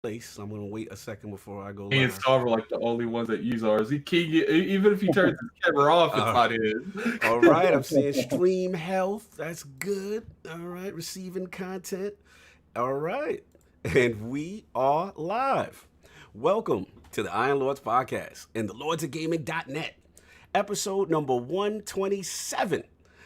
place. I'm gonna wait a second before I go Me and live. Star were like the only ones that use ours. Even if he turns his camera off, it's Uh, on his. all right, I'm seeing stream health. That's good. All right, receiving content. All right, and we are live. Welcome to the Iron Lords podcast and the Lords of Gaming.net, episode number 127.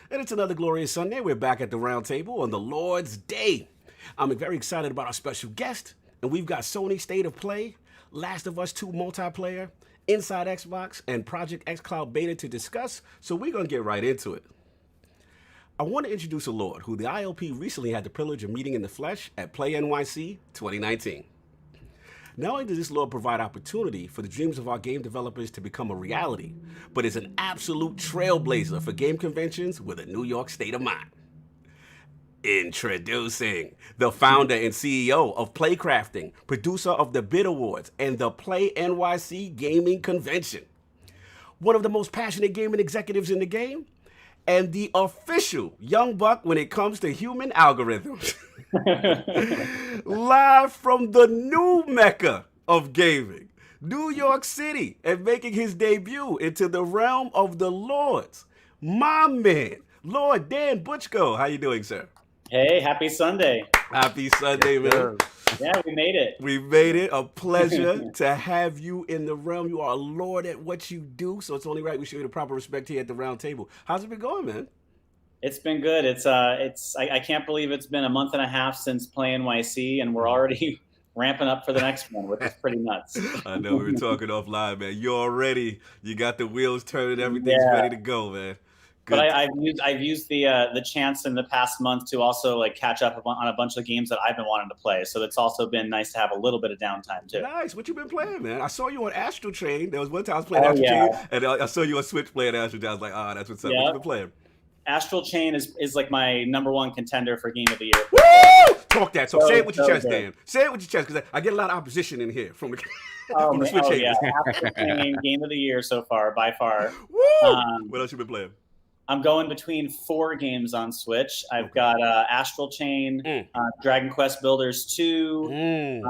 And it's another glorious Sunday. We're back at the round table on the Lord's Day. I'm very excited about our special guest, and we've got Sony StateOfPlay, Last of Us 2 multiplayer, InsideXbox, and Project xCloud beta to discuss, so we're going to get right into it. I want to introduce a Lord who the ILP recently had the privilege of meeting in the flesh at PlayNYC 2019. Not only does this Lord provide opportunity for the dreams of our game developers to become a reality, but is an absolute trailblazer for game conventions with a New York state of mind. Introducing the founder and CEO of Playcrafting, producer of the Bid Awards and the PlayNYC Gaming Convention, one of the most passionate gaming executives in the game, and the official young buck when it comes to human algorithms. Live from the new mecca of gaming, New York City, and making his debut into the realm of the Lords, my man, Lord Dan Butchko. How you doing, sir? Hey, happy Sunday. Happy Sunday, man. Yeah, we made it. We made it. A pleasure to have you in the realm. You are a lord at what you do, so it's only right we show you the proper respect here at the round table. How's it been going, man? It's been good. I can't believe it's been a month and a half since PlayNYC, and we're already ramping up for the next one, which is pretty nuts. I know we were talking offline, man. You got the wheels turning, everything's ready to go, man. Good. But I've used the chance in the past month to also like catch up on a bunch of games that I've been wanting to play. So it's also been nice to have a little bit of downtime too. Nice. What you been playing, man? I saw you on Astral Chain. There was one time I was playing Astral Chain, and I saw you on Switch playing Astral Chain. I was like, that's what's up. What you been playing? Astral Chain is like my number one contender for Game of the Year. Woo! Talk that. So say it with your chest, Dan. Say it with your chest, because I get a lot of opposition in here from the Switch haters. Astral Chain, Game of the Year so far, by far. Woo! What else you been playing? I'm going between 4 games on Switch. I've got Astral Chain, Dragon Quest Builders 2,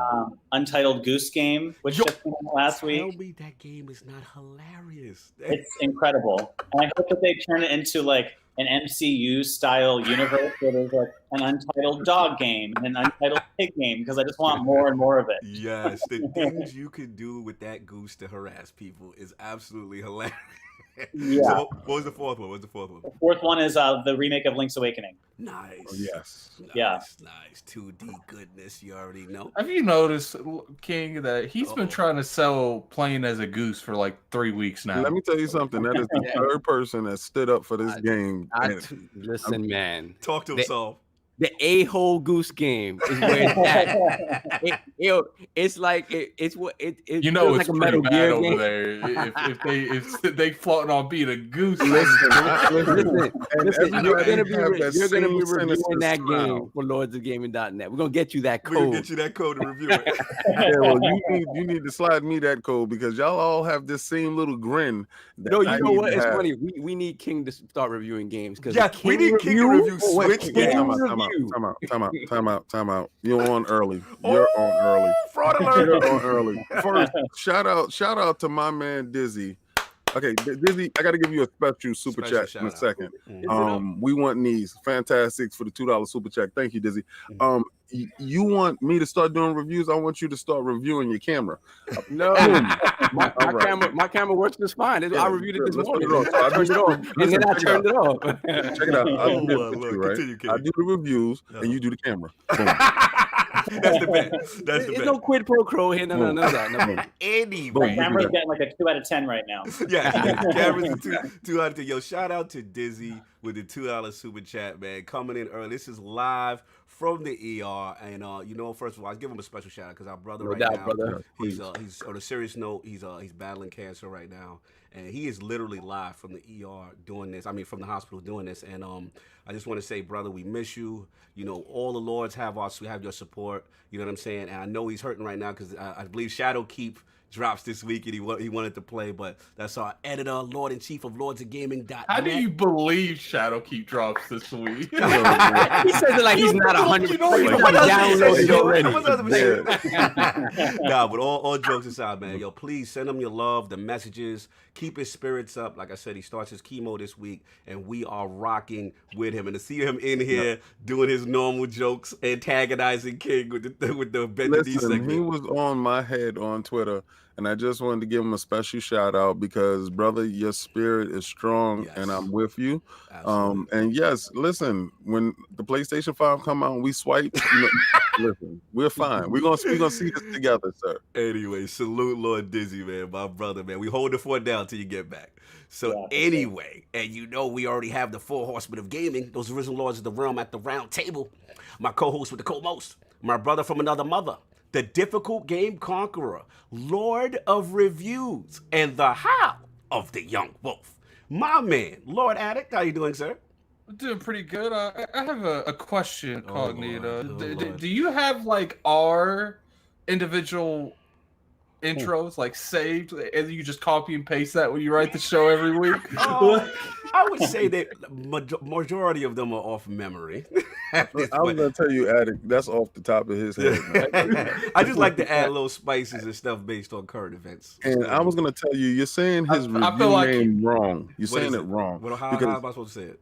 Untitled Goose Game, which just came out last week. Tell me that game is not hilarious. It's incredible. And I hope that they turn it into like an MCU-style universe where there's like an Untitled Dog game and an Untitled Pig game, because I just want more and more of it. Yes, the things you can do with that goose to harass people is absolutely hilarious. Yeah. So what was the fourth one? The fourth one is the remake of Link's Awakening. Nice. Oh, yes. Nice. 2D goodness. You already know. Have you noticed, King, that he's been trying to sell playing as a goose for like 3 weeks now? Let me tell you something. That is the third person that stood up for this game. Listen, man. Talk to him, Saul. The a-hole goose game is where it's at. It's like it's what it you know, it's like a pretty Metal bad Gear over game. there. if they floating on being a goose. Listen, you're gonna be same reviewing that sinister game smile. for LordsofGaming.net. We're gonna get you that We're going code. to get you that code to review it. Yeah, well, you need to slide me that code, because y'all all have this same little grin. No, you know what? It's funny. We need King to start reviewing games, because we need King to review Switch games. Time out. You're on early. You're on early. Fraud alert. You're on early. First, shout out to my man Dizzy. Okay, Dizzy, I got to give you a special super chat in a second. We want these fantastics for the $2 super chat. Thank you, Dizzy. You want me to start doing reviews? I want you to start reviewing your camera. No, my camera works just fine. I reviewed it this morning. I turned it off, and then I turned it off. Check it out. I do the reviews, and you do the camera. Boom. That's the bet. There's no quid pro quo here. No, none of that. No. Anyway. Camera's getting like a 2 out of 10 right now. Yeah, camera's a 2 out of 10. Yo, shout out to Dizzy with the $2 super chat, man. Coming in early. This is live from the ER. And, first of all, I give him a special shout out, because our brother now, he's on a serious note, he's battling cancer right now. And he is literally live from the ER doing this. I mean, from the hospital doing this. And I just want to say, brother, we miss you. You know, all the Lords have your support. You know what I'm saying? And I know he's hurting right now, because I believe Shadowkeep drops this week, and he wanted to play. But that's our editor, Lord in Chief of LordsOfGaming.net. How do you believe Shadowkeep drops this week? He says it like he's not 100%. Nah, but all jokes aside, man. Yo, please send him your love, the messages. Keep his spirits up. Like I said, he starts his chemo this week, and we are rocking with him. And to see him in here doing his normal jokes, antagonizing King with the Benjamin segment. He was on my head on Twitter, and I just wanted to give him a special shout out because, brother, your spirit is strong, and I'm with you. And yes, listen, when the PlayStation 5 come out and we swipe, listen, we're fine. We're gonna see this together, sir. Anyway, salute Lord Dizzy, man, my brother, man. We hold the fort down till you get back. So anyway, and you know we already have the 4 horsemen of gaming, those original lords of the realm at the round table. My co-host with the co-most, my brother from another mother, the difficult game conqueror, Lord of Reviews, and the how of the young wolf. My man, Lord Addict, how you doing, sir? I'm doing pretty good. I have a question, Cognito. Do you have like our individual intros like saved, and you just copy and paste that when you write the show every week? I would say that majority of them are off memory. I was gonna tell you, Addict, that's off the top of his head. I just like to add little spices and stuff based on current events. And I was gonna tell you, you're saying his review name wrong. You're saying it wrong. How am I supposed to say it?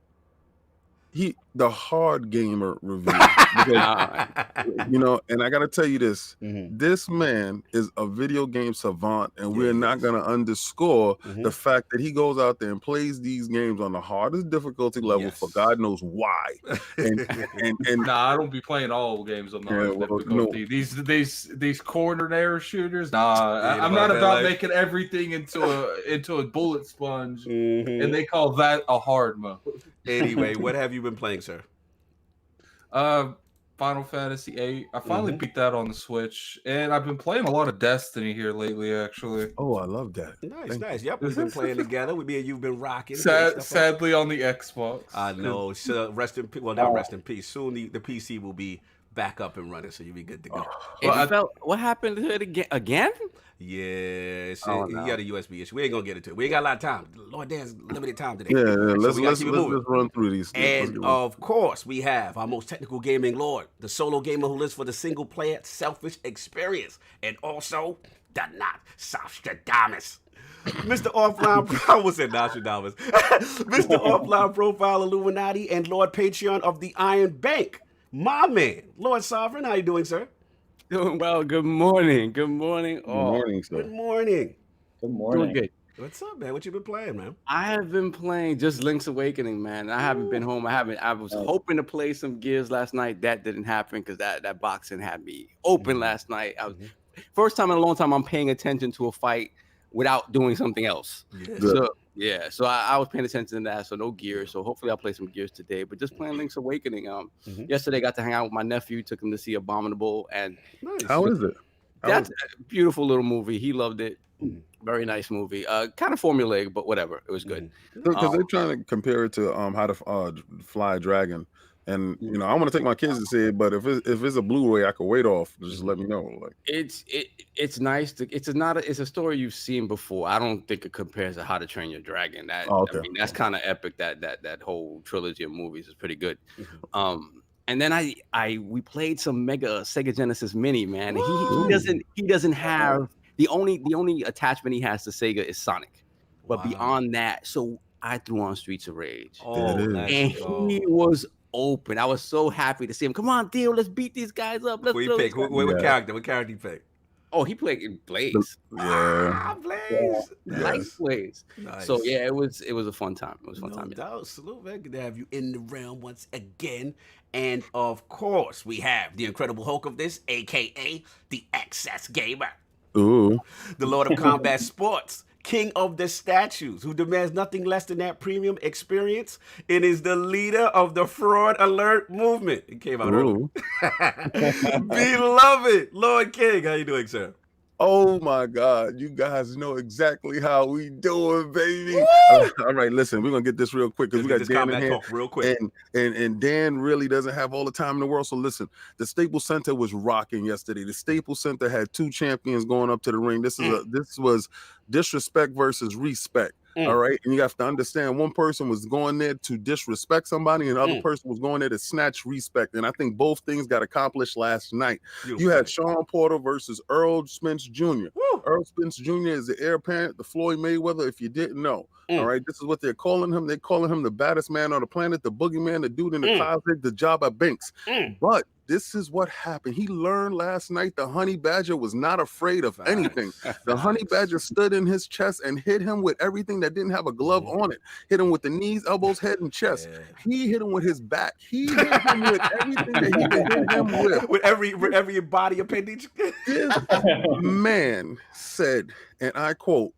The hard gamer review. Because, and I gotta tell you this: this man is a video game savant, and we're not gonna underscore the fact that he goes out there and plays these games on the hardest difficulty level for God knows why. And I don't be playing all games on the hardest difficulty. No. These corner air shooters. I'm not about making everything into a bullet sponge, and they call that a hard mode. Anyway, what have you been playing, sir? Final Fantasy VIII. I finally beat that on the Switch, and I've been playing a lot of Destiny here lately, actually. Oh, I love that. Nice. Yep, we've been playing together. Me and you've been rocking. Sadly, on the Xbox. I know. So rest in peace. Well, not rest in peace. Soon the PC will be back up and running, so you'll be good to go. What happened to it again? Yeah, you got a USB issue. We ain't gonna get into it. We ain't got a lot of time. Lord Dan's limited time today. Yeah, let's run through these. And of course, we have our most technical gaming lord, the solo gamer who lives for the single player selfish experience, and also the not Nostradamus. Mr. Offline, I almost said Nostradamus. Mr. Offline Profile Illuminati and Lord Patreon of the Iron Bank. My man, Lord Sovereign, how you doing, sir? Doing well. Good morning. Good morning. Good morning, sir. Good morning. Good morning. Doing good. What's up, man? What you been playing, man? I have been playing just Link's Awakening, man. I haven't been home. I was hoping to play some Gears last night. That didn't happen because that boxing had me open last night. I was first time in a long time I'm paying attention to a fight without doing something else. So I was paying attention to that. So no Gears. So hopefully I'll play some Gears today. But just playing Link's Awakening. Yesterday got to hang out with my nephew. Took him to see Abominable. And how is it? That's a beautiful little movie. He loved it. Very nice movie. Kind of formulaic, but whatever. It was good. Because they're trying to compare it to How to Fly a Dragon. And I want to take my kids to see it, but if it's a Blu-ray, I could wait off. Just let me know. Like it's nice. It's a story you've seen before. I don't think it compares to How to Train Your Dragon. I mean, that's kind of epic. That whole trilogy of movies is pretty good. And then we played some Mega Sega Genesis Mini, man. He doesn't have the only attachment he has to Sega is Sonic, but beyond that, so I threw on Streets of Rage, and he was open. I was so happy to see him. Come on, Theo, let's beat these guys up. Let's what pick? What character? What character you pick? Oh, he played Blaze. Blaze. Like Blaze. Nice. So yeah, it was a fun time. It was a fun time. No doubt. Salute, man. Good to have you in the realm once again. And of course, we have the Incredible Hulk of this, aka the Excess Gamer. Ooh. The Lord of Combat Sports. King of the statues, who demands nothing less than that premium experience, and is the leader of the Fraud Alert movement. It came out early. Beloved Lord King, how you doing, sir? Oh my God, you guys know exactly how we doing, baby. All right, listen, we're gonna get this real quick because we got Dan in here. Talk real quick. And Dan really doesn't have all the time in the world. So listen, the Staples Center was rocking yesterday. The Staples Center had 2 champions going up to the ring. This was disrespect versus respect. All right. And you have to understand, one person was going there to disrespect somebody, and the other person was going there to snatch respect. And I think both things got accomplished last night. Beautiful. You had Sean Porter versus Earl Spence Jr. Earl Spence Jr. is the heir apparent to Floyd Mayweather, if you didn't know. All right. This is what they're calling him. They're calling him the baddest man on the planet, the boogeyman, the dude in the closet, the Jabba Binks. But this is what happened. He learned last night the honey badger was not afraid of anything. The honey badger stood in his chest and hit him with everything that didn't have a glove on it. Hit him with the knees, elbows, head, and chest. He hit him with his back. He hit him with everything that he could hit him with. With every body appendage. This man said, and I quote,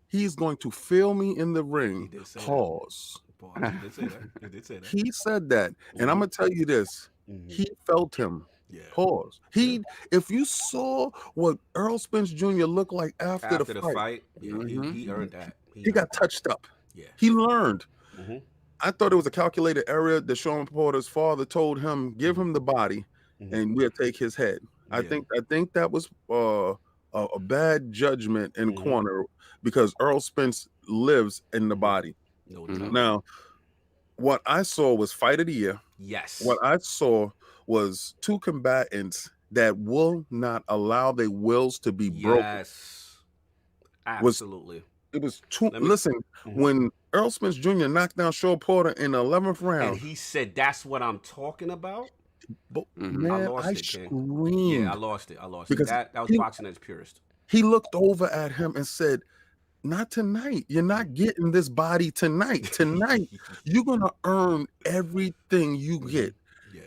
"He's going to feel me in the ring." Pause. He did say that. He did say that. He said that. And I'm going to tell you this. He felt him. Pause. If you saw what Earl Spence Jr. looked like after the fight, he earned that. He got touched up. Yeah. He learned. I thought it was a calculated error that Sean Porter's father told him, give him the body and we'll take his head. I think that was a bad judgment in corner, because Earl Spence lives in the body. Now, what I saw was fight of the year. Yes. What I saw was 2 combatants that will not allow their wills to be broken. Yes. Absolutely. It was 2. Listen, when Earl Spence Jr. knocked down Sean Porter in the 11th round, and he said, "That's what I'm talking about." But man, I screamed. Yeah, I lost it. Because that was boxing at its purest. He looked over at him and said, "Not tonight. You're not getting this body tonight. Tonight, you're going to earn everything you get."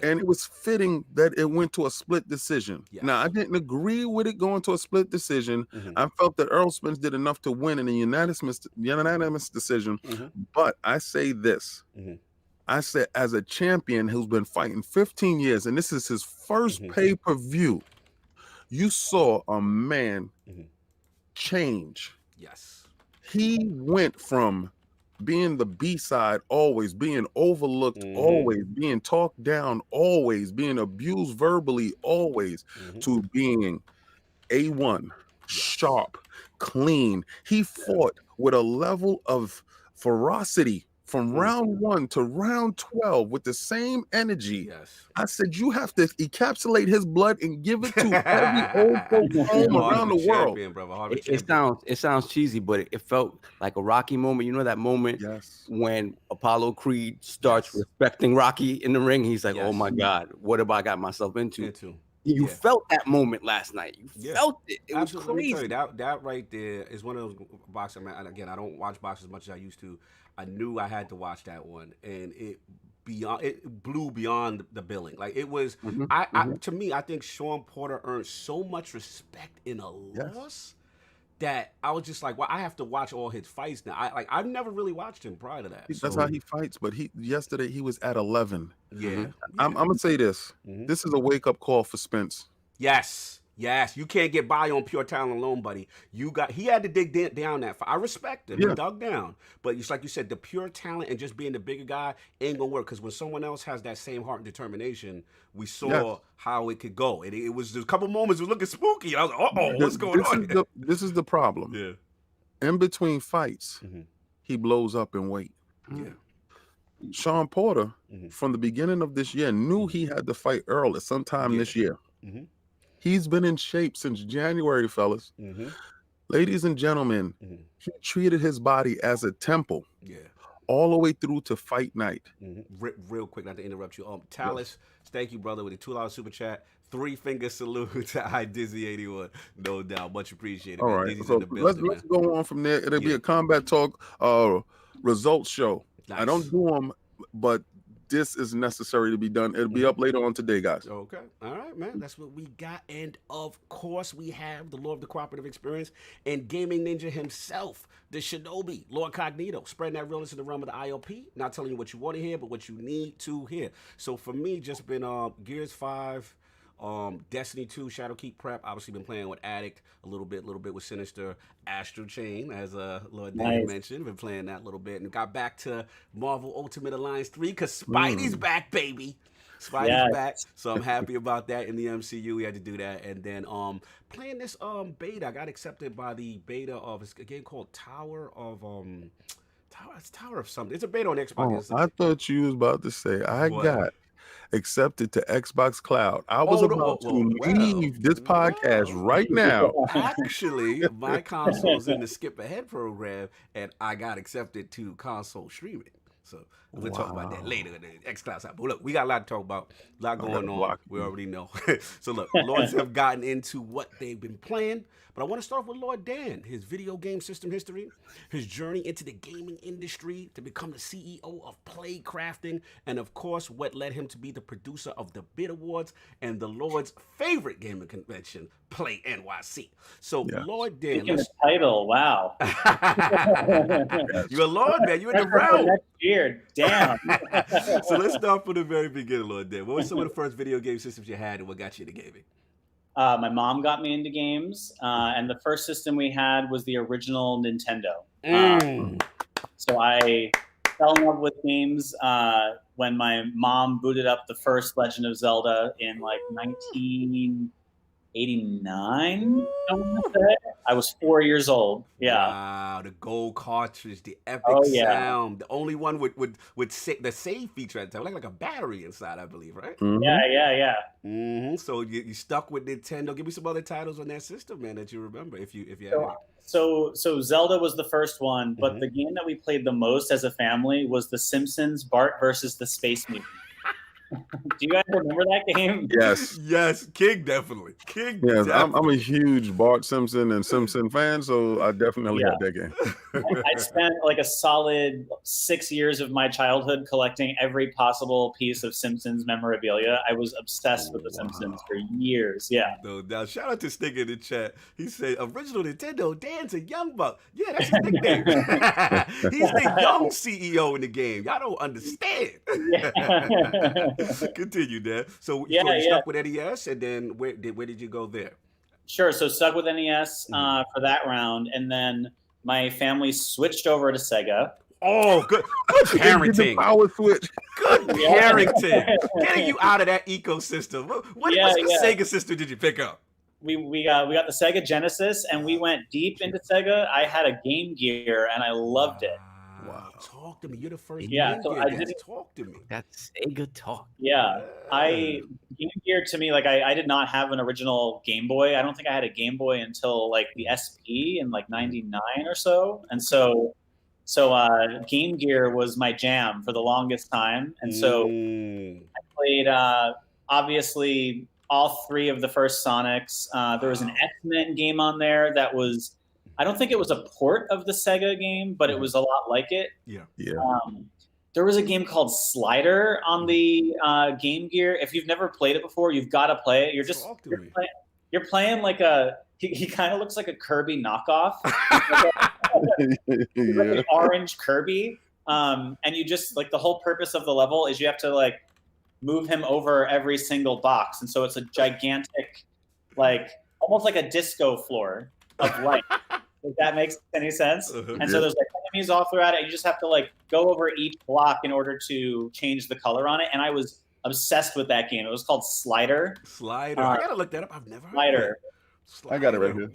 And it was fitting that it went to a split decision. Now, I didn't agree with it going to a split decision. I felt that Earl Spence did enough to win in a unanimous decision. But I say this. I said, as a champion who's been fighting 15 years, and this is his first pay-per-view, you saw a man change. Yes. He went from being the B-side, always being overlooked, always being talked down, always being abused verbally, always, to being A1, sharp, clean. He fought with a level of ferocity from round 1 to round 12 with the same energy. I said, you have to encapsulate his blood and give it to every old folks home around the world. It sounds cheesy, but it felt like a Rocky moment. You know that moment when Apollo Creed starts respecting Rocky in the ring? He's like, oh my God, what have I got myself into? You felt that moment last night. You felt it. It was crazy. That right there is one of those boxing. Again, I don't watch boxing as much as I used to. I knew I had to watch that one, and it blew beyond the billing. Like it was. To me, I think Sean Porter earned so much respect in a loss that I was just like, well, I have to watch all his fights now. I've never really watched him prior to that. That's how he fights. But yesterday he was at 11. I'm gonna say this. This is a wake up call for Spence. Yes, you can't get by on pure talent alone, buddy. He had to dig down that fight. I respect him. He dug down. But it's like you said, the pure talent and just being the bigger guy ain't gonna work, because when someone else has that same heart and determination, we saw how it could go. It was a couple moments it was looking spooky. I was like, uh-oh, what's going on? This is the problem. In between fights, he blows up in weight. Sean Porter, from the beginning of this year, knew he had to fight Earl at some time this year. He's been in shape since January, fellas. Ladies and gentlemen, he treated his body as a temple. All the way through to fight night. Real quick, not to interrupt you. Talis, thank you, brother, with a $2 super chat. 3-finger salute to iDizzy81. No doubt. Much appreciated. All right. So let's go on from there. It'll be a Combat Talk results show. Nice. I don't do them, but this is necessary to be done. It'll be up later on today, guys. Okay. All right, man. That's what we got. And of course, we have the Lord of the Cooperative Experience and Gaming Ninja himself, the Shinobi, LordCognito, spreading that realness in the realm of the IOP. Not telling you what you want to hear, but what you need to hear. So for me, just been Gears 5 Destiny 2, Shadowkeep Prep. Obviously been playing with Addict a little bit with Sinister. Astral Chain, as Lord Dan mentioned. Been playing that a little bit. And got back to Marvel Ultimate Alliance 3 because Spidey's back, baby. Spidey's back, so I'm happy about that. In the MCU, we had to do that, and then playing this beta. I got accepted by the beta of a game called Tower of something. It's a beta on Xbox. I thought you was about to say I got accepted to Xbox Cloud. I was about to leave this podcast right now. Actually, my console's in the skip ahead program, and I got accepted to console streaming. So we'll talk about that later in the xCloud side. But look, we got a lot to talk about, a lot going on. We already know. So look, Lords have gotten into what they've been playing. But I want to start off with Lord Dan, his video game system history, his journey into the gaming industry to become the CEO of Playcrafting, and of course, what led him to be the producer of the Bit Awards and the Lord's favorite gaming convention, PlayNYC. So Lord Dan, the title, wow. You're a Lord, man. You're in the realm. Next year, damn. So let's start from the very beginning, Lord Dan. What were some of the first video game systems you had, and what got you into gaming? My mom got me into games, and the first system we had was the original Nintendo. So I fell in love with games when my mom booted up the first Legend of Zelda in like 1989. I was 4 years old. Yeah. Wow, the gold cartridge, the epic sound. The only one with the save feature at the time, like a battery inside, I believe, right? Yeah. So you stuck with Nintendo. Give me some other titles on that system, man, that you remember if you had it. So Zelda was the first one, but the game that we played the most as a family was The Simpsons Bart versus the Space Mutant. Do you guys remember that game? Yes. King definitely. I'm a huge Bart Simpson and Simpson fan, so I definitely had that game. I spent like a solid 6 years of my childhood collecting every possible piece of Simpsons memorabilia. I was obsessed with the Simpsons for years. Yeah. No, now shout out to Stig in the chat. He said, "Original Nintendo, Dan's a young buck." Yeah, that's his nickname. He's the young CEO in the game. Y'all don't understand. Continue, Dan. So you stuck with NES, and then where did you go there? Sure. So stuck with NES for that round, and then my family switched over to Sega. Oh, good parenting. Power switch. Good parenting. Getting you out of that ecosystem. What Sega system did you pick up? We got the Sega Genesis, and we went deep into Sega. I had a Game Gear, and I loved it. Wow, talk to me. You're the first. So I didn't talk to me. That's Sega talk. Game Gear to me, like I did not have an original Game Boy. I don't think I had a Game Boy until like the SP in like '99 or so. And so Game Gear was my jam for the longest time. And so I played obviously all three of the first Sonics. There was an X-Men game on there that was. I don't think it was a port of the Sega game, but it was a lot like it. Yeah. There was a game called Slider on the Game Gear. If you've never played it before, you've got to play it. You're playing like he kind of looks like a Kirby knockoff, like an orange Kirby. And you just like the whole purpose of the level is you have to like move him over every single box, and so it's a gigantic, like almost like a disco floor of light. If that makes any sense. And so there's like enemies all throughout it. You just have to like go over each block in order to change the color on it. And I was obsessed with that game. It was called Slider. I gotta look that up. I've never heard Slider. I got it right here.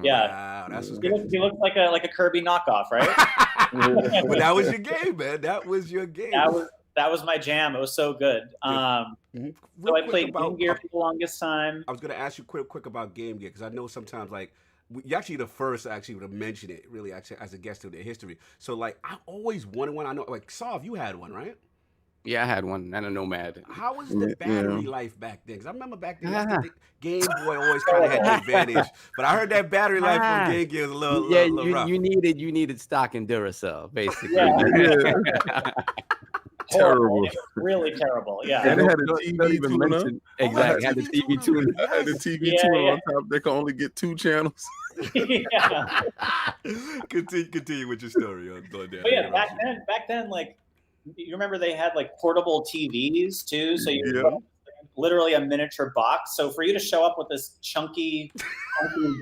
Yeah. Wow, that's he looks like a Kirby knockoff, right? But that was your game, man. That was your game. That was my jam. It was so good. So I played Game Gear for the longest time. I was gonna ask you quick about Game Gear because I know sometimes like you're actually the first actually to mention it, really, actually, as a guest to their history. So, like, I always wanted one. I know, like, Sav, you had one, right? Yeah, I had one, and a Nomad. How was the battery life back then? Because I remember back then, the Game Boy always kind of had the advantage. But I heard that battery life from Game Gear was a little rough. You needed stock in Duracell, basically. Terrible. Really terrible. Yeah. And it had a TV tuner. Exactly. Had the TV tuner. Had the TV tuner on top. They can only get 2 channels. Continue with your story. But yeah, back then, like you remember they had like portable TVs too, so you literally a miniature box. So for you to show up with this chunky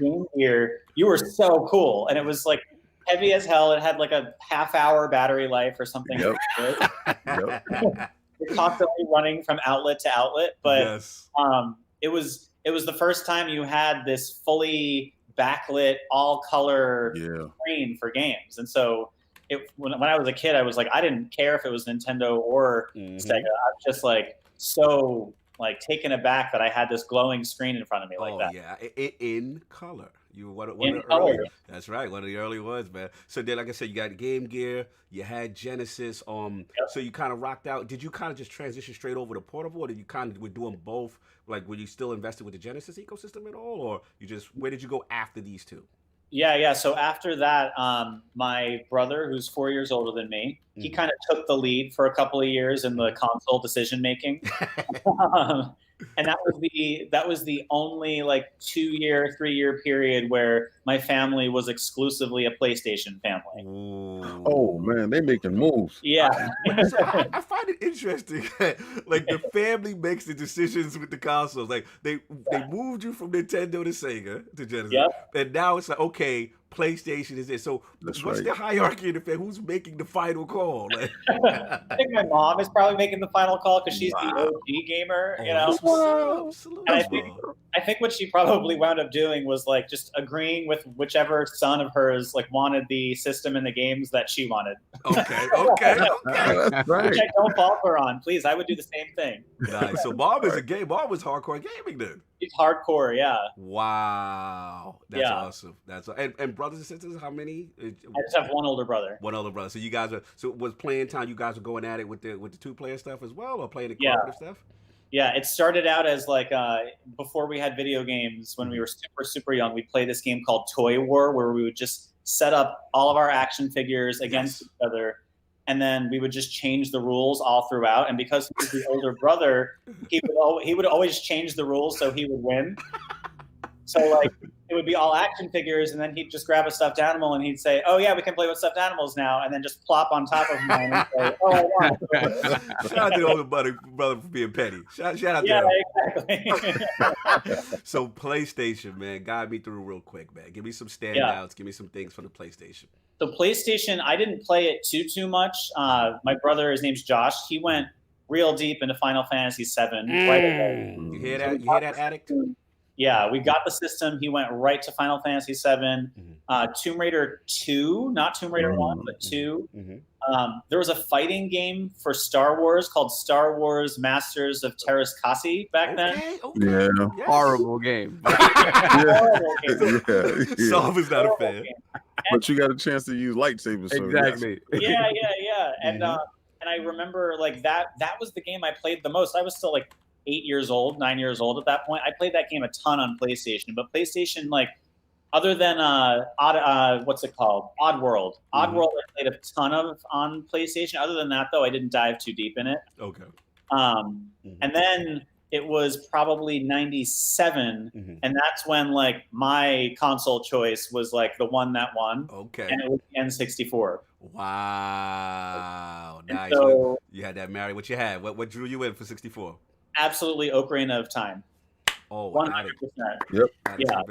game gear, you were so cool. And it was like heavy as hell. It had like a half-hour battery life or something. Yep. You're constantly running from outlet to outlet, but it was the first time you had this fully backlit, all-color screen for games. And so when I was a kid, I was like, I didn't care if it was Nintendo or Sega. I was just like so like taken aback that I had this glowing screen in front of me like that. Yeah, in color. You were one of the color. early. That's right, one of the early ones, man. So then, like I said, you got Game Gear, you had Genesis. So you kind of rocked out. Did you kind of just transition straight over to portable, or did you kind of were doing both? Like, were you still invested with the Genesis ecosystem at all, or where did you go after these two? Yeah. So after that, my brother, who's 4 years older than me, he kind of took the lead for a couple of years in the console decision making. And that was the only like 3-year period where my family was exclusively a PlayStation family. Ooh. Oh man, they making moves. Yeah. So I find it interesting that like the family makes the decisions with the consoles. Like they moved you from Nintendo to Sega to Genesis, and now it's like, okay, PlayStation is it. So what's the hierarchy in the family? Who's making the final call? Like, I think my mom is probably making the final call because she's the OG gamer, you know. And I think what she probably wound up doing was like just agreeing with whichever son of hers like wanted the system and the games that she wanted. Okay. That's right. Which I don't fault her on. Please, I would do the same thing. Nice. So Bob is Bob was hardcore gaming then. He's hardcore, yeah. Wow, that's awesome. And brothers and sisters, how many? I just have one older brother. One older brother. So you guys was playing time. You guys were going at it with the 2-player stuff as well, or playing the cooperative stuff? Yeah, it started out as like before we had video games. When we were super young, we played this game called Toy War, where we would just set up all of our action figures against each other, and then we would just change the rules all throughout. And because he was the older brother, he would always change the rules so he would win. So like it would be all action figures, and then he'd just grab a stuffed animal and he'd say, "Oh yeah, we can play with stuffed animals now," and then just plop on top of mine and say, "Oh, I won." Shout out to the older brother for being petty. Shout out to him. Exactly. So PlayStation, man, guide me through real quick, man. Give me some standouts. Give me some things from the PlayStation. So PlayStation, I didn't play it too much. My brother, his name's Josh. He went real deep into Final Fantasy VII. Right away. You hear that? You hear that, addict? Yeah, we got the system. He went right to Final Fantasy VII. Tomb Raider 2, not Tomb Raider 1, but 2. There was a fighting game for Star Wars called Star Wars Masters of Terras Kasi back then. Yeah. Yes. Horrible game. Horrible game. Solve is not a fan. But you got a chance to use lightsabers. So exactly. Yeah. And I remember like that was the game I played the most. I was still like 9 years old at that point. I played that game a ton on PlayStation, but PlayStation, like, other than what's it called? Oddworld. Oddworld I played a ton of on PlayStation. Other than that, though, I didn't dive too deep in it. Okay. And then it was probably 97, and that's when like my console choice was like the one that won. Okay. And it was the N64. Wow. Nice. So, you had that married. What you had? What drew you in for 64? Absolutely Ocarina of Time. Oh, 100%. Yep. Yeah.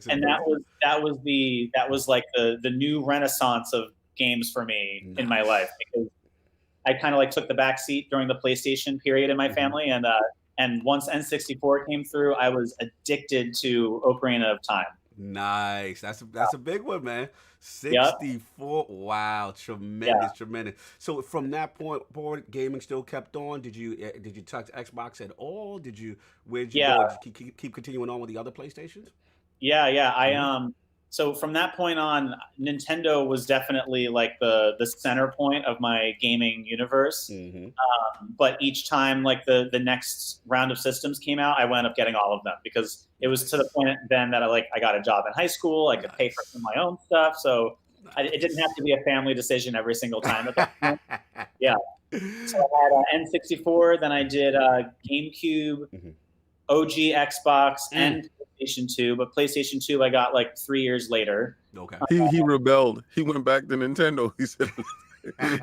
And that was like the new renaissance of games for me in my life, because I kind of like took the back seat during the PlayStation period in my family, and once N64 came through, I was addicted to Ocarina of Time. Nice. That's a big one, man. 64. Wow, tremendous. So from that point forward, gaming still kept on. Did you touch Xbox at all? Where'd you go? Did you keep continuing on with the other PlayStations? Yeah. So from that point on, Nintendo was definitely like the center point of my gaming universe. But each time like the next round of systems came out, I wound up getting all of them, because it was to the point then that I got a job in high school. I could pay for some of my own stuff. So it didn't have to be a family decision every single time at that point. Yeah. So I had N64, then I did GameCube, OG Xbox, and PlayStation 2, but PlayStation 2 I got like 3 years later. Okay. He rebelled. He went back to Nintendo. He said,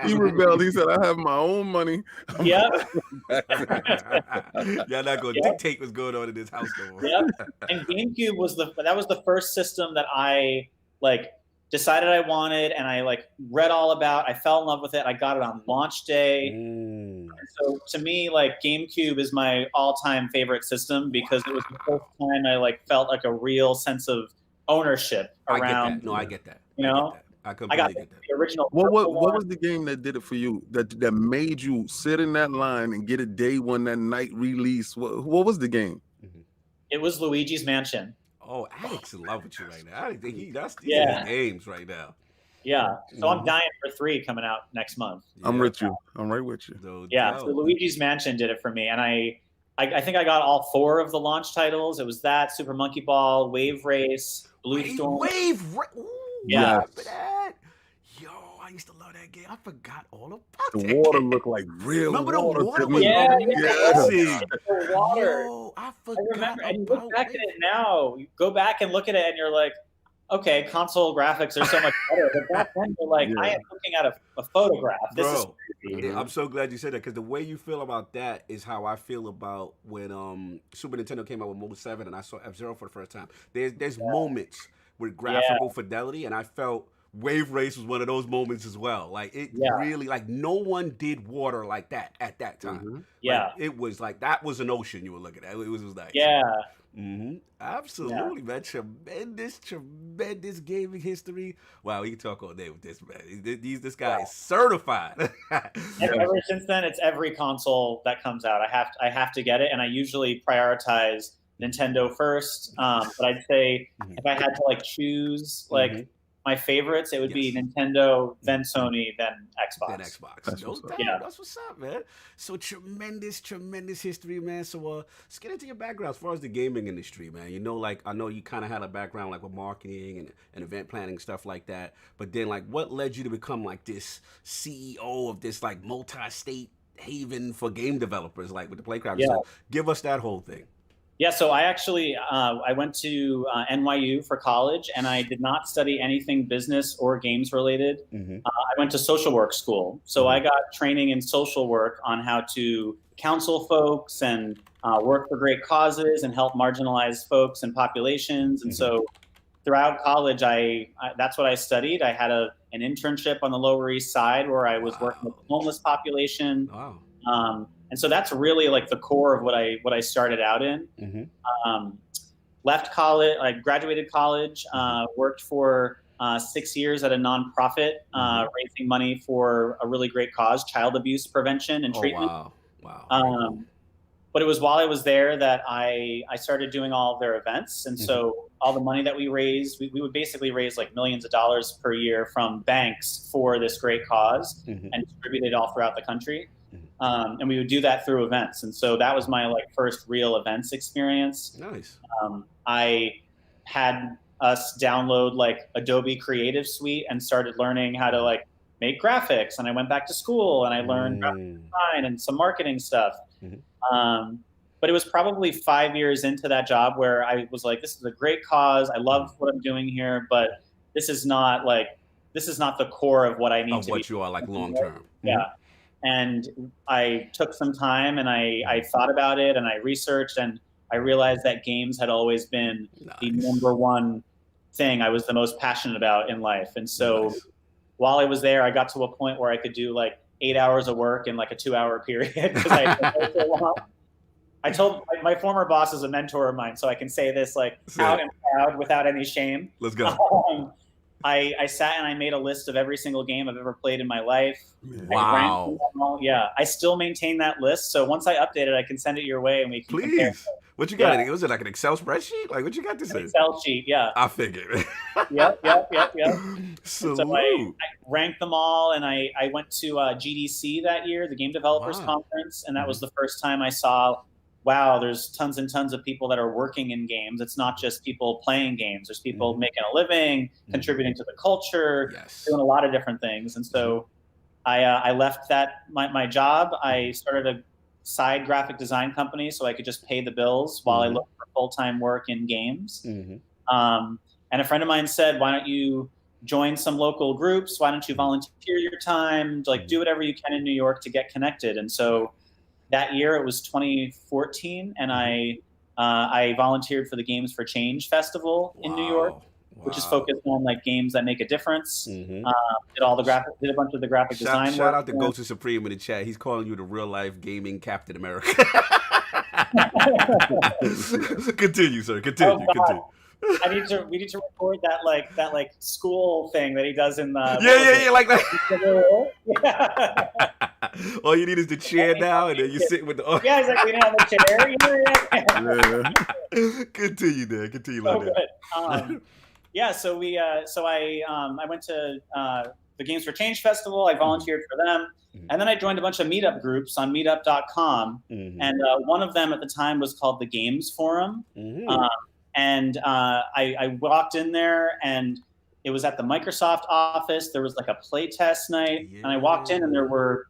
He rebelled. He said, "I have my own money." Yeah. Y'all not gonna dictate what's going on in this house no more. Yep. And GameCube was the first system that I like decided I wanted, and I like read all about. I fell in love with it. I got it on launch day. So to me, like GameCube is my all-time favorite system because it was the first time I like felt like a real sense of ownership around. I get that. No, I get that. You know, I completely get that. The original. What was the game that did it for you? That made you sit in that line and get a day one, that night release? What was the game? It was Luigi's Mansion. Oh, Alec's in love with you right now. I think that's these games right now. Yeah. So I'm dying for 3 coming out next month. I'm with you. I'm right with you. No yeah. doubt. So Luigi's Mansion did it for me, and I think I got all 4 of the launch titles. It was that Super Monkey Ball, Wave Race, Blue Storm. Yeah. That. Yo, I used to love that game. I forgot all about the that. Water looked like real Remember water. the water? The water. Yo, I forgot. I remember. And you look back at it now. You go back and look at it, and you're like, okay, console graphics are so much better. But back then, you're like, I am looking at a photograph. This is crazy. I'm so glad you said that because the way you feel about that is how I feel about when Super Nintendo came out with Mode 7 and I saw F-Zero for the first time. There's moments with graphical fidelity, and I felt Wave Race was one of those moments as well. Like it really, like no one did water like that at that time. Like, it was like that was an ocean you were looking at. It was nice. Absolutely, man. Tremendous gaming history. Wow, we can talk all day with this, man. This guy is certified. Ever since then, it's every console that comes out. I have to get it, and I usually prioritize Nintendo first. But I'd say if I had to like choose like my favorites, it would be Nintendo, then Sony, then Xbox. That's what's up, man. So tremendous history, man. So let's get into your background as far as the gaming industry, man. You know, like I know you kind of had a background like with marketing and event planning, stuff like that. But then like what led you to become like this CEO of this like multi-state haven for game developers, like with the Playcrafting? So give us that whole thing. Yeah, so I actually I went to NYU for college, and I did not study anything business or games related. I went to social work school, so I got training in social work on how to counsel folks and work for great causes and help marginalized folks and populations. And so throughout college, that's what I studied. I had an internship on the Lower East Side where I was working with the homeless population. And so that's really like the core of what I started out in. Left college, I graduated college, worked for 6 years at a nonprofit, raising money for a really great cause, child abuse prevention and treatment. Wow. But it was while I was there that I started doing all of their events. And so all the money that we raised, we would basically raise like millions of dollars per year from banks for this great cause and distribute it all throughout the country. And we would do that through events. And so that was my like first real events experience. Nice. I had us download like Adobe Creative Suite and started learning how to like make graphics. And I went back to school and I learned graphic design and some marketing stuff. But it was probably 5 years into that job where I was like, this is a great cause. I love what I'm doing here, but this is not the core of what I need to be. What you are like long term. Yeah. And I took some time and I thought about it and I researched and I realized that games had always been the number one thing I was the most passionate about in life. And so while I was there, I got to a point where I could do like 8 hours of work in like a 2-hour period because I told my former boss is a mentor of mine, so I can say this like out and proud without any shame. Let's go. I sat and I made a list of every single game I've ever played in my life. Wow. I still maintain that list. So once I update it, I can send it your way and we can compare. What you got? Was it like an Excel spreadsheet? Like what you got this in? Excel sheet, yeah. I figured. Yep. So I ranked them all and I went to GDC that year, the Game Developers Conference, and that was the first time I saw, wow, there's tons and tons of people that are working in games. It's not just people playing games. There's people making a living, contributing to the culture, doing a lot of different things. And so I left my job. I started a side graphic design company so I could just pay the bills while I looked for full-time work in games. And a friend of mine said, why don't you join some local groups. Why don't you volunteer your time? Like, do whatever you can in New York to get connected. And so that year, it was 2014, and I volunteered for the Games for Change Festival in New York, which is focused on like games that make a difference. Did a bunch of the graphic design. Shout out to Ghost of Supreme in the chat. He's calling you the real life gaming Captain America. Continue, sir. Continue. We need to record that like school thing that he does in the yeah like that. All you need is the chair now, and then you sit with the yeah, he's like leaning on the chair. Continue there. Continue like that. So I went to the Games for Change Festival. I volunteered for them, and then I joined a bunch of meetup groups on Meetup.com, and one of them at the time was called the Games Forum. And I walked in there, and it was at the Microsoft office. There was like a play test night, and I walked in, and there were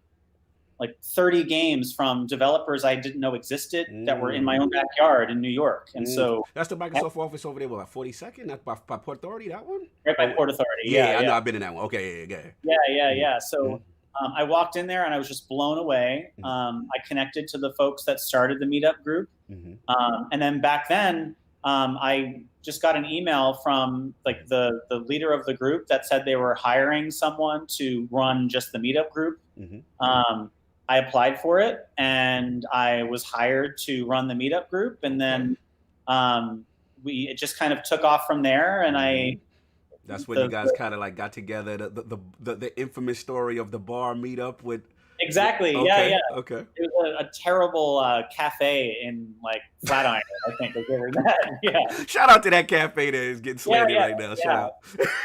like 30 games from developers I didn't know existed that were in my own backyard in New York. And so that's the Microsoft office over there, like 42nd, not by Port Authority, that one? Right by Port Authority. Yeah, I know. I've been in that one. Okay, yeah. So I walked in there, and I was just blown away. I connected to the folks that started the meetup group. And then back then, I just got an email from like the leader of the group that said they were hiring someone to run just the meetup group. I applied for it, and I was hired to run the meetup group, and then it just kind of took off from there. And that's when you guys kind of like got together. The infamous story of the bar meetup with. Exactly. Okay. Yeah. Okay. It was a terrible cafe in like Flatiron, I think. Yeah. Shout out to that cafe that is getting slanted right now. Shout out.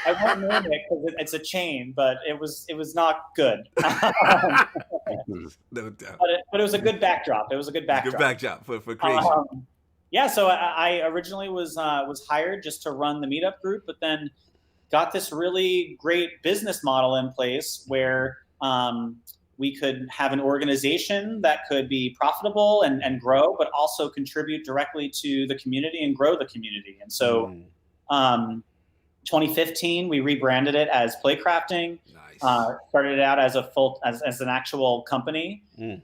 I won't name it because it's a chain, but it was not good. No doubt. But it was a good backdrop. It was a good backdrop. Good backdrop for creation. So I originally was hired just to run the meetup group, but then got this really great business model in place where we could have an organization that could be profitable and grow, but also contribute directly to the community and grow the community. And so 2015, we rebranded it as Playcrafting. Nice. Started it out as as an actual company. And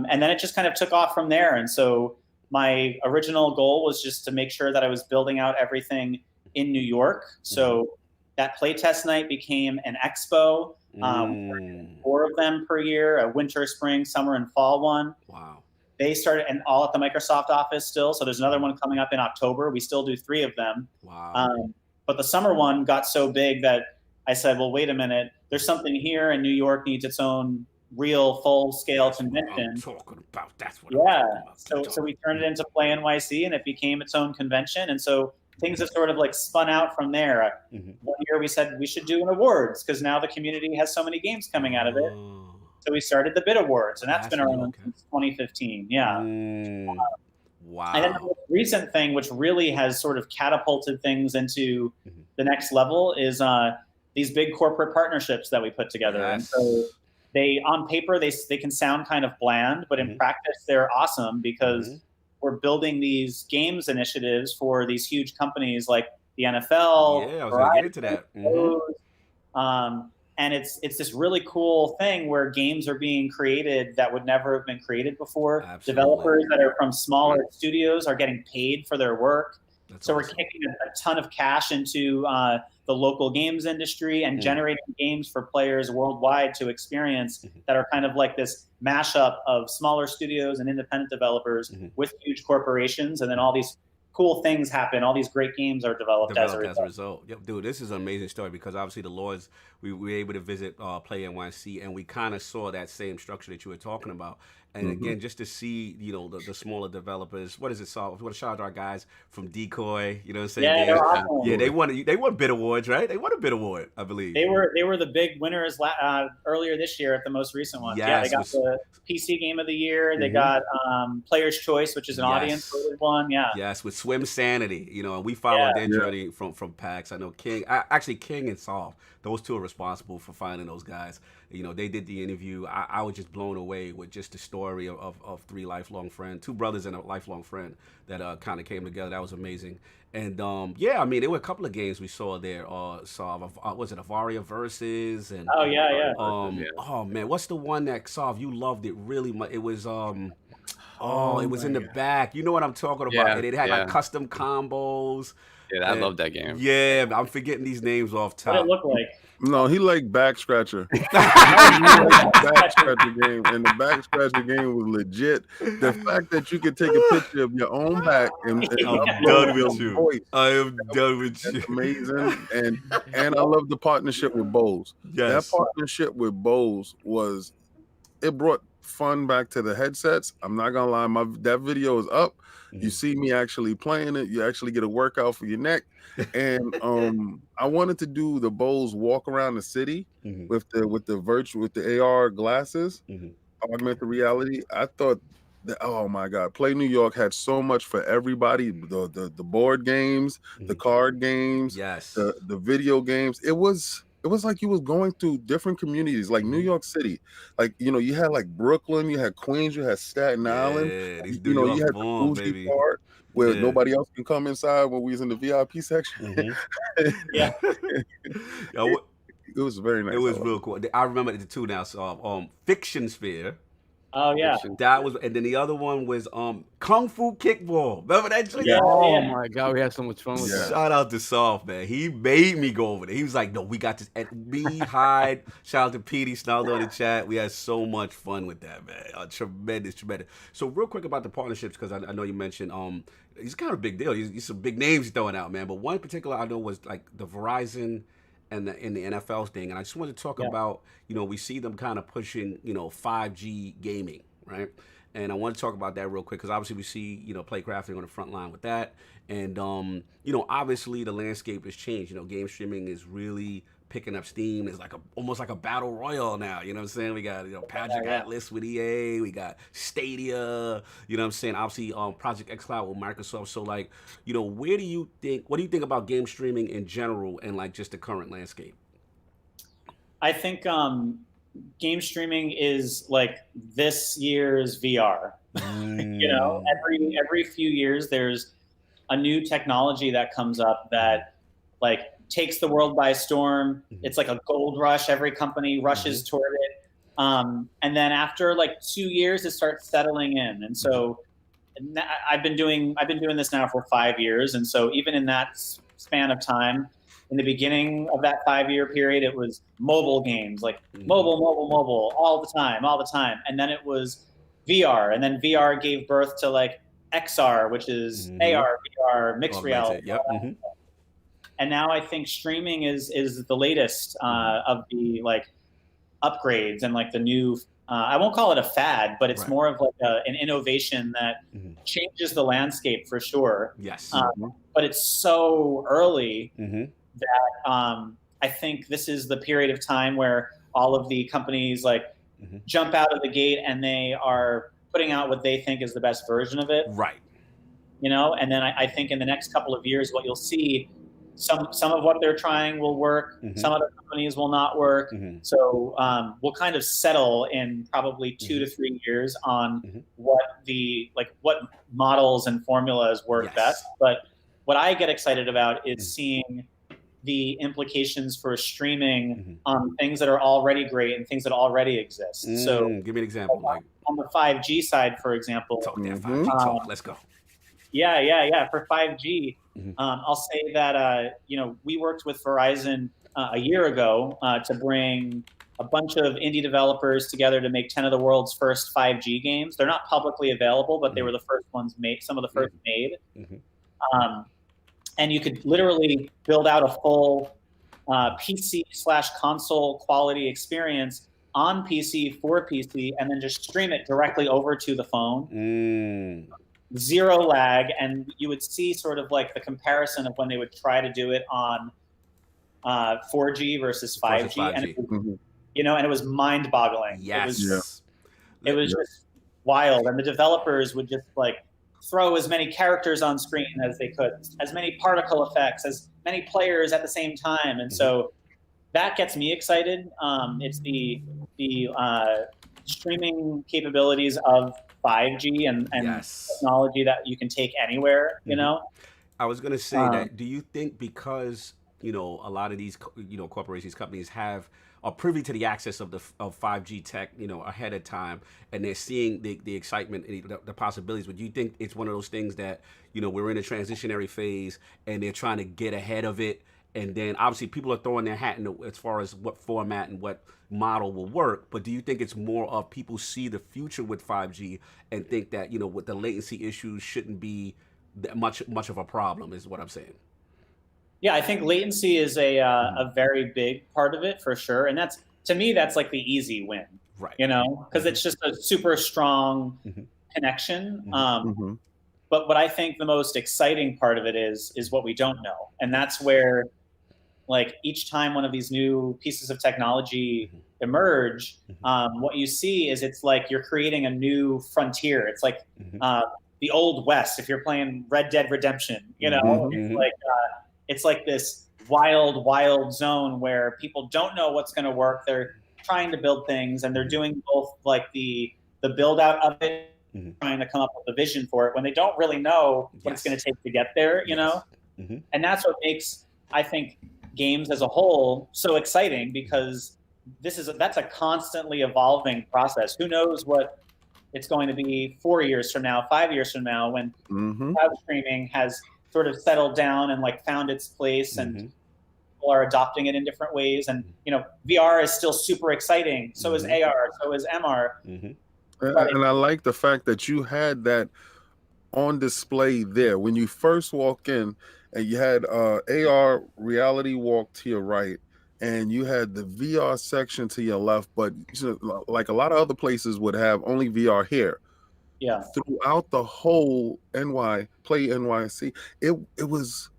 then it just kind of took off from there. And so my original goal was just to make sure that I was building out everything in New York. So that playtest night became an expo. 4 of them per year, a winter, spring, summer, and fall one. Wow. They started, and all at the Microsoft office still. So there's another one coming up in October. We still do 3 of them. Wow. But the summer one got so big that I said, well, wait a minute. There's something here, and New York needs its own real full-scale convention. I'm talking about. That's what I'm talking about. So we turned it into PlayNYC, and it became its own convention. And so things have sort of like spun out from there. One year we said we should do an awards because now the community has so many games coming out of it. So we started the Bit Awards, and that's been around since 2015. Yeah. Wow. And then the most recent thing, which really has sort of catapulted things into the next level, is these big corporate partnerships that we put together. And so they, on paper, they can sound kind of bland, but in practice, they're awesome because we're building these games initiatives for these huge companies like the NFL. Yeah, I was going to get into that. And it's this really cool thing where games are being created that would never have been created before. Absolutely. Developers that are from smaller studios are getting paid for their work. That's so awesome. We're kicking a ton of cash into the local games industry and generating games for players worldwide to experience that are kind of like this mashup of smaller studios and independent developers with huge corporations. And then all these cool things happen. All these great games are developed as a result. Yep, dude, this is an amazing story because obviously the Lords, we were able to visit PlayNYC, and we kind of saw that same structure that you were talking about. And again, just to see, the smaller developers, what is it? So we want to shout out to our guys from Decoy. You know what I'm saying? Yeah, they're awesome. Yeah, they won Bit Awards, right? They won a Bit Award, I believe. They were the big winners earlier this year at the most recent one. Yes, yeah, they got the PC Game of the Year. They got Player's Choice, which is an audience voted one. Yeah. Yes, with Swim Sanity. And we followed their journey from PAX. I know King and Solve. Those two are responsible for finding those guys. They did the interview. I was just blown away with just the story story of three lifelong friends, two brothers and a lifelong friend that kind of came together. That was amazing. And yeah, I mean, there were a couple of games we saw there. Was it Avaria Versus? And oh yeah. Oh man, what's the one that you loved it really much? It was it was in the back. You know what I'm talking about? Yeah, and it had like custom combos. Yeah, I love that game. Yeah, I'm forgetting these names off top. What it look like? No, he liked Back Scratcher. Back Scratcher game, and the Back Scratcher game was legit. The fact that you could take a picture of your own back and I'm done with you. Voice, I am done with you. Amazing, and I love the partnership with Bose. Yes. That partnership with Bose it brought fun back to the headsets. I'm not gonna lie, that video is up. You see me actually playing it. You actually get a workout for your neck. And I wanted to do the Bose walk around the city with the AR glasses, augmented reality. I thought that, oh my God, PlayNYC had so much for everybody. The board games, the card games, the video games. It was like you was going through different communities, like New York City. Like, you had like Brooklyn, you had Queens, you had Staten Island. You had the bougie part where nobody else can come inside when we was in the VIP section. Yeah. It was very nice. It was real cool. I remember the two now. So Fiction Sphere. Oh yeah, that was, and then the other one was Kung Fu Kickball. Remember that? Yeah. Oh my God, we had so much fun with that. Shout out to Soft, man. He made me go over there. He was like, "No, we got this." And me, Hyde, shout out to Petey, Snarl in the chat. We had so much fun with that, man. Tremendous. So real quick about the partnerships, because I know you mentioned it's kind of a big deal. He's some big names he's throwing out, man. But one in particular I know was like the Verizon and the NFL thing, and I just wanted to talk about, we see them kind of pushing, 5G gaming, right? And I want to talk about that real quick because obviously we see, Playcrafting on the front line with that, and obviously the landscape has changed. Game streaming is really picking up steam. It's like almost like a battle royale now. You know what I'm saying? We got Project Atlas with EA. We got Stadia. You know what I'm saying? Obviously, Project xCloud with Microsoft. So like, what do you think about game streaming in general and like just the current landscape? I think game streaming is like this year's VR. Every few years there's a new technology that comes up that like takes the world by storm. It's like a gold rush. Every company rushes toward it. And then after like 2 years, it starts settling in. And so I've been doing this now for 5 years. And so even in that span of time, in the beginning of that 5-year period, it was mobile games, like mobile, all the time. And then it was VR. And then VR gave birth to like XR, which is AR, VR, mixed reality. Yep. And now I think streaming is the latest of the like upgrades and like the new. I won't call it a fad, but it's more of like an innovation that changes the landscape for sure. Yes. But it's so early that I think this is the period of time where all of the companies like jump out of the gate and they are putting out what they think is the best version of it. Right. And then I think in the next couple of years, what you'll see. Some of what they're trying will work. Some other companies will not work. So we'll kind of settle in probably 2 to 3 years on what models and formulas work best. But what I get excited about is seeing the implications for streaming on things that are already great and things that already exist. So give me an example. Like on the 5G side, for example. Talk that 5G talk. Let's go. Yeah. For 5G, I'll say that we worked with Verizon a year ago to bring a bunch of indie developers together to make 10 of the world's first 5G games. They're not publicly available, but they were the first ones made. Some of the first made. And you could literally build out a full PC/console quality experience on PC for PC, and then just stream it directly over to the phone. Zero lag, and you would see sort of like the comparison of when they would try to do it on 4G versus 5G. And it was, and it was mind-boggling. Yes. It was just wild, and the developers would just like throw as many characters on screen as they could, as many particle effects, as many players at the same time, and so that gets me excited. It's the streaming capabilities of 5G and technology that you can take anywhere, you know? I was going to say that, do you think because, you know, a lot of these, you know, corporations, companies are privy to the access of 5G tech, you know, ahead of time, and they're seeing the excitement and the possibilities, but do you think it's one of those things that, you know, we're in a transitionary phase and they're trying to get ahead of it? And then obviously people are throwing their hat in as far as what format and what model will work. But do you think it's more of people see the future with 5G and think that, you know, with the latency issues shouldn't be that much of a problem, is what I'm saying? Yeah, I think latency is a very big part of it for sure. And that's, to me, that's like the easy win, right? You know, because it's just a super strong connection. But what I think the most exciting part of it is what we don't know. And that's where, like, each time one of these new pieces of technology emerge, what you see is it's like you're creating a new frontier. It's like the Old West, if you're playing Red Dead Redemption, you know, it's like this wild zone where people don't know what's going to work. They're trying to build things, and they're doing both like the build out of it, trying to come up with a vision for it when they don't really know what it's going to take to get there, you know? And that's what makes, I think, games as a whole so exciting, because that's a constantly evolving process. Who knows what it's going to be 4 years from now, 5 years from now, when cloud streaming has sort of settled down and like found its place, and people are adopting it in different ways. And, you know, VR is still super exciting. So is AR, so is MR. And I like the fact that you had that on display there when you first walk in, and you had AR reality walk to your right, and you had the VR section to your left. But you know, like a lot of other places would have only VR here. Yeah. Throughout the whole PlayNYC, it was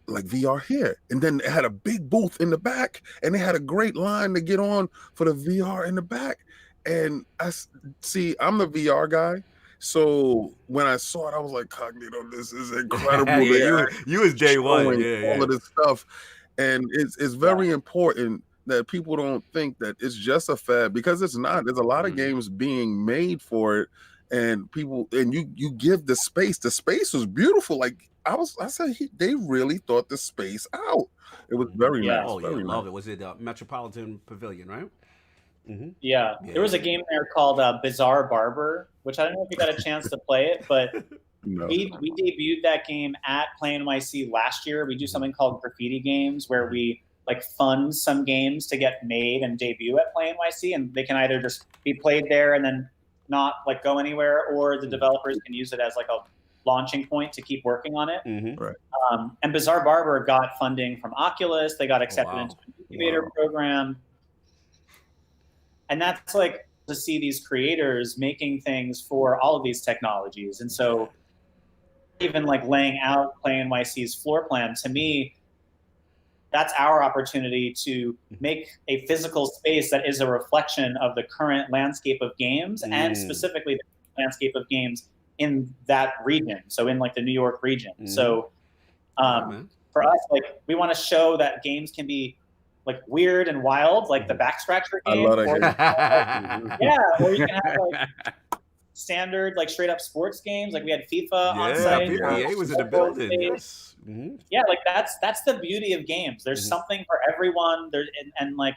like VR here, and then it had a big booth in the back, and they had a great line to get on for the VR in the back. And I'm the VR guy, so when I saw it, I was like, Cognito, this is incredible. You was day one, all of this stuff, and it's very important that people don't think that it's just a fad, because it's not. There's a lot of games being made for it, and you give the space. The space was beautiful. Like I said, they really thought the space out. It was very nice. Oh, you love it. Was it Metropolitan Pavilion, right? Yeah, there was a game there called Bizarre Barber, which I don't know if you got a chance to play it, but we debuted that game at PlayNYC last year. We do something called Graffiti Games, where we like fund some games to get made and debut at PlayNYC, and they can either just be played there and then not like go anywhere, or the developers can use it as like a launching point to keep working on it. Right. And Bizarre Barber got funding from Oculus. They got accepted into an incubator program. And that's like to see these creators making things for all of these technologies. And so even like laying out PlayNYC's floor plan, to me, that's our opportunity to make a physical space that is a reflection of the current landscape of games, and specifically the landscape of games in that region. So in like the New York region. So for us, like we want to show that games can be like weird and wild, like the Back Scratcher game. I love that. Or you can have like standard, like straight up sports games. Like we had FIFA on site. EA was in the building. Yes. Yeah, like that's the beauty of games. There's something for everyone. There and like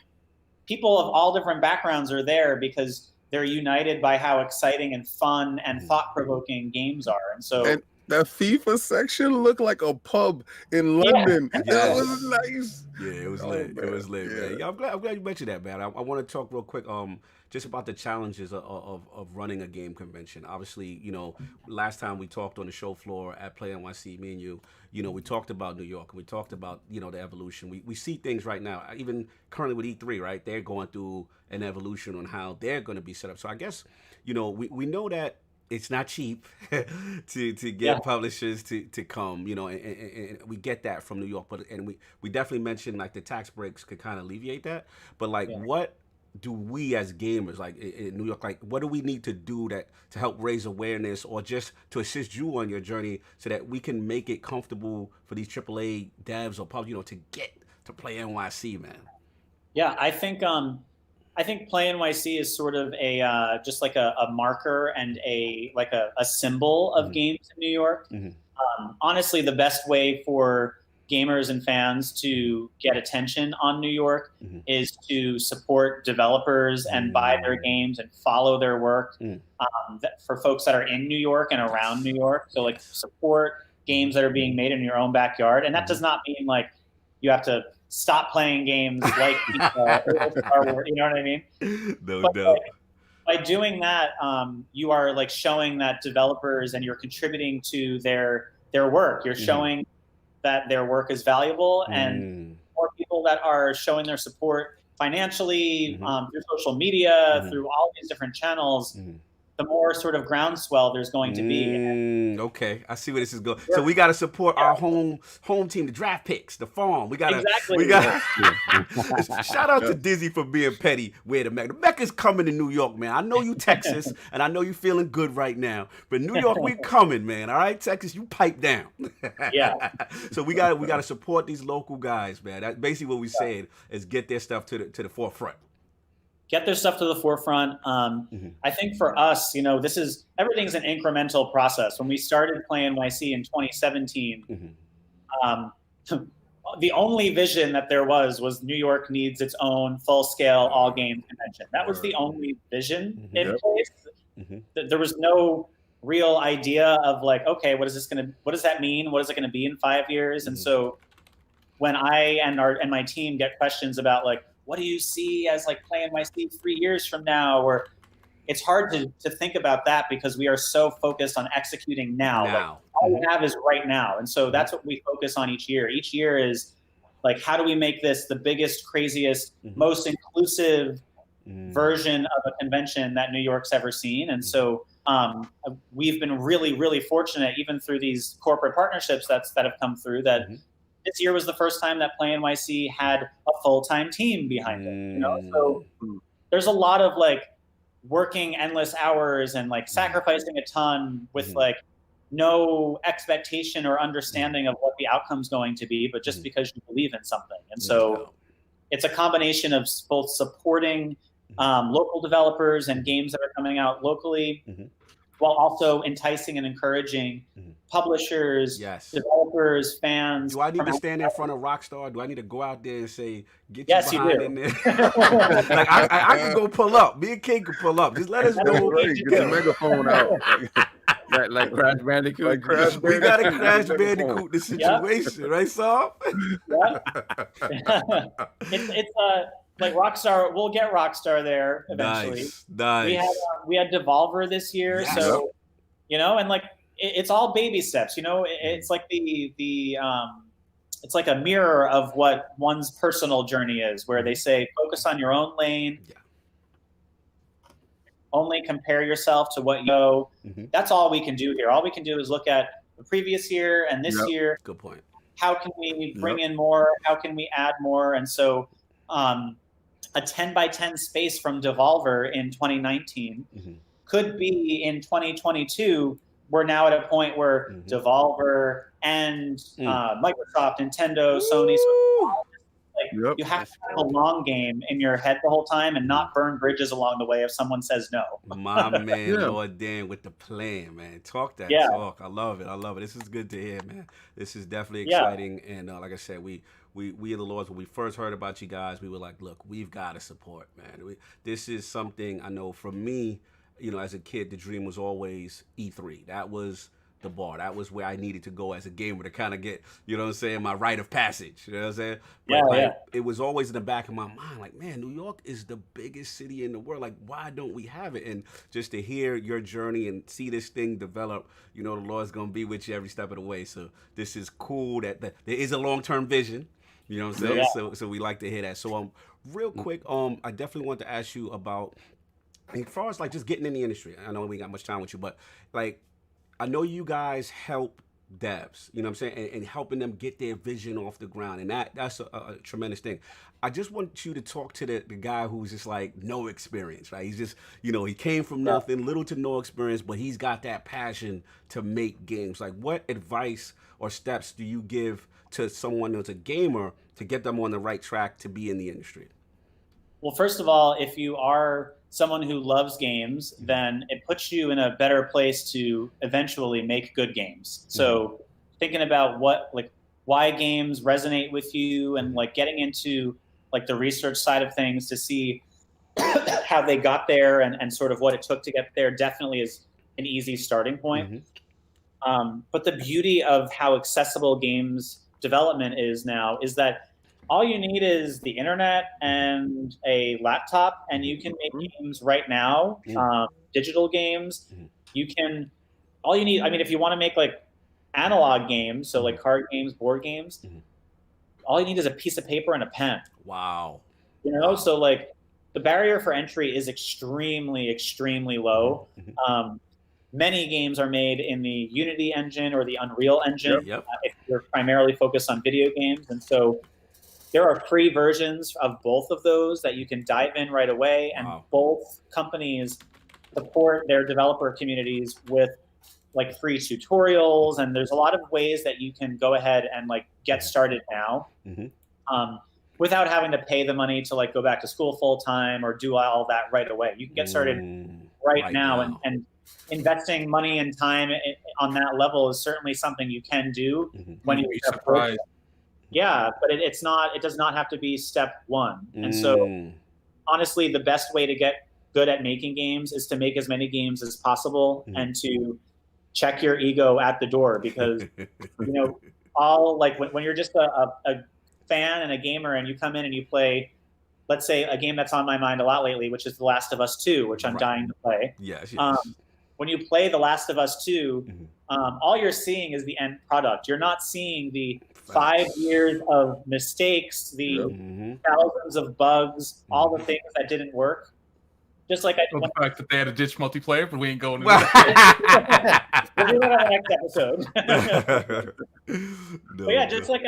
people of all different backgrounds are there because they're united by how exciting and fun and thought-provoking games are. And so that FIFA section looked like a pub in London. That was nice. Yeah, it was lit. It was lit, man. Yeah, I'm glad you mentioned that, man. I want to talk real quick just about the challenges of running a game convention. Obviously, you know, last time we talked on the show floor at PlayNYC, me and you know, we talked about New York, and we talked about, you know, the evolution. We see things right now, even currently with E3, right? They're going through an evolution on how they're going to be set up. So I guess, you know, we know that it's not cheap to get publishers to come, you know, and we get that from New York, but we definitely mentioned like the tax breaks could kind of alleviate that. But like, what do we as gamers, like in New York, like what do we need to do to help raise awareness, or just to assist you on your journey so that we can make it comfortable for these AAA devs or pubs, you know, to get to PlayNYC, man? Yeah, I think I think PlayNYC is sort of a just like a marker and a symbol of games in New York. Honestly, the best way for gamers and fans to get attention on New York is to support developers and buy their games and follow their work. For folks that are in New York and around New York, so like support games that are being made in your own backyard, and that does not mean like you have to stop playing games like Star Wars, you know what I mean? No but doubt. By doing that, you are like showing that developers and you're contributing to their work. You're showing that their work is valuable, and more people that are showing their support financially through social media, through all these different channels, the more sort of groundswell there's going to be. Okay, I see where this is going. So we got to support our home team, the draft picks, the farm. We got to shout out to Dizzy for being petty. Where the Mecca's coming to New York, man. I know you Texas, and I know you feeling good right now. But New York, we coming, man. All right, Texas, you pipe down. So we got to support these local guys, man. That's basically what we said is get their stuff to the forefront. Get their stuff to the forefront. I think for us, everything's an incremental process. When we started PlayNYC in 2017, the only vision that there was New York needs its own full-scale all-game convention. That was the only vision in place. There was no real idea of like, okay, what does that mean? What is it going to be in 5 years? And so when I and my team get questions about like, what do you see as like PlayNYC 3 years from now? Or it's hard to think about that because we are so focused on executing now. Like, all we have is right now. And so that's what we focus on each year. Each year is like, how do we make this the biggest, craziest, most inclusive version of a convention that New York's ever seen? And so we've been really, really fortunate, even through these corporate partnerships that have come through, that this year was the first time that PlayNYC had a full-time team behind it. So there's a lot of like working endless hours and like sacrificing a ton with like no expectation or understanding of what the outcome's going to be, but just because you believe in something. And so it's a combination of both supporting local developers and games that are coming out locally, while also enticing and encouraging publishers, developers, fans. Do I need to stand in front of Rockstar? Do I need to go out there and say, get yes, you behind in there? Like I can go pull up. Me and King can pull up. Just let us know. Get the megaphone out. like Crash Bandicoot. We got to Crash Bandicoot the situation, right, Saul? It's like Rockstar. We'll get Rockstar there eventually. Nice. We had Devolver this year, so and like it's all baby steps. It's like it's like a mirror of what one's personal journey is, where they say focus on your own lane. Only compare yourself to what you know. That's all we can do here. All we can do is look at the previous year and this year. Good point. How can we bring in more? How can we add more? And so a 10x10 space from Devolver in 2019 could be in 2022. We're now at a point where Devolver and Microsoft, Nintendo, Sony, you have to have a long game in your head the whole time and not burn bridges along the way if someone says no. My man, Lord Dan with the plan, man. Talk that talk. I love it. This is good to hear, man. This is definitely exciting. And like I said, we in the Lords, when we first heard about you guys, we were like, look, we've got to support, man. This is something I know for me, as a kid, the dream was always E3. That was the bar. That was where I needed to go as a gamer to kind of get, my rite of passage. You know what I'm saying? But it was always in the back of my mind, like, man, New York is the biggest city in the world. Like, why don't we have it? And just to hear your journey and see this thing develop, the Lord's going to be with you every step of the way. So this is cool that there is a long-term vision. You know what I'm saying? Yeah. So we like to hear that. So real quick, I definitely want to ask you about, as far as like just getting in the industry. I know we got much time with you, but like, I know you guys help devs, you know what I'm saying, and helping them get their vision off the ground, and that's a tremendous thing. I just want you to talk to the guy who's just like no experience, right? He's just, he came from nothing, little to no experience, but he's got that passion to make games. Like, what advice or steps do you give to someone that's a gamer to get them on the right track to be in the industry? Well, first of all, if you are someone who loves games, then it puts you in a better place to eventually make good games. So thinking about why games resonate with you, and like getting into like the research side of things to see how they got there and sort of what it took to get there definitely is an easy starting point. But the beauty of how accessible games development is now is that all you need is the internet and a laptop, and you can make games right now, digital games. All you need, I mean, if you want to make like analog games, so like card games, board games, all you need is a piece of paper and a pen. Wow. You know, so like the barrier for entry is extremely, extremely low. Many games are made in the Unity engine or the Unreal engine if you're primarily focused on video games. And so there are free versions of both of those that you can dive in right away. And both companies support their developer communities with like free tutorials. And there's a lot of ways that you can go ahead and like get started now without having to pay the money to like go back to school full time or do all that right away. You can get started right now. And investing money and time on that level is certainly something you can do when you approach. Yeah, but it does not have to be step one. And so honestly, the best way to get good at making games is to make as many games as possible and to check your ego at the door, because you know, all like when you're just a fan and a gamer and you come in and you play, let's say a game that's on my mind a lot lately, which is The Last of Us 2, which I'm dying to play. Yes. When you play The Last of Us 2, all you're seeing is the end product. You're not seeing the 5 years of mistakes, the thousands of bugs, all the things that didn't work. Just like the fact that they had a ditch multiplayer, but we ain't going into that. We'll do that on the next episode. But yeah, just like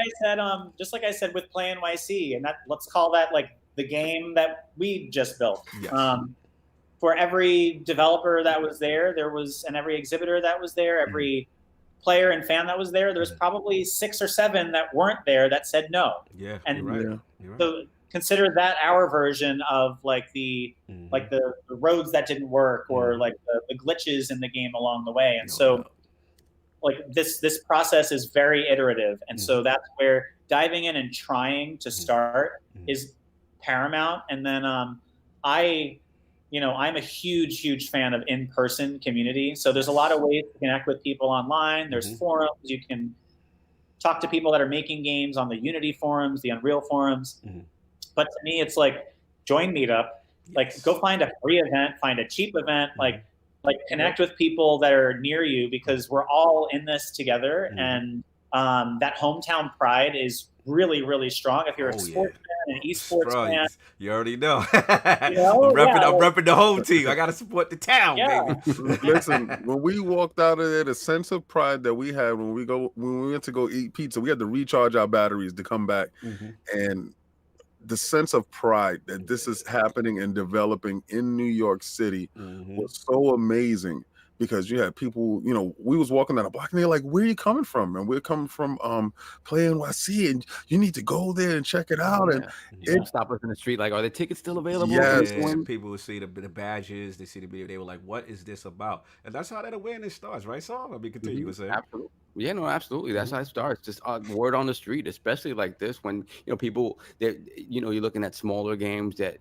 I said with PlayNYC, and let's call that like the game that we just built. Yes. For every developer that was there, and every exhibitor that was there, every player and fan that was there, there's probably 6 or 7 that weren't there that said no. Yeah, and you're right. So consider that our version of like the roads that didn't work, or like the glitches in the game along the way. And like this process is very iterative, and so that's where diving in and trying to start is paramount. And then I'm a huge fan of in-person community. So there's a lot of ways to connect with people online. There's forums. You can talk to people that are making games on the Unity forums, the Unreal forums. But to me, it's like join Meetup, like go find a free event, find a cheap event, like connect with people that are near you, because we're all in this together. And that hometown pride is really, really strong. If you're a sports fan, an esports fan, you already know. I'm repping the home team. I got to support the town, baby. Listen, when we walked out of there, the sense of pride that we had when we went to go eat pizza, we had to recharge our batteries to come back, and the sense of pride that this is happening and developing in New York City was so amazing. Because you had people, you know, we was walking down the block and they're like, "Where are you coming from?" And we're coming from PlayNYC, and you need to go there and check it out. And it stop us in the street, like, are the tickets still available? Yes. People would see the badges, they see the video, they were like, "What is this about?" And that's how that awareness starts, right? So I mean, continue to say. Absolutely. Yeah, no, absolutely. That's how it starts. Just word on the street, especially like this, when people that you're looking at smaller games that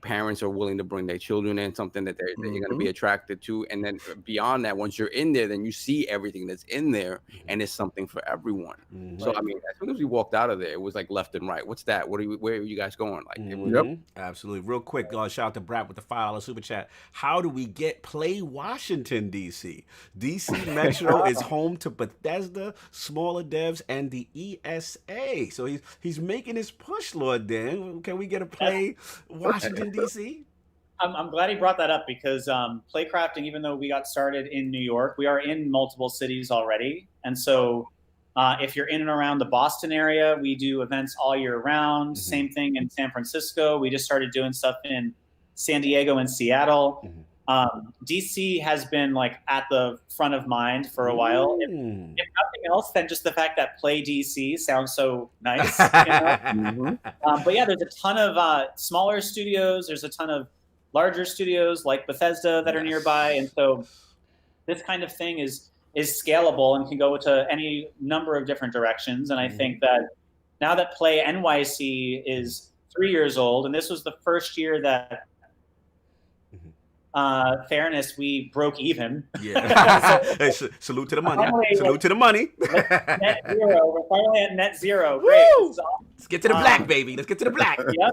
parents are willing to bring their children in, something that they're going to be attracted to, and then beyond that, once you're in there, then you see everything that's in there, and it's something for everyone. So I mean, as soon as we walked out of there, it was like left and right. What's that? Where are you guys going? Like, it was, absolutely. Real quick, shout out to Brad with the $5 super chat. How do we get Play Washington DC? DC Metro is home to Bethesda, smaller devs, and the ESA. So he's making his push, Lord Dan. Can we get a Play Washington DC? I'm glad he brought that up, because Playcrafting, even though we got started in New York, we are in multiple cities already. And so if you're in and around the Boston area, we do events all year round. Same thing in San Francisco. We just started doing stuff in San Diego and Seattle. DC has been like at the front of mind for a while. If nothing else than just the fact that Play DC sounds so nice. But yeah, there's a ton of smaller studios. There's a ton of larger studios like Bethesda that are nearby, and so this kind of thing is scalable and can go to any number of different directions. And I think that now that PlayNYC is 3 years old, and this was the first year that fairness, we broke even. Hey, salute to the money. Salute to the money. Net zero. We're finally at net zero. Great. Awesome. Let's get to the black, baby. Let's get to the black. Yep.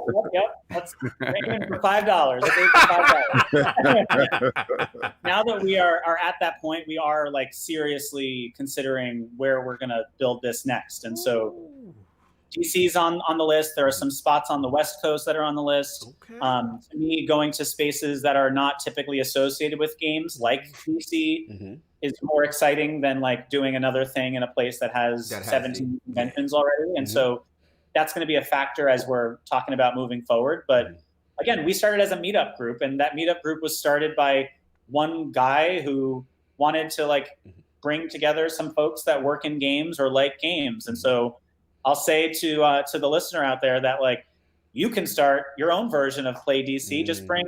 Let's break even for $5. $5. Now that we are at that point, we are like seriously considering where we're gonna build this next. And so DC's on the list. There are some spots on the West Coast that are on the list. To me, going to spaces that are not typically associated with games like DC is more exciting than like doing another thing in a place that has 17 conventions already. And so that's going to be a factor as we're talking about moving forward. But again, we started as a meetup group, and that meetup group was started by one guy who wanted to like bring together some folks that work in games or like games. And so I'll say to the listener out there that like you can start your own version of Play DC. Just bring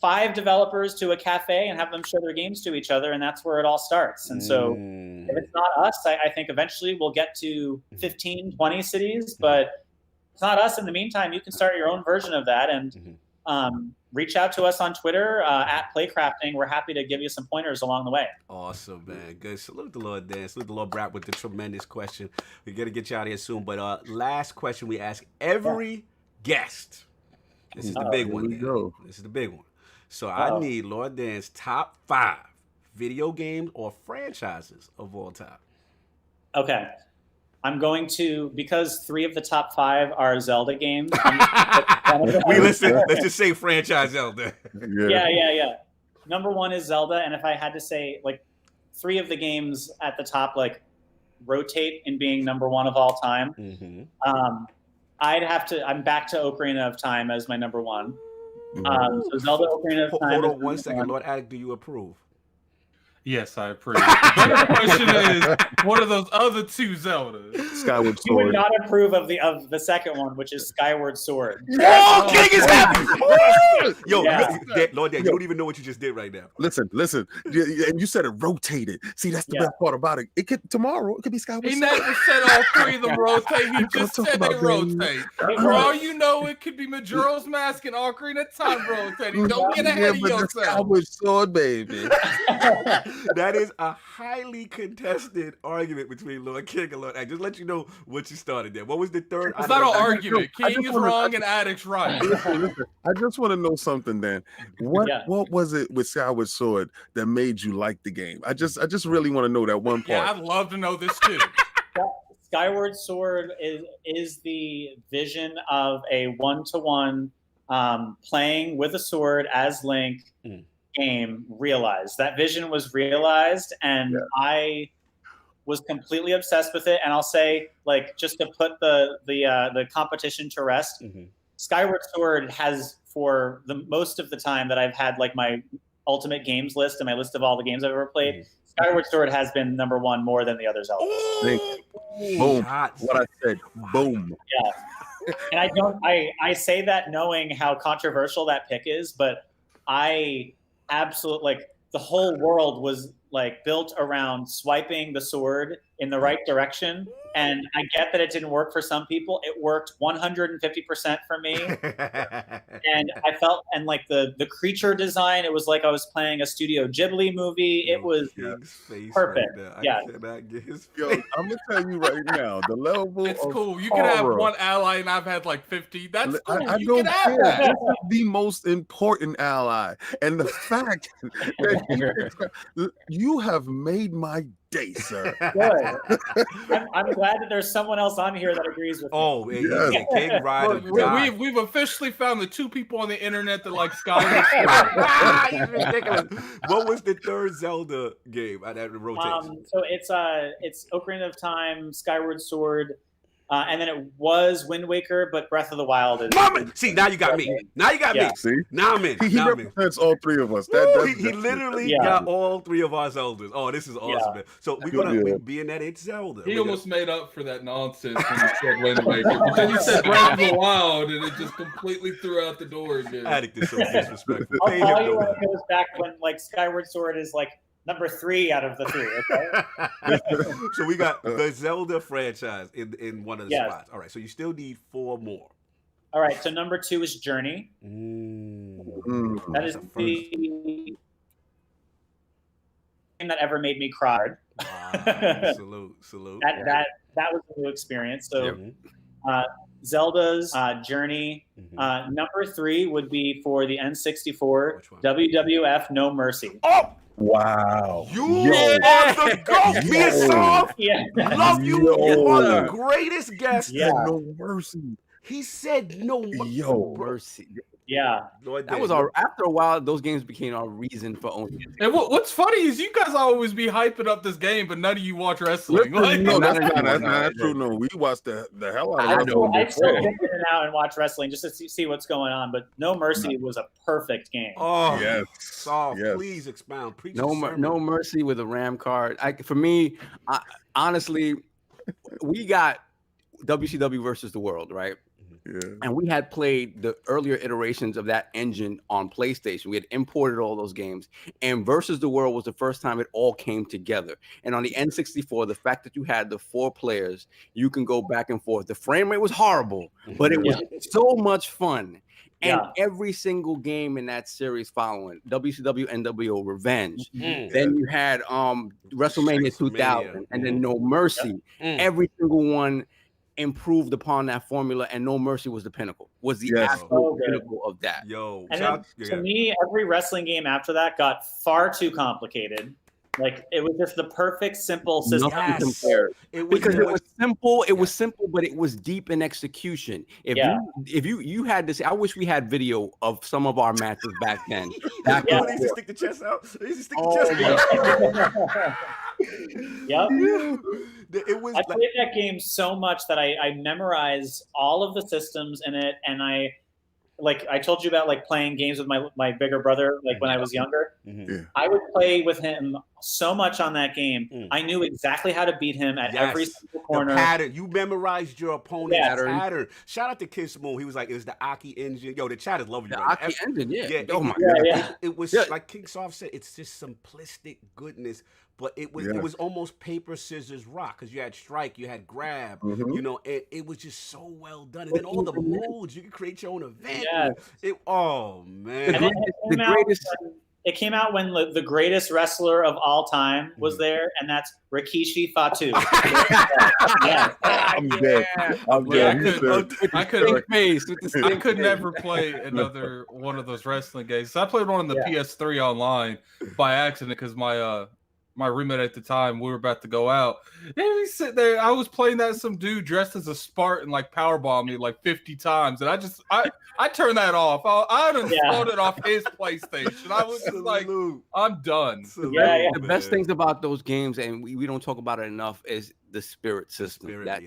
5 developers to a cafe and have them show their games to each other, and that's where it all starts. And so if it's not us, I think eventually we'll get to 15, 20 cities, but it's not us. In the meantime, you can start your own version of that, and reach out to us on Twitter at Playcrafting. We're happy to give you some pointers along the way. Awesome, man. Good. Salute the Lord Dan. Salute the Lord Brad with the tremendous question. We're going to get you out of here soon. But last question we ask every guest. This is the big one. This is the big one. So I need Lord Dan's top 5 video games or franchises of all time. Okay. I'm going to, because 3 of the top 5 are Zelda games. Let's just say franchise Zelda. Yeah. Number 1 is Zelda, and if I had to say, like, 3 of the games at the top, like, rotate in being number 1 of all time. I'm back to Ocarina of Time as my number 1. So Zelda, Ocarina of Time. Hold on 1 second, Lord Addict, do you approve? Yes, I approve. The better question is, what are those other 2 Zeldas? Skyward Sword. You would not approve of the second one, which is Skyward Sword. Oh, King is happy! Yo, Lord Dan, you don't even know what you just did right now. Listen. And you said it rotated. See, that's the best part about it. It could tomorrow. It could be Skyward Sword. He never said all 3 of them rotate. He just said they rotate. For all you know, it could be Majora's Mask and Ocarina of Time rotating. Don't get ahead of yourself. Skyward Sword, baby. That is a highly contested argument between Lord King and Lord Addict. Just let you know what you started there. What was the third? It's not an argument. King is wrong and Addict's right. Listen, I just want to know something, Dan. What was it with Skyward Sword that made you like the game? I just really want to know that one part. Yeah, I'd love to know this too. Skyward Sword is the vision of a 1-to-1 playing with a sword as Link game realized. That vision was realized, and I was completely obsessed with it. And I'll say, like, just to put the competition to rest, Skyward Sword has, for the most of the time that I've had like my ultimate games list and my list of all the games I've ever played, Skyward Sword has been number 1 more than the other Zeldas. Boom. What I said. Boom. Yeah. And I say that knowing how controversial that pick is, but I absolutely, like, the whole world was like built around swiping the sword in the right direction. And I get that it didn't work for some people. It worked 150% for me. And I felt, and like the creature design, it was like I was playing a Studio Ghibli movie. It was perfect. Right, yeah. Yo, I'm gonna tell you right now, the level. It's cool. You can have one ally, and I've had like 50. That's cool. I you can have that. This is the most important ally, and the fact that you have made my day, sir. Good. I'm glad that there's someone else on here that agrees with me. Yes. King Ryder. We've officially found the 2 people on the internet that like Skyward Sword. You're ridiculous. What was the third Zelda game that rotation? So it's Ocarina of Time, Skyward Sword, And then it was Wind Waker, but Breath of the Wild is. See, now you got me. Now you got me. See? Now I'm in. He represents all three of us. He literally got all three of our Zeldas. Oh, this is awesome, man. So we're gonna be in that it's Zelda. He almost made up for that nonsense when he said Wind Waker. But then he said Breath of the Wild, and it just completely threw out the door again. Addict is so disrespectful. I'll tell you when it goes back when like Skyward Sword is like number 3 out of the 3. Okay. So we got the Zelda franchise in one of the spots. All right. So you still need 4 more. All right. So number 2 is Journey. That is the game that ever made me cry. Wow. Salute. That was a new experience. So Zelda's Journey. Number 3 would be for the N64 WWF No Mercy. Oh! Wow. You are the GOAT, Miyasoft. Love you. You are the greatest guest. No mercy. He said no mercy. Yeah. That was after a while, those games became our reason for owning it. And what's funny is you guys always be hyping up this game, but none of you watch wrestling. No, that's not true. No, we watch the hell out of wrestling. I still get in and out and watch wrestling just to see what's going on, but No Mercy was a perfect game. Oh, yes. Soft. Yes. Please expound. Preach No Mercy with a RAM card. For me, honestly, we got WCW versus the World, right? Yeah. And we had played the earlier iterations of that engine on PlayStation. We had imported all those games, and Versus the World was the first time it all came together. And on the N64, the fact that you had the 4 players, you can go back and forth. The frame rate was horrible, but it was so much fun. And every single game in that series following WCW NWO Revenge. Then you had WrestleMania 2000, and then No Mercy. Every single one improved upon that formula, and No Mercy was the pinnacle. Was the absolute pinnacle of that. To me, every wrestling game after that got far too complicated. Like it was just the perfect simple system. It was simple. It was simple, but it was deep in execution. If you had this, I wish we had video of some of our matches back then. They used to stick the chest out. They used to stick the chest out. I played that game so much that I memorized all of the systems in it, and I told you about like playing games with my bigger brother, like when I was younger. I would play with him so much on that game. I knew exactly how to beat him at every single corner. The pattern. You memorized your opponent's pattern. Shout out to Kid Smooth. He was like, it was the Aki engine. Yo, the chat is loving you. The Aki engine, Oh my God. It was like King Soft said, it's just simplistic goodness. But it was almost paper, scissors, rock, because you had strike, you had grab, you know, it was just so well done. And then all the modes, you could create your own event. Oh man. It came out when the greatest wrestler of all time was there, and that's Rikishi Fatu. I'm dead. I could never play another one of those wrestling games. I played one on the PS3 online by accident because my roommate at the time, we were about to go out. And we sit there. I was playing that some dude dressed as a Spartan like powerbombed me like 50 times, and I turned that off. I uninstalled it off his PlayStation. I was just like, I'm done. The best things about those games, and we don't talk about it enough, is the spirit system. That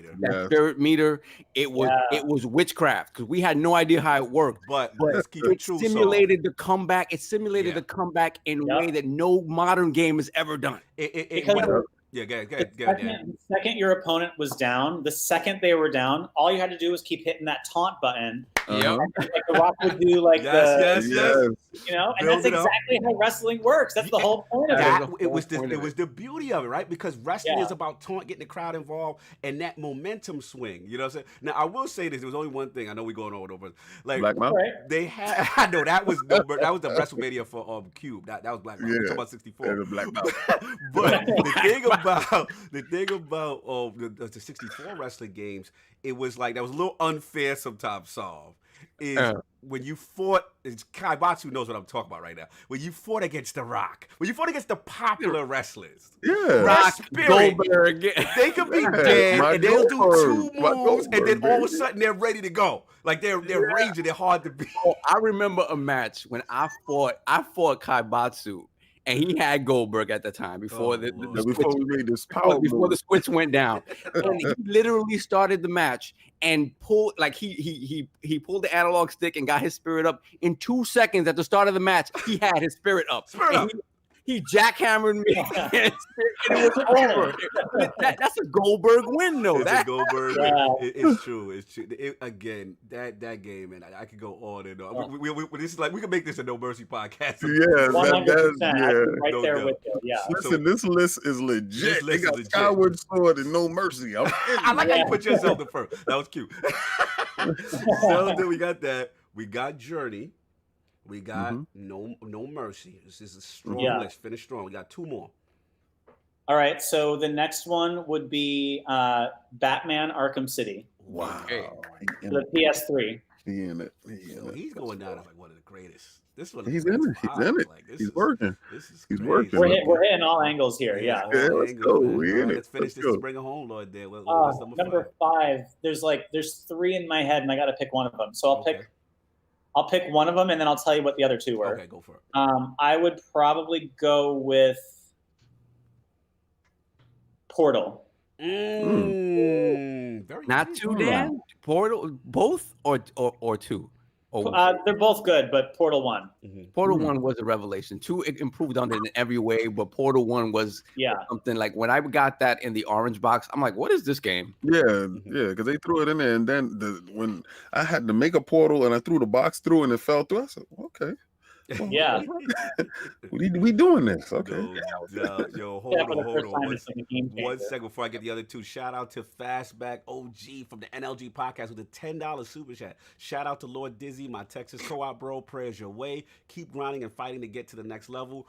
spirit meter. It was witchcraft because we had no idea how it worked. But let's keep it true. Simulated the comeback. It simulated the comeback in a way that no modern game has ever done. Go ahead. The second your opponent was down, the second they were down, all you had to do was keep hitting that taunt button. Like The Rock would do like you know, and that's exactly how wrestling works. That's the whole point of it. It was the beauty of it, right? Because wrestling is about taunt, getting the crowd involved, and that momentum swing. You know what I'm saying? Now I will say this: there was only one thing. I know we're going over, like Black Mount. They had. I know that was the WrestleMania for Cube. That was Black Mount. We're talking about 64. Black Mount. But the thing about the 64 wrestling games, it was like that was a little unfair sometimes. When you fought, Kaibatsu knows what I'm talking about right now. When you fought against The Rock, when you fought against the popular wrestlers, Rock, Goldberg, they could be dead and they'll do 2 moves, and then all of a sudden they're ready to go. Like they're raging, they're hard to beat. I remember a match when I fought Kaibatsu. and he had Goldberg at the time before before we made this power before the switch went down, and he literally started the match and pulled he pulled the analog stick and got his spirit up in 2 seconds. At the start of the match, he had his spirit up. He jackhammered me, and it was over. That's a Goldberg win, though. It's a Goldberg win. It's true. It's true. Again, that game, and I could go on and on. This is like we can make this a No Mercy podcast. Yeah, 100%. Right there with you. Yeah. Listen, this list is legit. They got Skyward Sword and No Mercy. I like how you put yourself in first. That was cute. So then we got that. We got Journey. We got no Mercy. This is a strong list. Finish strong. We got 2 more. All right. So the next one would be Batman Arkham City. Wow. The PS3. He's going down as like one of the greatest. This one. He's in it. He's in it. He's working. He's working. We're hitting all angles here. Yeah. Let's go. Let's finish this to bring it home, Lord. There. Number 5. There's 3 in my head, and I got to pick one of them. So I'll pick one of them, and then I'll tell you what the other 2 were. Okay, go for it. I would probably go with Portal. Not 2, Dan? Portal, both or 2? They're both good, but Portal 1. Portal 1 was a revelation. 2, it improved on it in every way, but Portal 1 was something like when I got that in the orange box, I'm like, what is this game? Yeah, because they threw it in there, and then when I had to make a portal and I threw the box through and it fell through, I said, okay. Well, yeah. we doing this. Okay. Yo, hold on. 1 second before I get the other 2. Shout out to Fastback OG from the NLG podcast with a $10 super chat. Shout out to Lord Dizzy, my Texas co-op bro. Prayers your way. Keep grinding and fighting to get to the next level.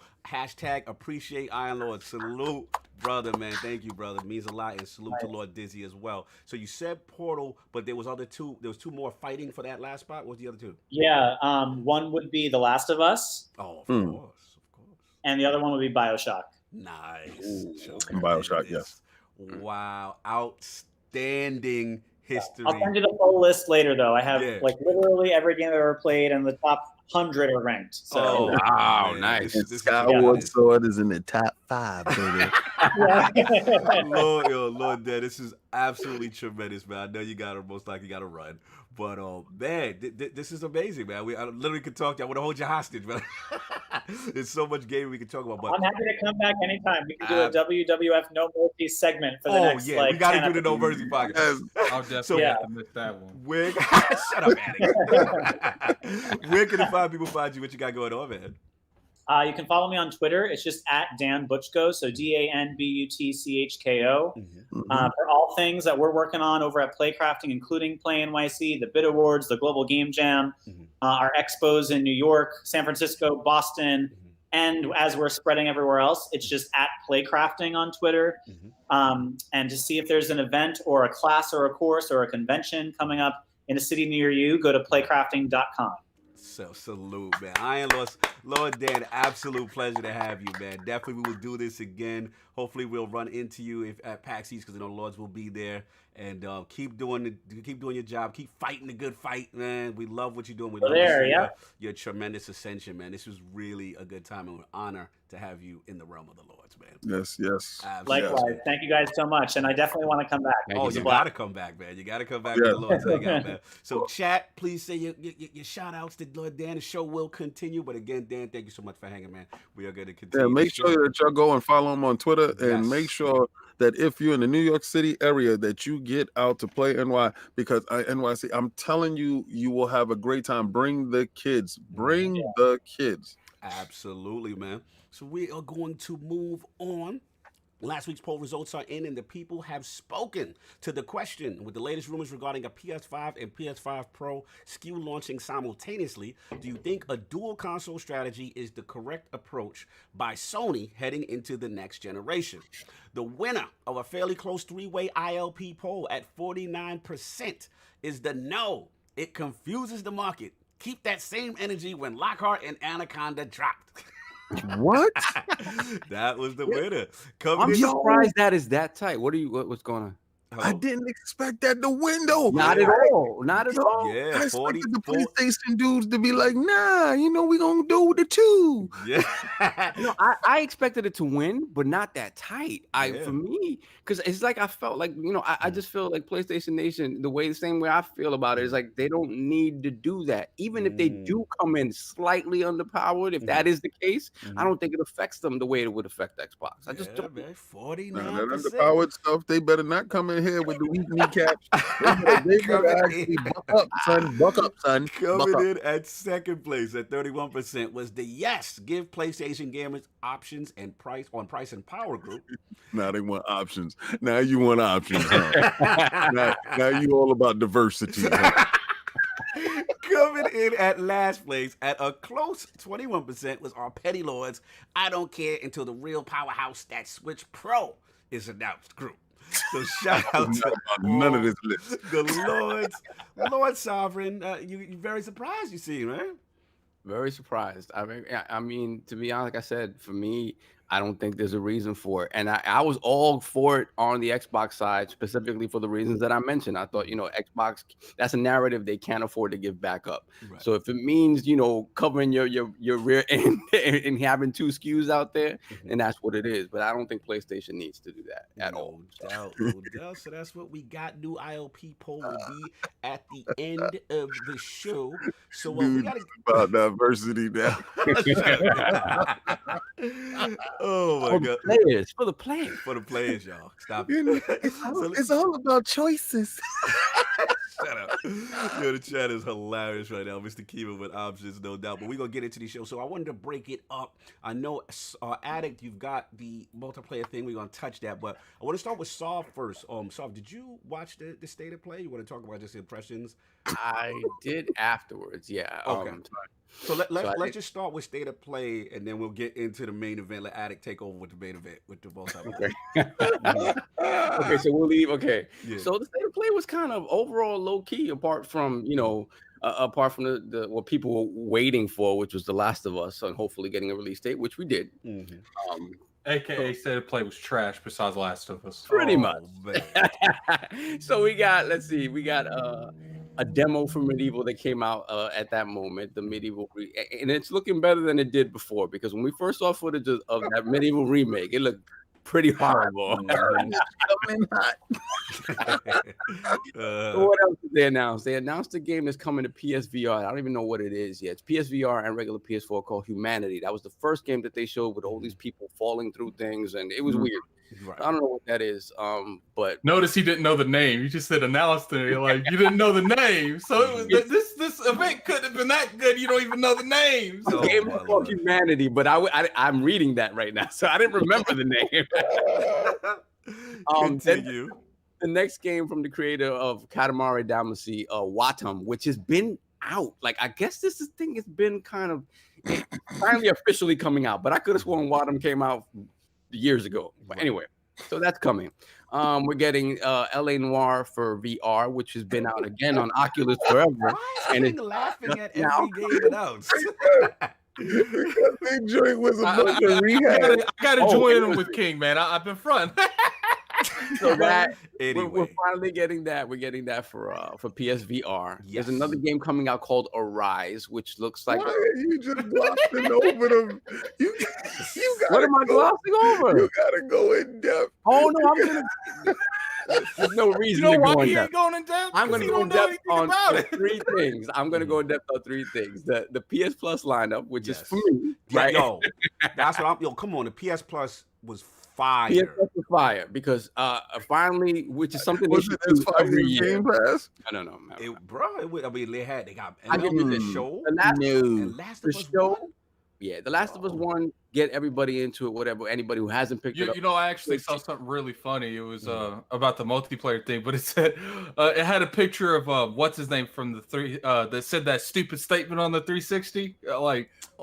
# appreciate Iron Lord. Salute, brother, man. Thank you, brother. It means a lot. And salute to Lord Dizzy as well. So you said Portal, but there was 2 more fighting for that last spot. What's the other 2? Yeah. One would be The Last of Us. Oh, of course. And the other one would be BioShock. Nice. BioShock, yes. Wow. Outstanding history. I'll send you the full list later, though. I have literally every game I've ever played, and the top 100 are ranked. So. Wow, nice. This Skyward Sword is in the top 5, baby. Lord, Dad, this is absolutely tremendous, man. I know you most likely got to run. But, man, this is amazing, man. I literally could talk to you. I want to hold you hostage, man. There's so much game we can talk about. But I'm happy to come back anytime. We can do a WWF No Mercy segment for the next, we got to do the No Mercy podcast. I'll definitely have to miss that one. Shut up, Addy. Where can people find you? What you got going on, man? You can follow me on Twitter. It's just at Dan Butchko, so DanButchko. For all things that we're working on over at Playcrafting, including PlayNYC, the Bit Awards, the Global Game Jam, our expos in New York, San Francisco, Boston, and as we're spreading everywhere else, it's just at Playcrafting on Twitter. And to see if there's an event or a class or a course or a convention coming up in a city near you, go to playcrafting.com. So salute, man. Iron Lord Dan, absolute pleasure to have you, man. Definitely we will do this again. Hopefully we'll run into you at PAX East because Lords will be there. And keep doing your job. Keep fighting the good fight, man. We love what you're doing. We love your tremendous ascension, man. This was really a good time and an honor to have you in the realm of the Lords, man. Yes. Absolutely. Likewise. Thank you guys so much. And I definitely want to come back. You got to come back, man. You got to come back with the Lords. Man. So chat, please say your shout outs to Lord Dan. The show will continue. But again, Dan, thank you so much for hanging, man. We are going to continue. Yeah, make sure that y'all go and follow him on Twitter and make sure that if you're in the New York City area that you get out to play NYC. I'm telling you, you will have a great time. Bring the kids. The kids. Absolutely, man. So we are going to move on. Last week's poll results are in, and the people have spoken to the question. With the latest rumors regarding a PS5 and PS5 Pro SKU launching simultaneously, do you think a dual console strategy is the correct approach by Sony heading into the next generation? The winner of a fairly close 3-way ILP poll at 49% is the no. It confuses the market. Keep that same energy when Lockhart and Anaconda dropped. What? That was the winner. I'm surprised that is that tight. What's going on? I didn't expect that to win though. Not at all. Not at all. Yeah, I expected the PlayStation dudes to be like, nah, we gonna do the 2. Yeah. I expected it to win, but not that tight. For me, because it's like I felt like, I just feel like PlayStation Nation, the same way I feel about it is like they don't need to do that. Even if they do come in slightly underpowered, if that is the case, I don't think it affects them the way it would affect Xbox. I just don't. 49%. That underpowered stuff, they better not come in here with the weak kneecaps. They better actually buck up, son. Buck up, son. Coming in at second place at 31% was the Yes, give PlayStation gamers options and price and power group. Now they want options. Now you want options, huh? now you all about diversity. Huh? Coming in at last place at a close 21% was our Petty Lords. I don't care until the real powerhouse that Switch Pro is announced group. So shout out to none of this list. The Lord Sovereign. You very surprised, you see, right? Very surprised. I mean, to be honest, like I said, for me, I don't think there's a reason for it. And I was all for it on the Xbox side, specifically for the reasons that I mentioned. I thought, Xbox, that's a narrative they can't afford to give back up. Right. So if it means, covering your rear end and having 2 SKUs out there, then that's what it is. But I don't think PlayStation needs to do that at all. No doubt. So that's what we got. New ILP poll will be at the end of the show. So we got to about diversity now. Oh my God! For the players, y'all. Stop. It's all about choices. Shut up. The chat is hilarious right now. Mr. Kiva with options, no doubt. But we're going to get into the show. So I wanted to break it up. I know, Addict, you've got the multiplayer thing. We're going to touch that. But I want to start with Saw first. Saw, did you watch the State of Play? You want to talk about just impressions? I did afterwards, yeah. Okay. So let's just start with State of Play, and then we'll get into the main event. Let Addict take over with the main event with the multiplayer. Okay, so we'll leave. Okay. Yeah. So the State of Play was kind of overall low key, apart from the what people were waiting for, which was The Last of Us, and hopefully getting a release date, which we did. AKA State of Play was trash besides Last of Us. Pretty much. So we got a demo for Medieval that came out at that moment, the Medieval, and it's looking better than it did before, because when we first saw footage of that Medieval remake, it looked pretty horrible. What else did they announce? They announced a game that's coming to PSVR. I don't even know what it is yet. It's PSVR and regular PS4 called Humanity. That was the first game that they showed with all these people falling through things, and it was weird. Right. I don't know what that is, but notice he didn't know the name. You just said announced it. You're like, you didn't know the name. So it was, this event couldn't have been that good. You don't even know the name. So the game is called Humanity, but I'm reading that right now, so I didn't remember the name. Continue. The next game from the creator of Katamari Damacy, Watam, which has been out. Like, I guess this thing has been kind of finally officially coming out, but I could have sworn Watam came out years ago. But anyway, so that's coming. We're getting LA Noire for VR, which has been out again on Oculus forever. Why is he laughing at every game announced? That joint was a bunch of rehab. I gotta join him with King, man. I've been front. So that we're finally getting that. We're getting that for PSVR. Yes. There's another game coming out called Arise, which looks like. Why are you just glossing over them? You what am I glossing over? You gotta go in depth. Oh no, I'm gonna. There's no reason to go in depth. Going in depth. I'm going to go in depth on 3 things. I'm going to go in depth on 3 things. The PS Plus lineup, which is for me. Right? Yo, that's what I'm. Yo, come on. The PS Plus was fire. PS Plus was fire because finally, which is something was it as far as Game Pass? No. They got the show. The Last of Us show. Yeah, The Last of Us 1, get everybody into it, whatever. Anybody who hasn't picked it up. You know, I actually saw something really funny. It was about the multiplayer thing, but it said it had a picture of what's his name from the 3 that said that stupid statement on the 360.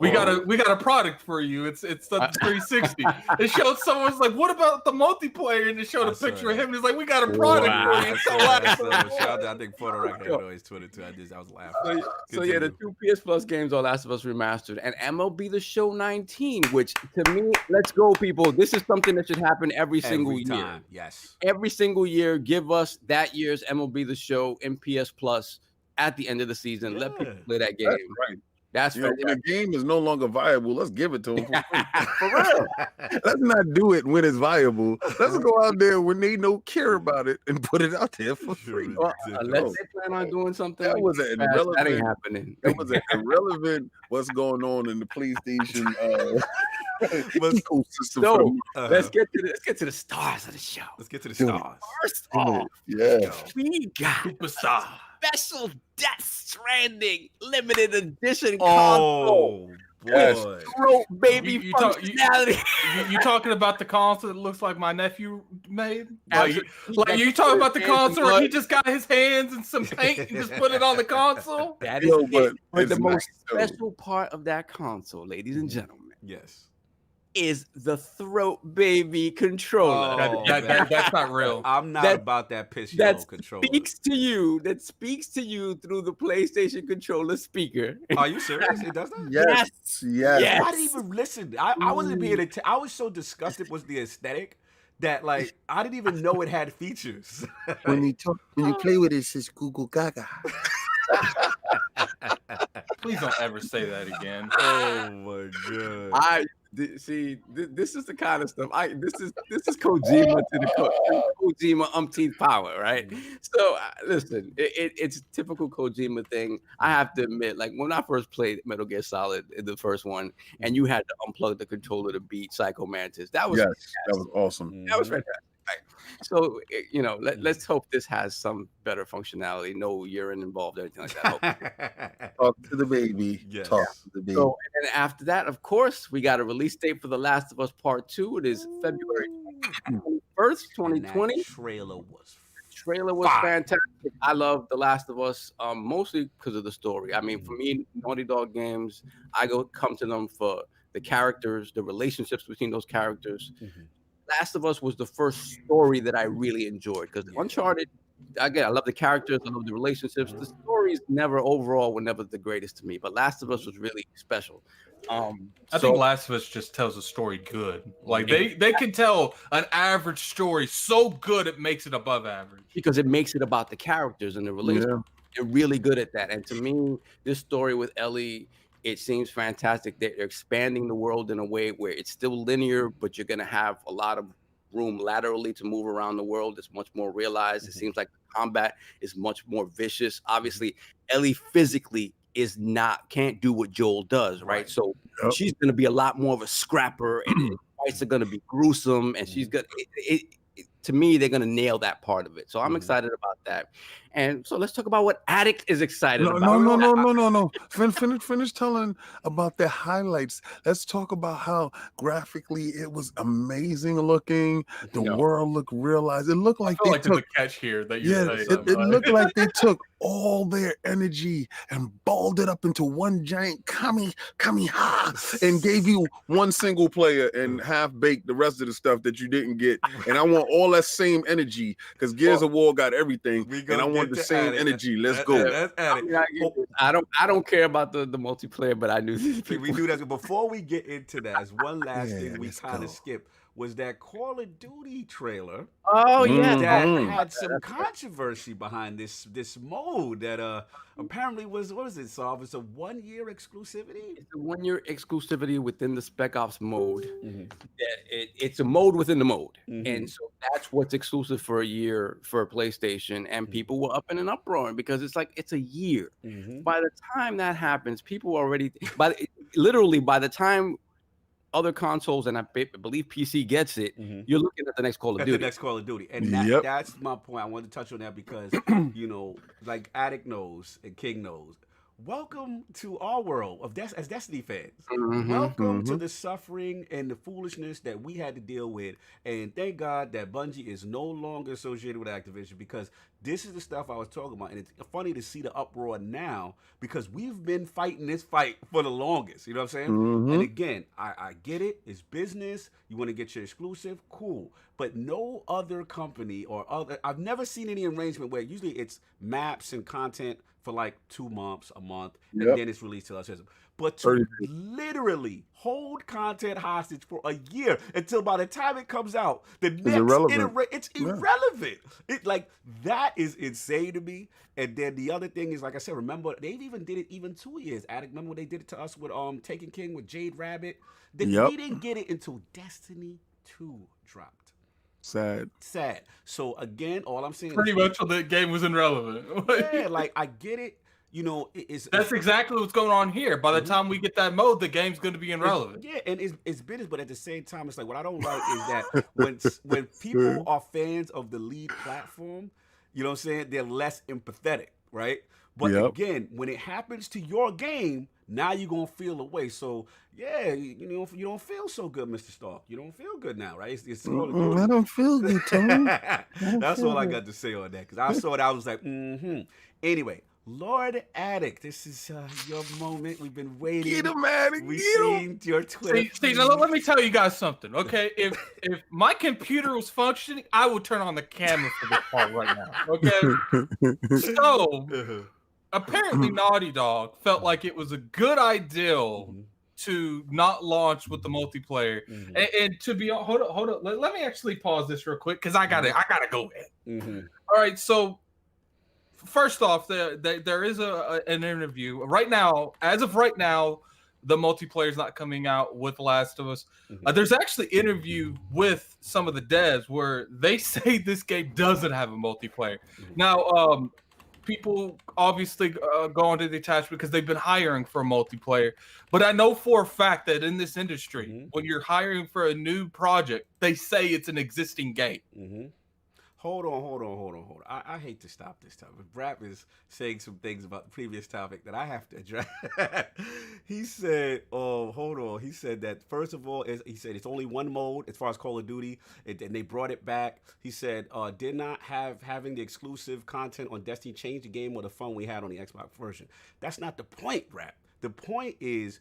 We got a product for you. It's the 360. It showed someone's like, what about the multiplayer? And it showed a picture of him. And he's like, we got a product for you. Shout out, I think Photo Record Noise 22. I was laughing. So yeah, the 2 PS Plus games are Last of Us Remastered and MLB The Show 19, which which to me, let's go, people. This is something that should happen every single year. Yes. Every single year, give us that year's MLB The Show in PS Plus at the end of the season. Let people play that game. That's right. That's when the game is no longer viable, let's give it to them for real. Let's not do it when it's viable. Let's go out there when they don't care about it and put it out there for free. Well, unless they plan on doing something, that was an irrelevant. That ain't happening. That was an irrelevant. What's going on in the PlayStation ecosystem? So let's get to the stars of the show. Let's get to the stars. First off, we got superstar. Special Death Stranding limited edition console. Yes. Throat baby functionality. You talking about the console that looks like my nephew made? Like you talking about the console where he just got his hands and some paint and just put it on the console? That is but the most special part of that console, ladies and gentlemen. Yes. Is the throat baby controller. That's not real. I'm not about that piss yellow controller. That speaks to you through the PlayStation controller speaker. Are you serious? It does that? Yes. I didn't even listen. I wasn't being. I was so disgusted with the aesthetic that like I didn't even know it had features. when you play with it says Google Gaga. Please don't ever say that again. Oh my god. See, this is the kind of stuff. This is Kojima to the Kojima umpteenth power, right? So listen, it's a typical Kojima thing. I have to admit, like when I first played Metal Gear Solid, the first one, and you had to unplug the controller to beat Psycho Mantis. That was awesome. That was fantastic. Right. So let's hope this has some better functionality. No urine involved, anything like that. Talk to the baby. Yes. Talk to the baby. So, and then after that, of course, we got a release date for The Last of Us Part 2. It is February 21st, 2020. Trailer was fantastic. I love The Last of Us mostly because of the story. I mean, for me, Naughty Dog games, I come to them for the characters, the relationships between those characters. Last of Us was the first story that I really enjoyed because Uncharted, again, I love the characters, I love the relationships. The stories were never the greatest to me, but Last of Us was really special. I think Last of Us just tells a story good. Like they can tell an average story so good it makes it above average because it makes it about the characters and the relationships. They're really good at that. And to me, this story with Ellie, it seems fantastic. They're expanding the world in a way where it's still linear, but you're going to have a lot of room laterally to move around the world. It's much more realized. It seems like the combat is much more vicious. Obviously, Ellie physically can't do what Joel does, right? So she's going to be a lot more of a scrapper, and fights are going to be gruesome, and she's going to... To me, they're going to nail that part of it. So I'm excited about that. And so let's talk about what Addict is excited about. No. Finish telling about the highlights. Let's talk about how graphically it was amazing looking. The world looked realized. It looked like they took the catch here that you it looked like they took all their energy and balled it up into one giant kami-ha and gave you one single player and half baked the rest of the stuff that you didn't get. And I want all that same energy because Gears of War got everything, and I want the same energy. Let's go. I don't care about the multiplayer, but I knew we do that. Before we get into that, as one last thing we kind of skipped was that Call of Duty trailer. Oh yeah, that had some controversy behind this mode that apparently was, what is it, Sav? It's a 1-year exclusivity. It's a 1-year exclusivity within the Spec Ops mode. It's a mode within the mode, and so that's what's exclusive for a year for PlayStation. And people were up in an uproar because it's like it's a year. By the time that happens, people already literally by the time other consoles, and I believe PC gets it, you're looking at the next Call of Duty. The next Call of Duty. And that's my point. I wanted to touch on that because, like Addict knows and King knows, welcome to our world as Destiny fans. Welcome to the suffering and the foolishness that we had to deal with. And thank God that Bungie is no longer associated with Activision, because this is the stuff I was talking about. And it's funny to see the uproar now because we've been fighting this fight for the longest. You know what I'm saying? And again, I get it. It's business. You want to get your exclusive? Cool. But no other company I've never seen any arrangement where usually it's maps and content for like 2 months, a month, and then it's released to our system. But to literally hold content hostage for a year until by the time it comes out, the next iteration, it's irrelevant. It like that is insane to me. And then the other thing is, like I said, remember they even did it even 2 years. Addict, remember when they did it to us with Taken King with Jade Rabbit? We didn't get it until Destiny 2 dropped. Sad. So again, all I'm saying pretty much the game was irrelevant. Yeah, like I get it. You know, that's exactly what's going on here. By the time we get that mode, the game's going to be irrelevant. Yeah, and it's business, but at the same time, it's like what I don't like is that when people are fans of the lead platform, you know what I'm saying, they're less empathetic, right? But again, when it happens to your game, now you're gonna feel away. So yeah, you don't feel so good, Mr. Stark. You don't feel good now, right? It's I don't feel good, Tony. That's all I got to say on that because I saw it. I was like, Anyway. Lord Addict, this is your moment. We've been waiting. Get him, Addict. We've seen your Twitter. See, now let me tell you guys something, okay? If my computer was functioning, I would turn on the camera for this part right now, okay? So, apparently Naughty Dog felt like it was a good idea to not launch with the multiplayer. And to be hold up. Let me actually pause this real quick because I gotta go in. All right, so first off, there is an interview right now. As of right now, the multiplayer is not coming out with Last of Us. There's actually an interview with some of the devs where they say this game doesn't have a multiplayer. Now, people obviously go onto the attachment because they've been hiring for a multiplayer. But I know for a fact that in this industry, when you're hiring for a new project, they say it's an existing game. Hold on. I hate to stop this topic. Brap is saying some things about the previous topic that I have to address. He said, hold on. He said that, first of all, he said it's only one mode as far as Call of Duty, and they brought it back. He said, did not having the exclusive content on Destiny change the game or the fun we had on the Xbox version. That's not the point, Brap. The point is,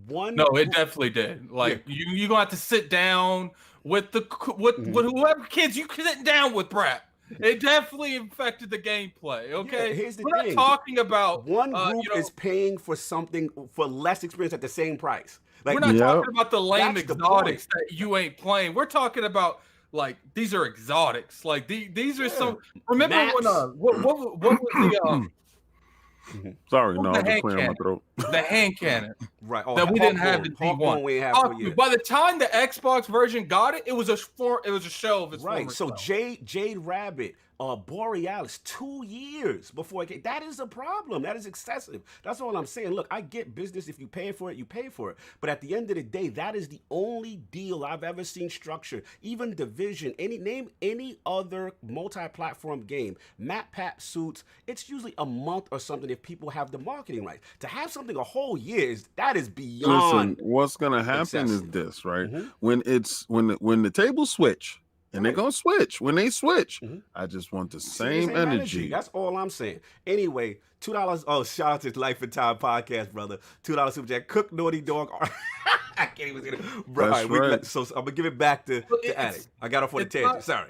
No, it definitely did. Like you gonna have to sit down with whoever kids you sitting down with, Brad. It definitely affected the gameplay. Okay, here's the thing. We're not talking about one group is paying for something for less experience at the same price. Like, we're not talking about the lame exotics that you ain't playing. We're talking about like these are exotics. Like these are some. Remember when what was the Sorry, no, I'm just clearing my throat. The hand cannon, right? That we didn't have in P1. By the time the Xbox version got it, it was a show of its right. So Jade Rabbit, Borealis, 2 years before it came. That is a problem. That is excessive. That's all I'm saying. Look, I get business. If you pay for it, you pay for it. But at the end of the day, that is the only deal I've ever seen structured. Even Division, name any other multi-platform game, map pack suits. It's usually a month or something if people have the marketing right. To have something a whole year that is beyond. Listen, what's gonna happen is this, right? When the tables switch. And they're going to switch. When they switch, I just want the same energy. That's all I'm saying. Anyway, $2. Oh, shout out to Life and Time Podcast, brother. $2 Super Jack. Cook Naughty Dog. I can't even say it. Right. So I'm going to give it back to Addict. I got off on a tangent. Sorry.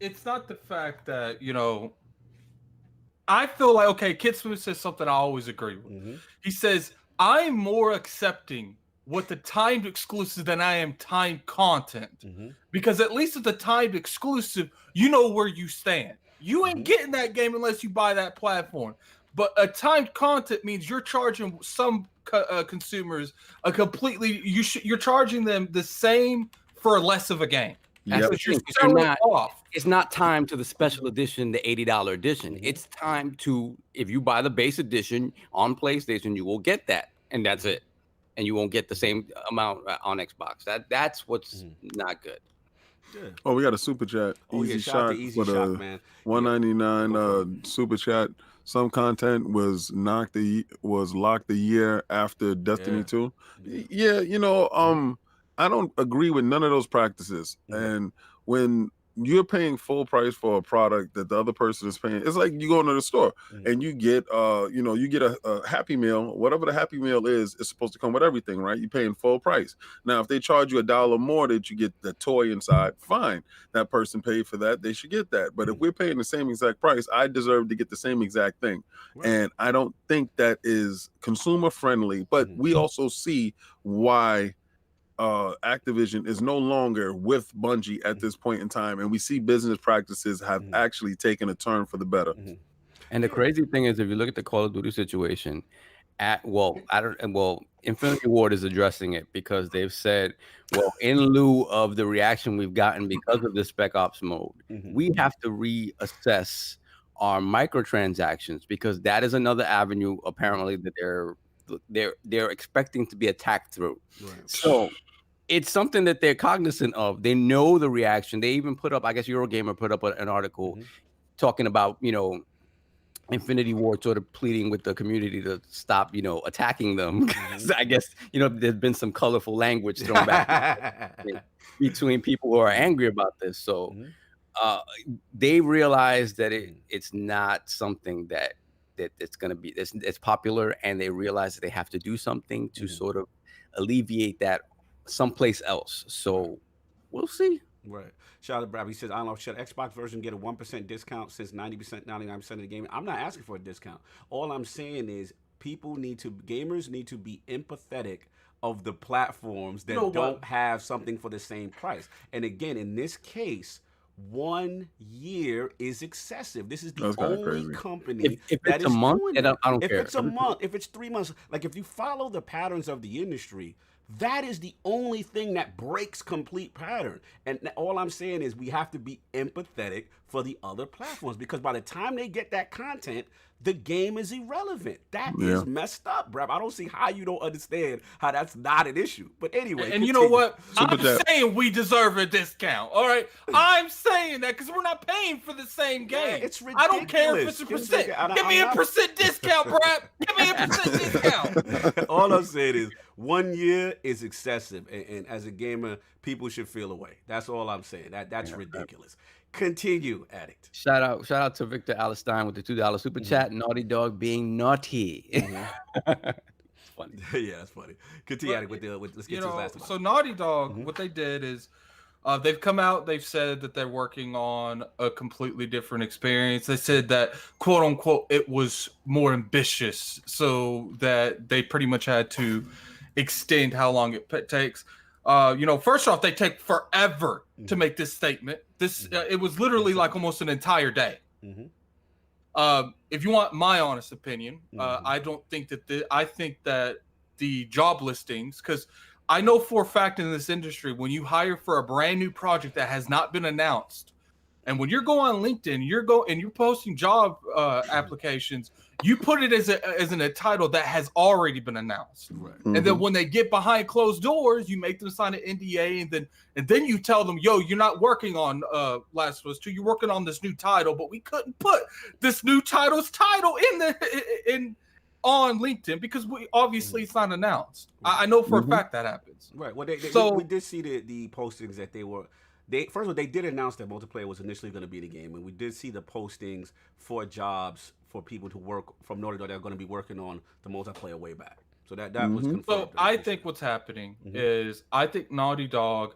It's not the fact that, I feel like, okay, Kid Smith says something I always agree with. He says, I'm more accepting with the timed exclusive than I am timed content. Because at least with the timed exclusive, you know where you stand. You ain't getting that game unless you buy that platform. But a timed content means you're charging some consumers a completely, you're charging them the same for less of a game. It's not timed to the special edition, the $80 edition. It's timed to, if you buy the base edition on PlayStation, you will get that. And that's it. And you won't get the same amount on Xbox. That's what's not good. Yeah. Oh, we got a super chat. Easy shot for the man. $1.99 super chat. Some content was locked a year after Destiny 2. Yeah, I don't agree with none of those practices. And when you're paying full price for a product that the other person is paying. It's like you go into the store and you get you get a Happy Meal. Whatever the Happy Meal is supposed to come with everything, right? You're paying full price. Now, if they charge you $1 more that you get the toy inside, fine. That person paid for that, they should get that. But if we're paying the same exact price, I deserve to get the same exact thing. Right. And I don't think that is consumer friendly, but we also see why Activision is no longer with Bungie at this point in time, and we see business practices have actually taken a turn for the better. And the crazy thing is, if you look at the Call of Duty situation, Infinity Ward is addressing it because they've said, well, in lieu of the reaction we've gotten because of the Spec Ops mode, we have to reassess our microtransactions because that is another avenue apparently that they're expecting to be attacked through. Right. So it's something that they're cognizant of. They know the reaction. They even put up, I guess Eurogamer put up an article talking about, Infinity Ward sort of pleading with the community to stop, attacking them. I guess, there's been some colorful language thrown back between people who are angry about this. So they realize that it's not something that it's going to be, it's popular, and they realize that they have to do something to sort of alleviate that someplace else. So we'll see. Right. Shout out to Brad. He says, I don't know, should Xbox version get a 1% discount since 99% of the game? I'm not asking for a discount. All I'm saying is gamers need to be empathetic of the platforms that don't have something for the same price. And again, in this case, 1 year is excessive. This is the only company if that it's is a month, doing it. I don't care. If it's a month, if it's 3 months, like if you follow the patterns of the industry, that is the only thing that breaks complete pattern. And all I'm saying is we have to be empathetic for the other platforms, because by the time they get that content, the game is irrelevant. That is messed up, bruv. I don't see how you don't understand how that's not an issue. But anyway. And you know what? I'm saying we deserve a discount. All right. I'm saying that because we're not paying for the same game. Yeah, it's ridiculous. I don't care if it's a percent. Give me a percent discount, bruv. Give me a percent discount. All I'm saying is 1 year is excessive. And as a gamer, people should feel away. That's all I'm saying. That's ridiculous. Continue, Addict. Shout out to Victor Alistine with the $2 super chat. Naughty Dog being naughty. It's funny. Yeah, that's funny. Continue, Addict, let's get to the last one. So Naughty Dog, what they did is they've come out, they've said that they're working on a completely different experience. They said that, quote unquote, it was more ambitious, so that they pretty much had to extend how long it takes. First off, they take forever to make this statement. It was literally like almost an entire day. If you want my honest opinion, I don't think that I think that the job listings, because I know for a fact in this industry, when you hire for a brand new project that has not been announced, and when you're going on LinkedIn, you're posting job applications, you put it as a title that has already been announced. Right. And then when they get behind closed doors, you make them sign an NDA, and then you tell them, yo, you're not working on Last of Us 2, you're working on this new title, but we couldn't put this new title's title on LinkedIn because it's not announced. I know for a fact that happens. Right. Well, we did see the postings that first of all, they did announce that multiplayer was initially going to be in the game, and we did see the postings for jobs for people to work from Naughty Dog that are going to be working on the multiplayer way back. So that was confirmed. So I think what's happening is I think Naughty Dog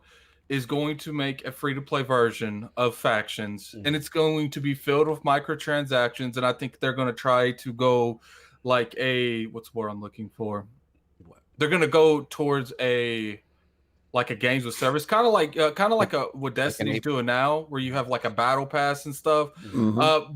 is going to make a free-to-play version of Factions, and it's going to be filled with microtransactions, and I think they're going to try to go like what's the word I'm looking for? What? They're going to go towards a games with service, kind of like what Destiny's doing now, where you have like a battle pass and stuff.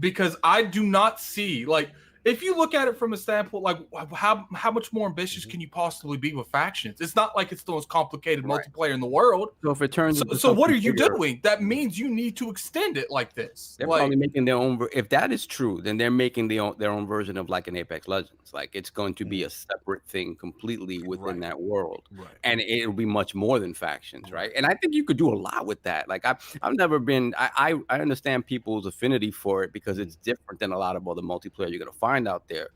Because I do not see, like, if you look at it from a standpoint, like how much more ambitious can you possibly be with Factions? It's not like it's the most complicated multiplayer in the world. So if it turns, so what are you doing? That means you need to extend it like this. They're probably making their own. If that is true, then they're making their own version of like an Apex Legends. Like it's going to be a separate thing completely within that world, and it'll be much more than Factions, right? And I think you could do a lot with that. Like I've never been. I understand people's affinity for it because it's different than a lot of other multiplayer you're gonna find out there.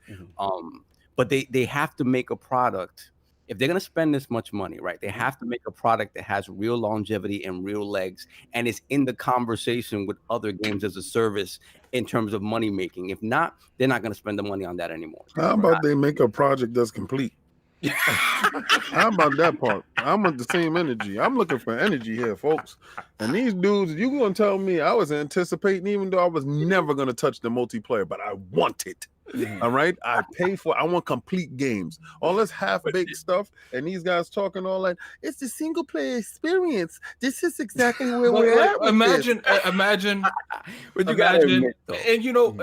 But they have to make a product if they're going to spend this much money, right, they have to make a product that has real longevity and real legs and is in the conversation with other games as a service in terms of money making. If not, they're not going to spend the money on that anymore. How about they make a project that's complete? How about that part? I'm with the same energy. I'm looking for energy here, folks. And these dudes, you gonna tell me I was anticipating, even though I was never gonna touch the multiplayer, but I want it. All right, I pay for. I want complete games. All this half-baked stuff, and these guys talking all like it's the single-player experience. This is exactly where we're at. Imagine, and you know.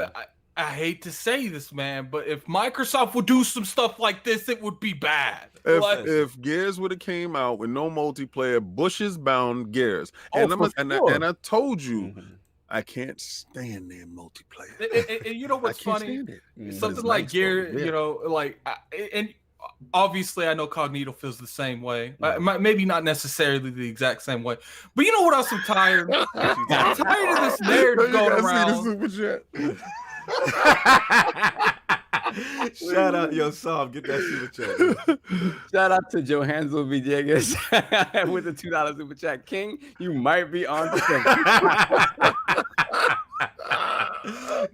I hate to say this, man, but if Microsoft would do some stuff like this, it would be bad. If Gears would have came out with no multiplayer, bushes bound Gears, and I told you, I can't stand their multiplayer. And you know what's funny? Something like Gears, you know, like, and obviously I know Cognito feels the same way. Maybe not necessarily the exact same way, but you know what else I'm tired of? I'm tired of this narrative going around. Shout out, yo, Sam, get that super chat. Shout out to Johansel Villegas with the $2 super chat. King, you might be on to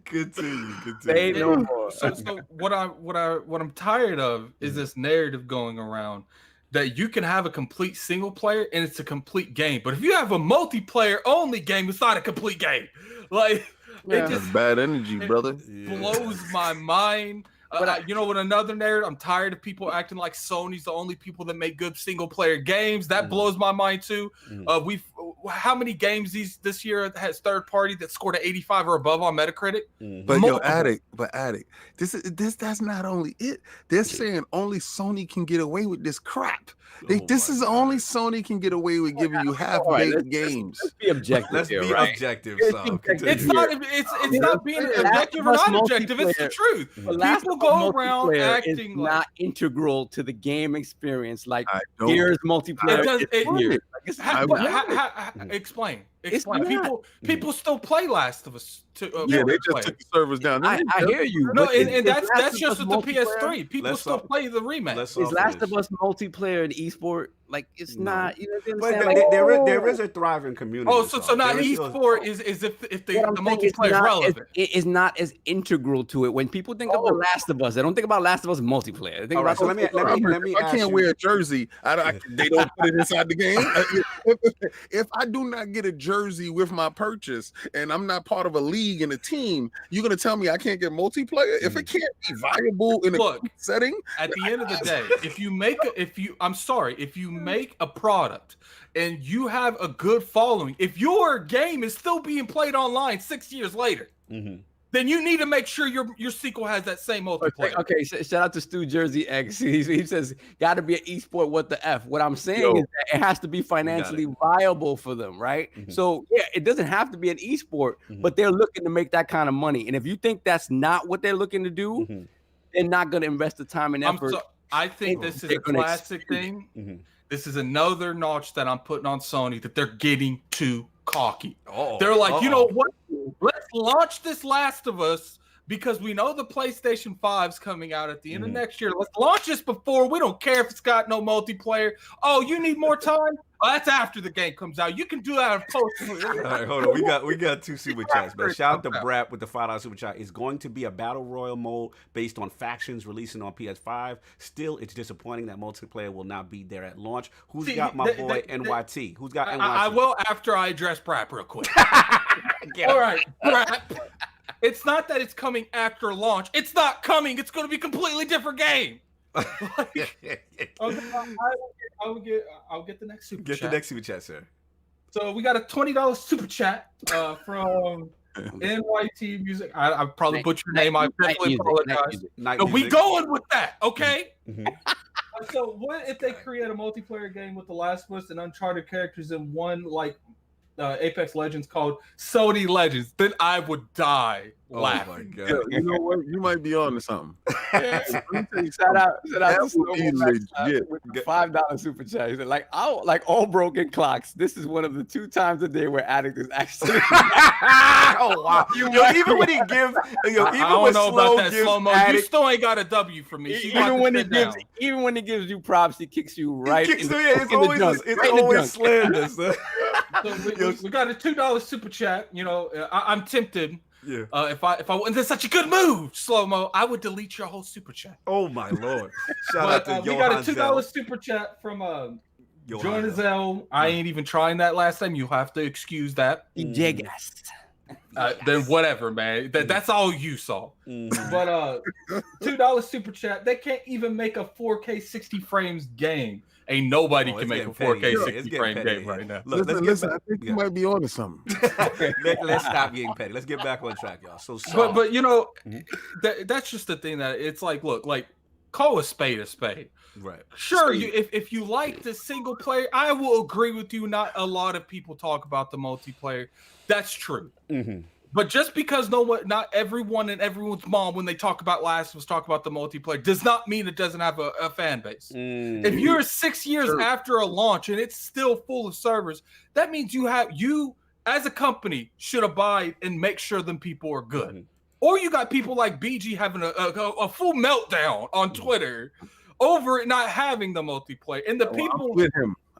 Continue. Say no more. So what I'm tired of is this narrative going around that you can have a complete single player and it's a complete game, but if you have a multiplayer only game, it's not a complete game. Like. Yeah. That's bad energy, brother. Blows my mind. But you know what? Another narrative. I'm tired of people acting like Sony's the only people that make good single player games. That blows my mind too. How many games this year has third party that scored an 85 or above on Metacritic? But Addict. That's not only it. They're saying only Sony can get away with this crap. This is only Sony can get away with giving you half-baked games. Let's be objective. Let's be objective. It's not being objective or not objective. It's the truth. People go around acting like not integral to the game experience like Gears multiplayer. Explain. People still play Last of Us. They just took the servers down. I hear you. No, and that's just with the PS3. People still play the remake. Is Last of Us multiplayer and esport? Like it's not. You know what I'm saying? But there is a thriving community. Oh, so not esport is if the multiplayer is relevant. It is not as integral to it. When people think of The Last of Us, they don't think about Last of Us multiplayer. They think about. So let me. I can't wear a jersey. They don't put it inside the game. If I do not get a jersey with my purchase and I'm not part of a league and a team, you're gonna tell me I can't get multiplayer? If it can't be viable in a setting, at the end of the day, if you make a product and you have a good following, if your game is still being played online 6 years later, then you need to make sure your sequel has that same multiplayer. Okay, shout out to Stu Jersey X. He says, got to be an esport, what the F? What I'm saying is that it has to be financially viable for them, right? So, yeah, it doesn't have to be an esport, but they're looking to make that kind of money. And if you think that's not what they're looking to do, they're not going to invest the time and effort. I think this is a classic thing. This is another notch that I'm putting on Sony, that they're getting too cocky. They're like, you know what? Let's launch this Last of Us because we know the PlayStation 5's coming out at the end of next year. Let's launch this before. We don't care if it's got no multiplayer. Oh, you need more time? Oh, that's after the game comes out. You can do that in post. All right, hold on. We got two super chats, man. Shout out to Brap with the $5 super chat. It's going to be a battle royal mode based on factions releasing on PS5. Still, it's disappointing that multiplayer will not be there at launch. Who's got my boy NYT? Who's got NYT? I will after I address Brap real quick. All right, Brap. It's not that it's coming after launch. It's not coming. It's going to be a completely different game. I'll get the next super chat. Get the next super chat, sir. So we got a $20 super chat from NYT Music. I probably butchered your name. I definitely apologize. No, we going with that, okay? So what if they create a multiplayer game with The Last of Us and Uncharted characters in one like Apex Legends called Sony Legends, then I would die laughing. Oh my God. You know what? You might be on to something. Shout out to legit. With the $5 super chat. He said, like all broken clocks, this is one of the 2 times a day where Addict is actually. Oh wow! Even when he gives, I don't know about that slow-mo. You still ain't got a W for me. Even when he gives you props, he kicks you right. It's always slander. So we got a $2 super chat. You know, I'm tempted. Yeah. If I wasn't in such a good mood, slow-mo, I would delete your whole super chat. Oh my Lord! Shout out to we got a $2 super chat from Jonazel. I ain't even trying that last time. You have to excuse that. Then whatever, man. That's all you saw. But $2 super chat. They can't even make a 4K 60 frames game. Ain't nobody can make a 4K 60 frame game right now. Look, listen, I think you might be on to something. Let's stop getting petty. Let's get back on track, y'all. So but you know, that's just the thing that it's like. Look, like call a spade a spade. Right. Sure, if you like the single player, I will agree with you. Not a lot of people talk about the multiplayer. That's true. But just because not everyone and everyone's mom, when they talk about Last of Us, talk about the multiplayer, does not mean it doesn't have a fan base. If you're 6 years after a launch and it's still full of servers, that means you as a company should abide and make sure them people are good. Or you got people like BG having a full meltdown on Twitter over it not having the multiplayer. And the people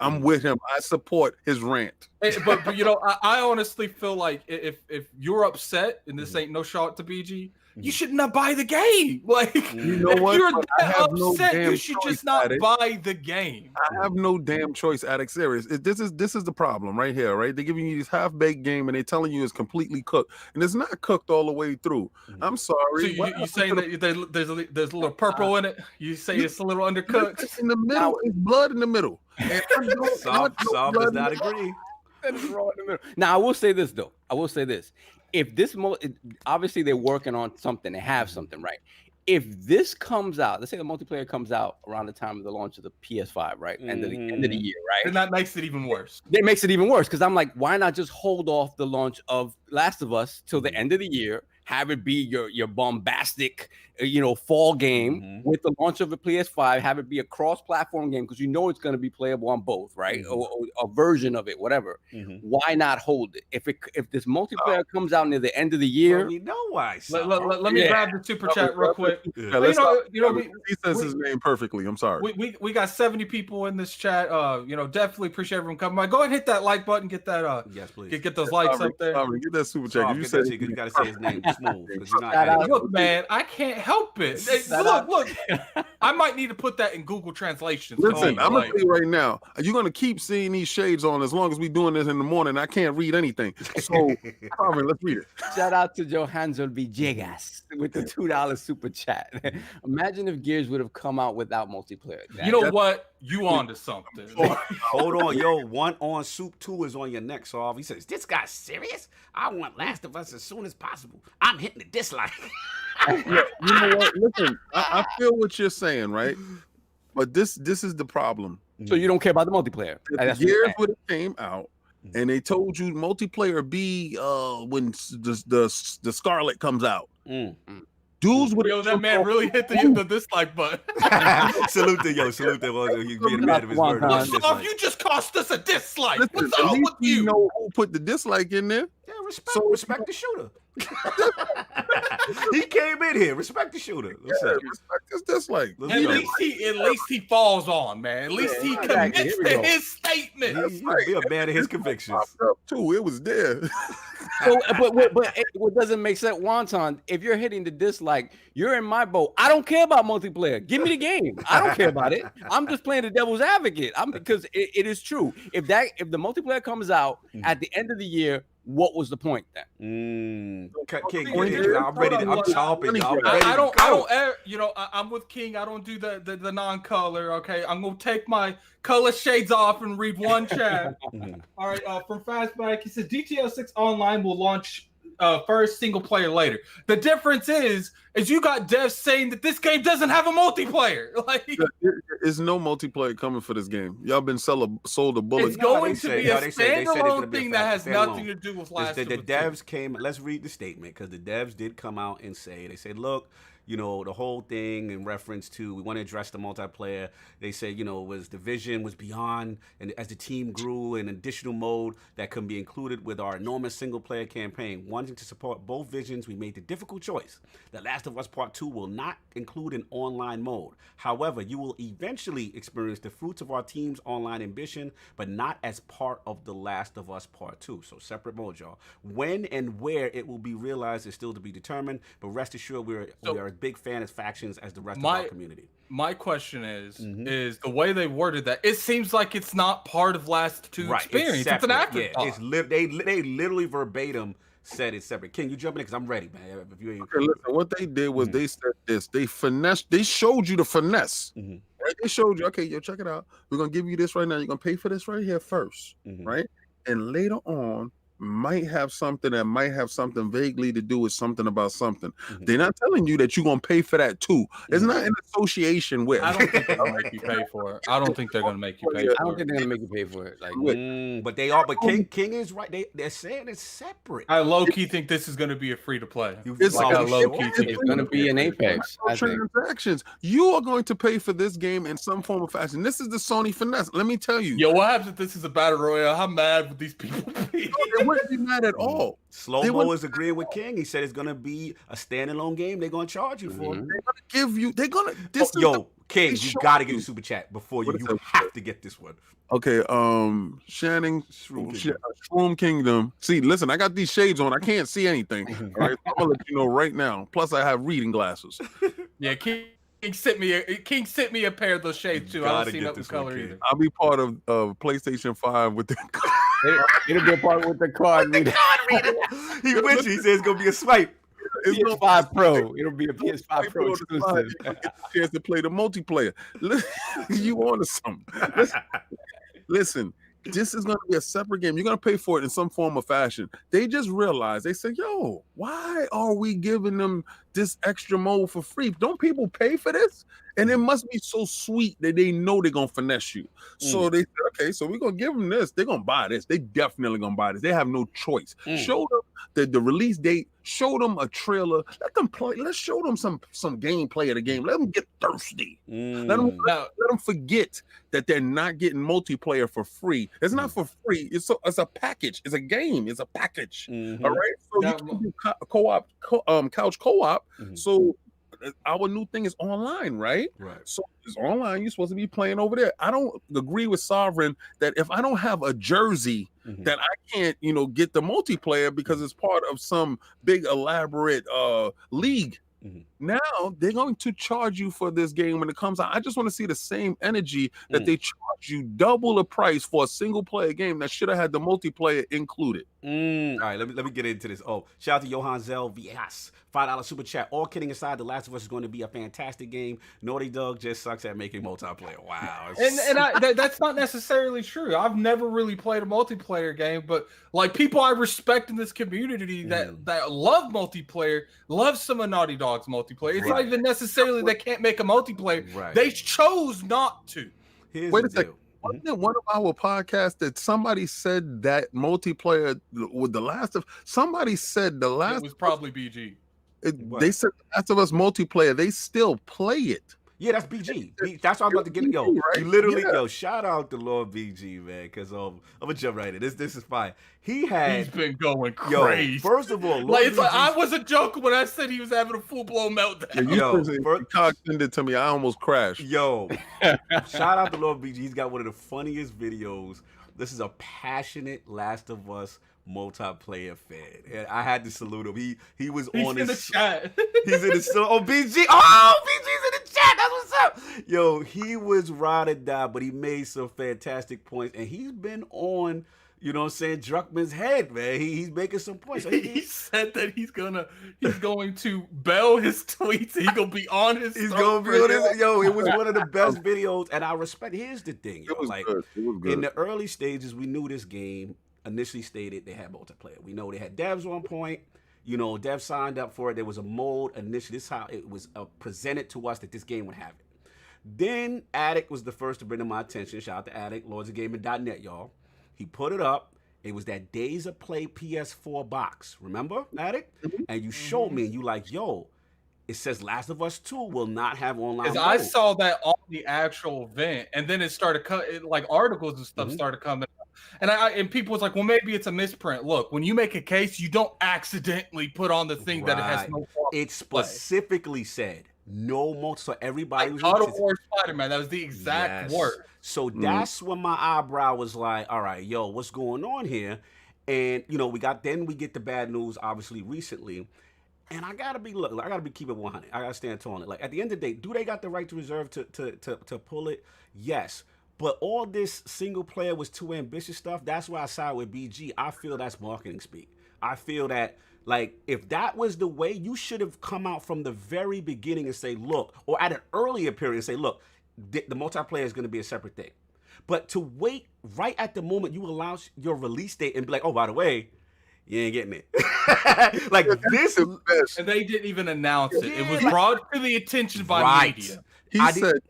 I'm with him. I support his rant. But you know, I honestly feel like if you're upset, and this ain't no shot to BG, you should not buy the game. Like, you know what? If you're that upset, you should just not buy the game. I have no damn choice, Addict. Serious. This is the problem right here, right? They're giving you this half-baked game, and they're telling you it's completely cooked, and it's not cooked all the way through. I'm sorry. So you saying that there's a little purple in it? You say it's a little undercooked? It's in the middle. It's blood in the middle. And Soft does not agree. Now, I will say this, though. If this obviously they're working on something, they have something, right? If this comes out, let's say the multiplayer comes out around the time of the launch of the PS5, right? End of the year, right? And that makes it even worse. It makes it even worse because I'm like, why not just hold off the launch of Last of Us till the end of the year? Have it be your bombastic, fall game with the launch of the PS5. Have it be a cross-platform game because it's going to be playable on both, right? Or a version of it, whatever. Why not hold it? If this multiplayer comes out near the end of the year, we know why. Let me grab the super chat real quick. He says his name perfectly. I'm sorry. We got 70 people in this chat. Definitely appreciate everyone coming by. Go ahead and hit that like button. Get that. Yes, please. Get those likes up there. Get that super chat. You got to say his name. Look, man, I can't help it. Look, I might need to put that in Google Translation. Listen, I'm gonna tell you right now, you're gonna keep seeing these shades on as long as we're doing this in the morning. I can't read anything. So, Carmen, let's read it. Shout out to Johansson Villegas with the $2 super chat. Imagine if Gears would have come out without multiplayer. You know what? You on to something. Hold on, yo. One on Soup 2 is on your neck, so he says, "This guy's serious? I want Last of Us as soon as possible. I'm hitting the dislike." You know what? Listen, I feel what you're saying, right? But this is the problem. So you don't care about the multiplayer. If Gears would have came out and they told you multiplayer be when the Scarlet comes out. Dudes would that man really hit the dislike button. Salute to you being a man of his word. You just cost us a dislike. Listen, what's up with you? You know who put the dislike in there? Yeah, respect the shooter. He came in here. Respect the shooter. Respect his dislike. At least he falls on, man. At least he commits to his statement. He's a man of his convictions. Too. It was there. So, but what doesn't make sense, Wonton, if you're hitting the dislike, you're in my boat. I don't care about multiplayer. Give me the game. I don't care about it. I'm just playing the devil's advocate. Because it is true. If the multiplayer comes out at the end of the year, what was the point then? King, I'm ready. I'm chopping. I don't. I'm with King. I don't do the non-color. Okay, I'm gonna take my color shades off and read one chat. All right. From Fastback, he says GTA 6 Online will launch first, single player later. The difference is you got devs saying that this game doesn't have a multiplayer. Like, there's no multiplayer coming for this game. Y'all been sold a bullet. It's going to be a standalone thing that has nothing to do with Last of Us. The devs came. Let's read the statement, because the devs did come out and say, they said, look, you know, the whole thing in reference to, we want to address the multiplayer. They said, you know, was the vision was beyond, and as the team grew, an additional mode that can be included with our enormous single player campaign. Wanting to support both visions, we made the difficult choice. The Last of Us Part 2 will not include an online mode. However, you will eventually experience the fruits of our team's online ambition, but not as part of The Last of Us Part 2. So separate mode, y'all. When and where it will be realized is still to be determined, but rest assured we are as big fan as factions as the rest of our community. My question is the way they worded that, it seems like it's not part of Last 2 experience. It's an afterthought. Yeah, they literally verbatim said it's separate. King, you jump in because I'm ready, man. If you ain't... Okay, listen, what they did was they said this. They finessed. They showed you the finesse. Right? They showed you, okay, yo, check it out. We're gonna give you this right now. You're gonna pay for this right here first, right? And later on, might have something vaguely to do with something about something. They're not telling you that you're gonna pay for that too. It's not an association with. I don't think they're gonna make you pay for it. I don't think they're gonna make you pay for it. I don't think they're gonna make you pay for it. Like, but they are. But King is right. They're saying it's separate. I low key think this is gonna be a free to play. It's like low key think it's gonna be an Apex. Transactions. You are going to pay for this game in some form of fashion. This is the Sony finesse. Let me tell you. Yo, what happens if this is a battle royale? How mad would these people be? They wouldn't be mad at all. Slow-mo is agreeing with King. He said it's gonna be a standalone game. They're gonna charge you for it. They're gonna give you. They're gonna. King, you gotta get the super chat before you have to get this one. Okay, Shroom Kingdom. See, listen, I got these shades on. I can't see anything. All right, I'm gonna let you know right now. Plus, I have reading glasses. Yeah, King sent me a pair of those shades too. I don't see nothing color either. I'll be part of PlayStation 5 with the. It'll be a part with the card reader. He with you. He says it's gonna be a swipe. It's PS5 Pro. It'll be a PS5 Pro exclusive. You get the chance to play the multiplayer. You on to something? Listen, this is going to be a separate game. You're going to pay for it in some form or fashion. They just realized, they said, yo, why are we giving them this extra mode for free? Don't people pay for this? And it must be so sweet that they know they're going to finesse you. So they said, okay, so we're going to give them this. They're going to buy this. They definitely going to buy this. They have no choice. Show them the release date. Show them a trailer. Let them play. Let's show them some gameplay of the game. Let them get thirsty. Let them forget that they're not getting multiplayer for free. It's not for free. It's a package. It's a game. It's a package. All right. So you can do co-op, couch co-op. So our new thing is online, right? So it's online. You're supposed to be playing over there. I don't agree with Sovereign that if I don't have a jersey, that I can't, get the multiplayer because it's part of some big elaborate league. Now they're going to charge you for this game when it comes out. I just want to see the same energy that they charge you double the price for a single player game that should have had the multiplayer included. All right, let me get into this. Oh, shout out to Johan Zell Vias, $5 super chat. All kidding aside, The Last of Us is going to be a fantastic game. Naughty Dog just sucks at making multiplayer. Wow, that's not necessarily true. I've never really played a multiplayer game, but like people I respect in this community that love multiplayer, love some of Naughty Dog's multiplayer. It's not even necessarily they can't make a multiplayer. They chose not to. Wait a second. Wasn't it one of our podcasts that somebody said that multiplayer with The Last of somebody said The Last it was probably BG. They said The Last of Us multiplayer, they still play it. Yeah, that's BG. That's what I'm about to get. Yo, right? You literally, shout out to Lord BG, man, because I'm gonna jump right in. This is fine. He's been going crazy. Yo, first of all, it's like I wasn't joking when I said he was having a full blown meltdown. You send it to me. I almost crashed. Yo, shout out to Lord BG. He's got one of the funniest videos. This is a passionate Last of Us multiplayer fan, and I had to salute him. He's on in the chat. He's in the BG. Oh, BG's in the chat. That's what's up. Yo, he was ride or die, but he made some fantastic points, and he's been on, Druckmann's head, man. He's making some points. He said that he's going to bell his tweets. He's gonna be on his. He's gonna be on his. Yo, it was one of the best videos, and I respect. Here's the thing, yo. It was good. In the early stages, we knew this game initially stated they had multiplayer. We know they had devs on point. You know, devs signed up for it. There was a mode initially. This is how it was presented to us that this game would have it. Then Addict was the first to bring to my attention. Shout out to Addict, lordsofgaming.net, y'all. He put it up. It was that Days of Play PS4 box. Remember, Addict? And you showed me, and you like, yo, it says Last of Us 2 will not have online mode. I saw that on the actual event, and then it started like articles and stuff started coming up. And people was like, well, maybe it's a misprint. Look, when you make a case, you don't accidentally put on the thing that it has no problem. It specifically said no more, so everybody was God of War Spider-Man. That was the exact word. So that's when my eyebrow was like, all right, yo, what's going on here? And you know, we get the bad news, obviously, recently. And I gotta keep it 100. I gotta stand tall on it. Like at the end of the day, do they got the right to reserve to pull it? Yes. But all this single player was too ambitious stuff. That's why I side with BG. I feel that's marketing speak. I feel that, like, if that was the way, you should have come out from the very beginning and say, look, or at an earlier period and say, look, the multiplayer is going to be a separate thing. But to wait right at the moment you allow your release date and be like, oh, by the way, you ain't getting it. Like this, and they didn't even announce it. It was brought to the attention by media. He said,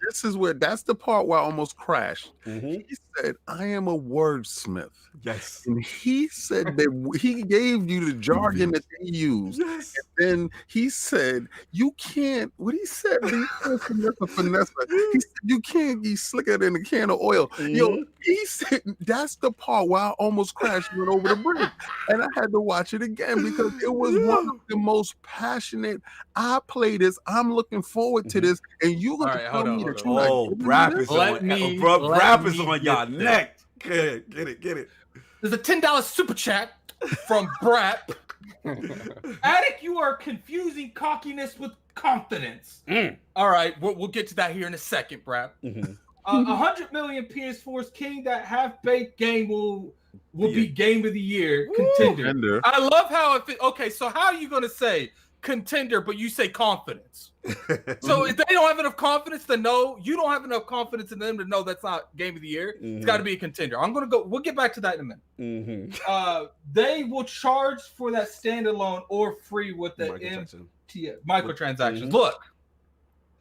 that's the part where I almost crashed. He said, I am a wordsmith. Yes. And he said that he gave you the jargon that they use. Yes. And then he said, you can't, what he said, finesse. He said, you can't be slicker than a can of oil. Yo, he said, that's the part where I almost crashed and went over the bridge. And I had to watch it again because it was one of the most passionate. I play this. I'm looking forward to this. And you going to tell me that you're not Brap is on y'all neck. Get it. There's a $10 super chat from Brap. Attic, you are confusing cockiness with confidence. All right, we'll get to that here in a second, Brap. 100 million PS4's king, that half-baked game will be game of the year contender. I love how okay, so how are you going to say contender, but you say confidence? So if they don't have enough confidence to know, you don't have enough confidence in them to know that's not game of the year. It's got to be a contender. I'm gonna go. We'll get back to that in a minute. They will charge for that standalone or free with the microtransactions. Look,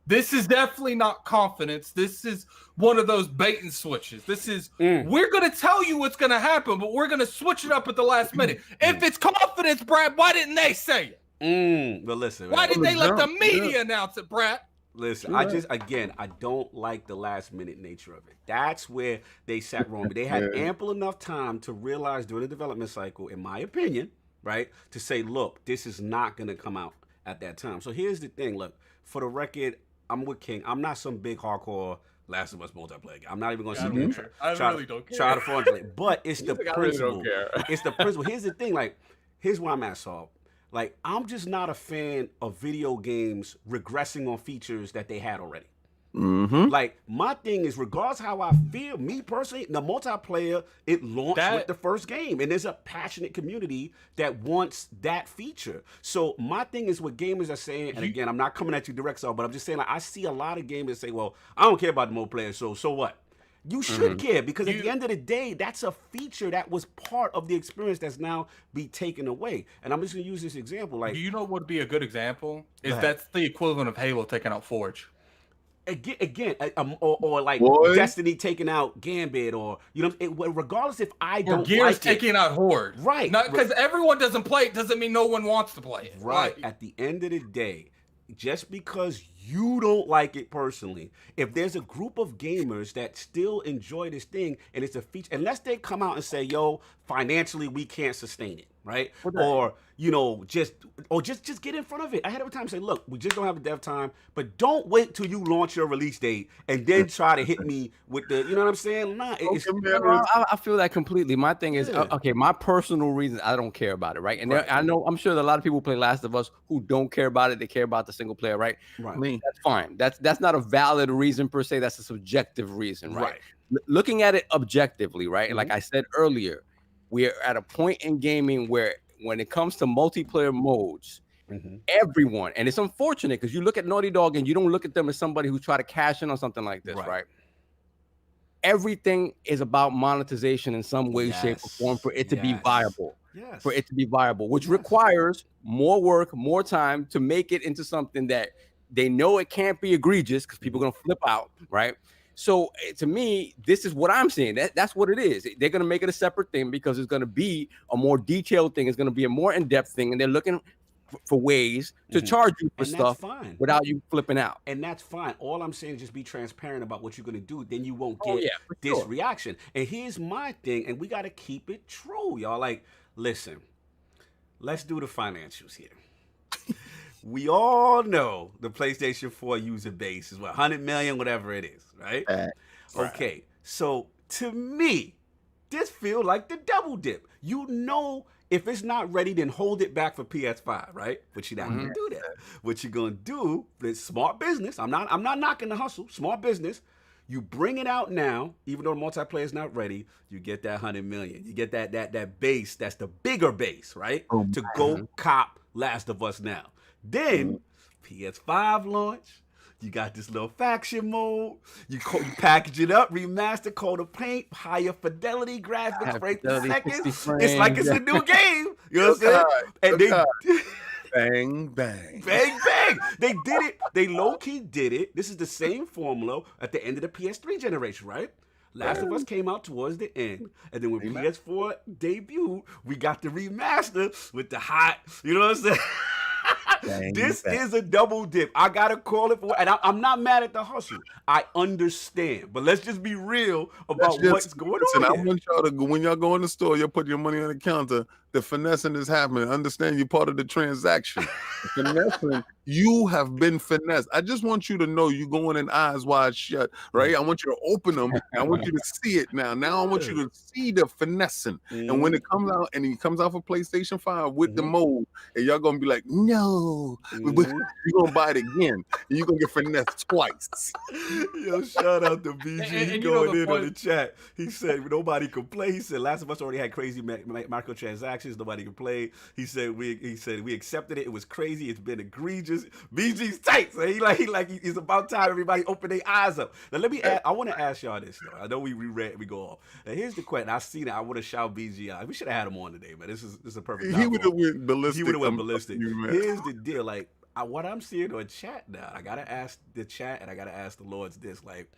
this is definitely not confidence. This is one of those bait and switches. This is we're gonna tell you what's gonna happen, but we're gonna switch it up at the last minute. If it's confidence, Brad, why didn't they say it? But listen, why did they let the media announce it, Brad? Listen, I don't like the last minute nature of it. That's where they sat wrong. But they had ample enough time to realize during the development cycle, in my opinion, right, to say, look, this is not going to come out at that time. So here's the thing. Look, for the record, I'm with King. I'm not some big hardcore Last of Us multiplayer guy. I'm not even going to sit there. I really don't care. Try to formulate. But it's the principle. It's the principle. Here's the thing. Like, here's where I'm at, Saul. Like, I'm just not a fan of video games regressing on features that they had already. Like, my thing is, regardless how I feel, me personally, the multiplayer, it launched with the first game. And there's a passionate community that wants that feature. So my thing is what gamers are saying, and again, I'm not coming at you direct, Saul, but I'm just saying, like, I see a lot of gamers say, well, I don't care about the multiplayer, so what? You should care, because at the end of the day, that's a feature that was part of the experience that's now be taken away. And I'm just going to use this example. Like, do you know what would be a good example? Is that's the equivalent of Halo taking out Forge. Again, or like Destiny taking out Gambit, or regardless if I don't or Gears taking out Horde, right? Not because everyone doesn't play it doesn't mean no one wants to play it, right? At the end of the day, just because you don't like it personally, if there's a group of gamers that still enjoy this thing and it's a feature, unless they come out and say, yo, financially we can't sustain it, right? Or just get in front of it ahead of time and say, look, we just don't have a dev time, but don't wait till you launch your release date and then try to hit me with the, you know what I'm saying? Nah, I feel that completely. My thing is, okay, my personal reasons, I don't care about it, right? And I'm sure that a lot of people play Last of Us who don't care about it. They care about the single player, right? I mean, that's fine. That's not a valid reason per se. That's a subjective reason, right? Looking at it objectively, right? Like I said earlier, we are at a point in gaming where when it comes to multiplayer modes, everyone, and it's unfortunate because you look at Naughty Dog and you don't look at them as somebody who try to cash in on something like this, right? Everything is about monetization in some way, shape, or form for it to be viable. for it to be viable, which requires more work, more time to make it into something that they know it can't be egregious because people are going to flip out, right? So to me, this is what I'm saying. That's what it is. They're going to make it a separate thing because it's going to be a more detailed thing. It's going to be a more in-depth thing, and they're looking for ways to charge you for stuff without you flipping out. And that's fine. All I'm saying is just be transparent about what you're going to do. Then you won't get this reaction. And here's my thing, and we got to keep it true, y'all. Like, listen, let's do the financials here. We all know the PlayStation 4 user base is 100 million, whatever it is, right? Okay, so to me, this feels like the double dip. You know, if it's not ready, then hold it back for PS5, right? But you're not gonna do that. What you're gonna do is smart business. I'm not knocking the hustle. Smart business. You bring it out now, even though the multiplayer is not ready. You get that 100 million. You get that base. That's the bigger base, right? To go cop Last of Us now. Then PS5 launch. You got this little faction mode. You package it up, remaster, code of paint, higher fidelity graphics, frames per second. It's like it's a new game. You know what I'm saying? And they bang, bang. Bang, bang. They did it. They low-key did it. This is the same formula at the end of the PS3 generation, right? Last of Us came out towards the end. And then when PS4 debuted, we got the remaster with the hot, you know what I'm saying? This is a double dip. I gotta call it for, and I'm not mad at the hustle. I understand, but let's just be real about what's going on. I want y'all to, when y'all go in the store, you'll put your money on the counter. The finessing is happening. Understand you're part of the transaction. The finessing, you have been finessed. I just want you to know you're going in eyes wide shut, right? I want you to open them. I want you to see it now. Now I want you to see the finessing. And when it comes out, and it comes out for PlayStation 5 with the mode, and y'all gonna be like, no, you're gonna buy it again, and you're gonna get finessed twice. Yo, shout out to BG. He going in on the chat. He said nobody could play. He said Last of Us already had crazy microtransactions. Nobody could play. He said we accepted it. It was crazy. It's been egregious. BG's tight. So he's about time everybody open their eyes up. Now let me I want to ask y'all this though. I know we go off. Now here's the question. I seen it. I want to shout BG out. We should have had him on today, man. This is a perfect time. He would have went ballistic. He would have went ballistic. Here's the deal. Like what I'm seeing on chat now, I gotta ask the chat and I gotta ask the Lords this. Like,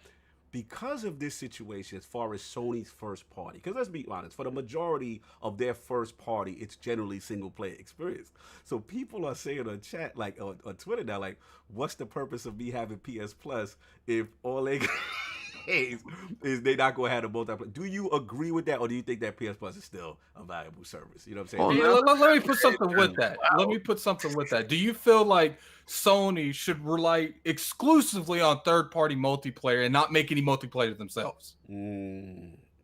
because of this situation, as far as Sony's first party, because let's be honest, for the majority of their first party, it's generally single player experience. So people are saying on chat, like on Twitter now, like, what's the purpose of me having PS Plus if all they is they not gonna have a multiplayer? Do you agree with that, or do you think that PS Plus is still a valuable service? You know what I'm saying? Let me put something with that. Let me put something with that. Do you feel like Sony should rely exclusively on third-party multiplayer and not make any multiplayer themselves?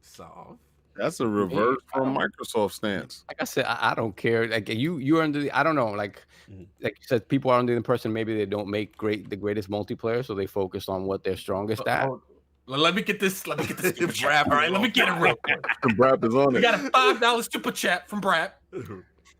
So that's a reverse from Microsoft stance. Like I said, I don't care. Like you're under the, I don't know. Like you said, people are under the impression maybe they don't make the greatest multiplayer, so they focus on what they're strongest at. Let me get this super chat. All right, let me get it real quick. Brap is on it. We got a $5 super chat from Brap.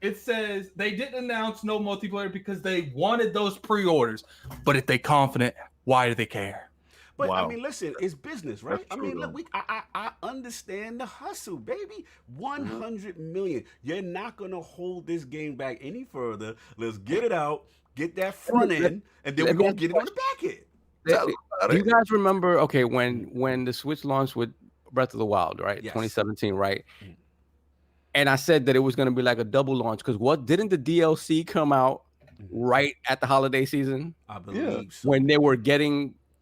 It says they didn't announce no multiplayer because they wanted those pre-orders. But if they confident, why do they care? But I mean, listen, it's business, right? I mean, look, I understand the hustle, baby. 100 million. You're not gonna hold this game back any further. Let's get it out, get that front end, and then we're gonna get it on the back end. Do you guys remember? Okay, when the Switch launched with Breath of the Wild, right? Yes. 2017, right? And I said that it was going to be like a double launch because didn't the DLC come out right at the holiday season? I believe so. When they were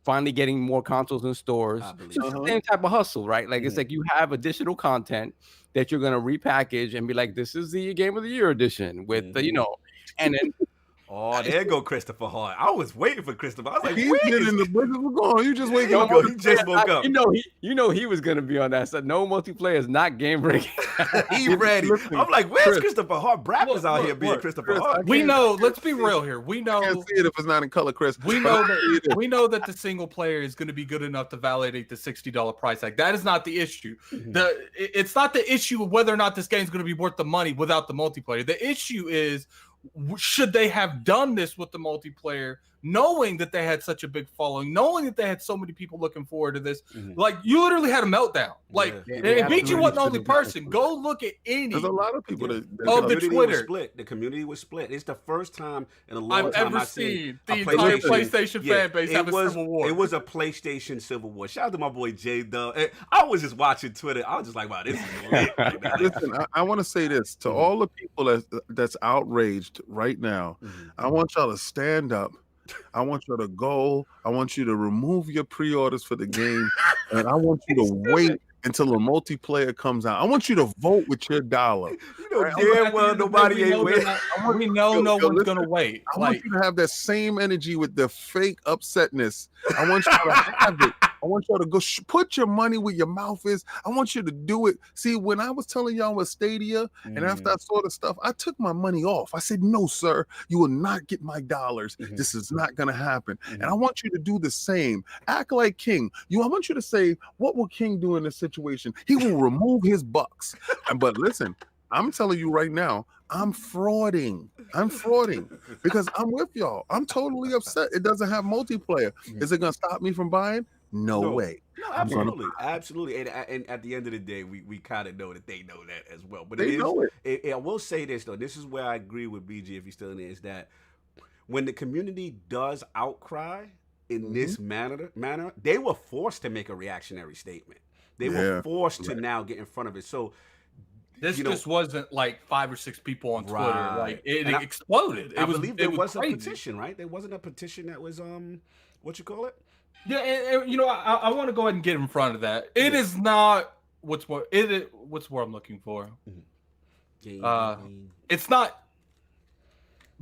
finally getting more consoles in stores. So it's the same type of hustle, right? Like it's like you have additional content that you're going to repackage and be like, this is the Game of the Year edition with the, and then. Oh, there go Christopher Hart. I was waiting for Christopher. I was like, he's getting the bridges were going. You just waking up. He just woke up. He was gonna be on that. So no multiplayer is not game breaking. He ready. I'm like, where's Christopher Hart? Brap is out here being Christopher Hart. We know. Let's be real here. We know. I can't see it if it's not in color, Chris. We know that the single player is going to be good enough to validate the $60 price tag. That is not the issue. It's not the issue of whether or not this game is going to be worth the money without the multiplayer. The issue is, should they have done this with the multiplayer knowing that they had such a big following, knowing that they had so many people looking forward to this. Like, you literally had a meltdown. Like, and BG wasn't the only person. Go look at any. There's a lot of people the Twitter. The community was split. It's the first time in a long time I've seen the entire PlayStation fan base have a civil war. It was a PlayStation civil war. Shout out to my boy J Dub. I was just watching Twitter. I was just like, wow, this is lit. Listen, I want to say this to all the people that's outraged right now. I want y'all to stand up. I want you to go. I want you to remove your pre-orders for the game, and I want you to wait until the multiplayer comes out. I want you to vote with your dollar. You know, damn well nobody ain't waiting. We know no one's gonna wait. I want you to have that same energy with the fake upsetness. I want you to have it. I want y'all to go put your money where your mouth is. I want you to do it. See, when I was telling y'all with Stadia, and after I saw the stuff, I took my money off. I said, no, sir, you will not get my dollars. This is not going to happen. And I want you to do the same. Act like King. I want you to say, what will King do in this situation? He will remove his bucks. But listen, I'm telling you right now, I'm frauding because I'm with y'all. I'm totally upset. It doesn't have multiplayer. Is it going to stop me from buying? No way. No, absolutely. And at the end of the day, we kind of know that they know that as well. But they know it. I will say this, though. This is where I agree with BG, if he's still in there, is that when the community does outcry in this manner, they were forced to make a reactionary statement. They were forced to now get in front of it. So this just wasn't like 5 or 6 people on Twitter. Like it exploded. I believe there was a petition, right? There wasn't a petition that was what you call it? Yeah, and I want to go ahead and get in front of that. It is not what's what I'm looking for. It's not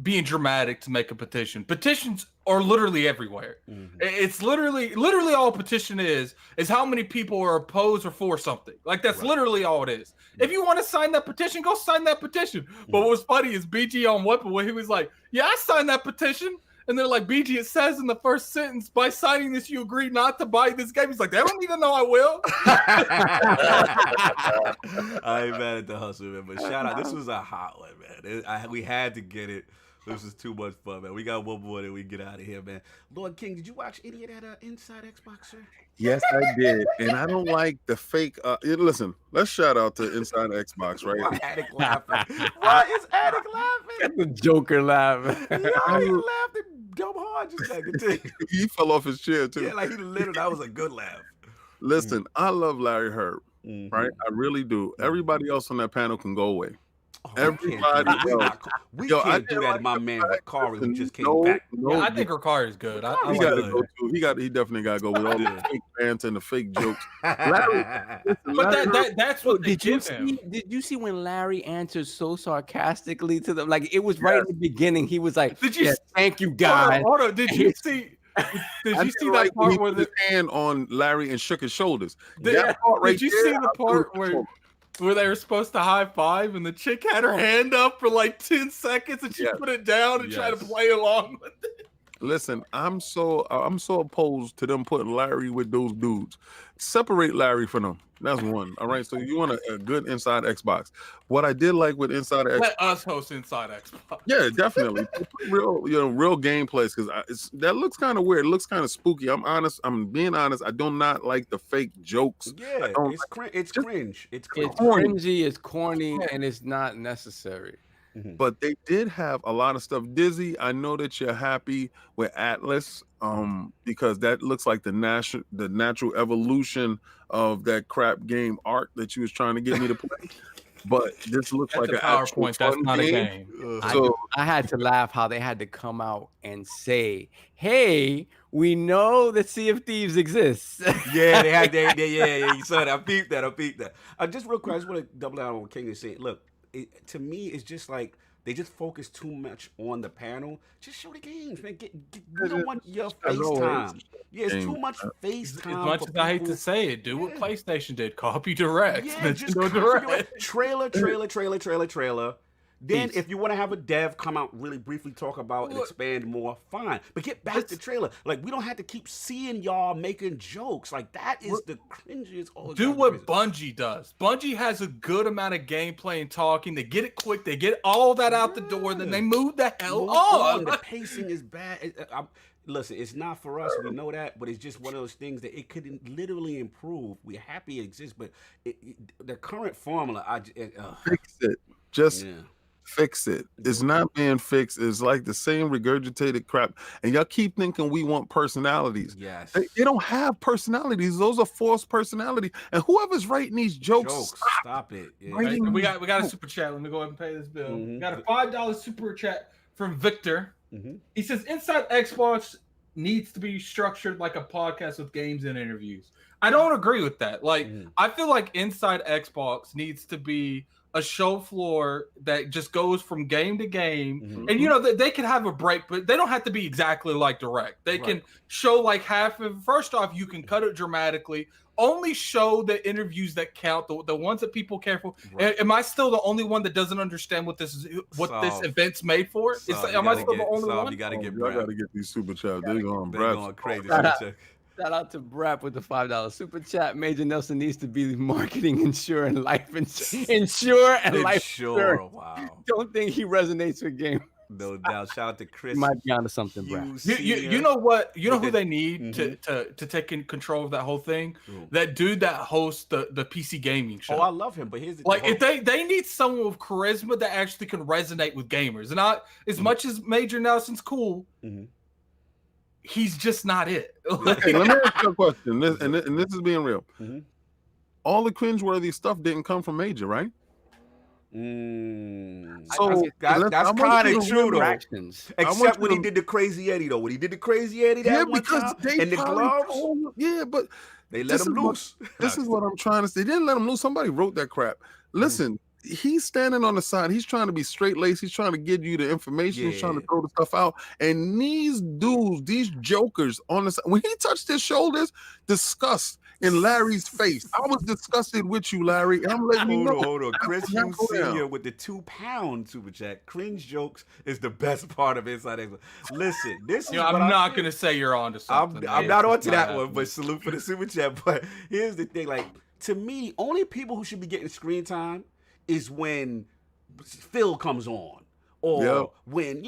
being dramatic to make a petition. Petitions are literally everywhere. It's literally all a petition is how many people are opposed or for something. Like that's literally all it is. If you want to sign that petition, go sign that petition. But what was funny is BG on Weapon where he was like, "Yeah, I signed that petition." And they're like, BG, it says in the first sentence, by signing this, you agree not to buy this game. He's like, they don't even know I will. I ain't mad at the hustle, man. But shout out. This was a hot one, man. We had to get it. This was too much fun, man. We got one more and we get out of here, man. Lord King, did you watch any of that InsideXbox, sir? Yes, I did. And I don't like the fake. Listen, let's shout out to InsideXbox, right? Why Attic laughing? Why is Attic laughing? That's the Joker laughing. Yeah, he laughed dumb hard just like it. He fell off his chair, too. Yeah, like he literally, that was a good laugh. Listen, I love Larry Herb, right? I really do. Everybody else on that panel can go away. Everybody else. We can't do that to my man Ricari who just came back. Yeah, I think Ricari is good. He got to go too. He definitely got to go with all the fake fans and the fake jokes. Larry, that's what did you see when Larry answered so sarcastically to them? Like it was right in the beginning. He was like, "Thank you, guys." Hold on. Did you see? Did you see that part where the hand on Larry and shook his shoulders? Did you see the part where they were supposed to high five and the chick had her hand up for like 10 seconds and she put it down and tried to play along with it? Listen, I'm so opposed to them putting Larry with those dudes. Separate Larry from them. That's one. All right. So you want a good InsideXbox. What I did like with InsideXbox. Let us host InsideXbox. Yeah, definitely. real gameplays because that looks kind of weird. It looks kind of spooky. I'm being honest. I do not like the fake jokes. Yeah, it's cringe. It's cringy. It's corny, and it's not necessary. But they did have a lot of stuff. Dizzy, I know that you're happy with Atlas, because that looks like the natural evolution of that crap game Ark that you was trying to get me to play. But this looks like an PowerPoint. That's not a game. So I had to laugh how they had to come out and say, "Hey, we know that Sea of Thieves exists." Yeah, they had. Yeah. You saw that. I peeped that. Just real quick, I just want to double down on what King is saying. Look. To me, it's just like they just focus too much on the panel. Just show the games, man. You don't want your FaceTime. Yeah, it's too much FaceTime. As much as I hate to say it, do what PlayStation did. Copy direct. Yeah, just direct. Trailer. Then, if you want to have a dev come out, really briefly talk about and expand more, fine. But get back to trailer. Like, we don't have to keep seeing y'all making jokes. Like, that is the cringiest. Do what Bungie does. Bungie has a good amount of gameplay and talking. They get it quick. They get all that out the door. Then they move the hell on. The pacing is bad. listen, it's not for us. We know that, but it's just one of those things that it could literally improve. We're happy it exists, but the current formula, fix it. Just fix it. It's not being fixed. It's like the same regurgitated crap. And y'all keep thinking we want personalities. Yes. They don't have personalities. Those are forced personalities. And whoever's writing these jokes stop it. Yeah. Right, we got a super chat. Let me go ahead and pay this bill. We got a $5 super chat from Victor. He says, InsideXbox needs to be structured like a podcast with games and interviews. I don't agree with that. Like, I feel like InsideXbox needs to be a show floor that just goes from game to game. And, you know, they can have a break, but they don't have to be exactly like Direct. They can show like half of, first off, you can cut it dramatically. Only show the interviews that count, the ones that people care for. Am I still the only one that doesn't understand what this event's made for? Am I still the only one? You got to get I got to get these super chats. They're going crazy. Shout out to Brap with the $5 super chat. Major Nelson needs to be marketing insurance, life insurance. Wow. Don't think he resonates with game. No doubt. Shout out to Chris. You might be onto something, Brap. You know what? You know who they need to take in control of that whole thing? That dude that hosts the PC gaming show. Oh, I love him, but here's the if they need someone with charisma that actually can resonate with gamers. And as much as Major Nelson's cool, he's just not it. Okay, let me ask you a question. This is being real. All the cringeworthy stuff didn't come from Major, right? So that's kind of true though. Except when he did the Crazy Eddie though. When he did the Crazy Eddie that one time and the gloves. But they let him loose. This is what I'm trying to say. They didn't let him loose. Somebody wrote that crap. Listen, he's standing on the side. He's trying to be straight-laced. He's trying to give you the information. He's trying to throw the stuff out. And these dudes, these jokers on the side, when he touched his shoulders, disgust in Larry's face. I was disgusted with you, Larry. And I'm letting you know. Hold on. Chris Hughes Sr. with the £2 super chat. Cringe jokes is the best part of InsideXbox. Listen, this is I'm not going to say you're on to something. I'm not on to that one, but salute for the super chat. But here's the thing. Like, to me, only people who should be getting screen time is when Phil comes on. Or when,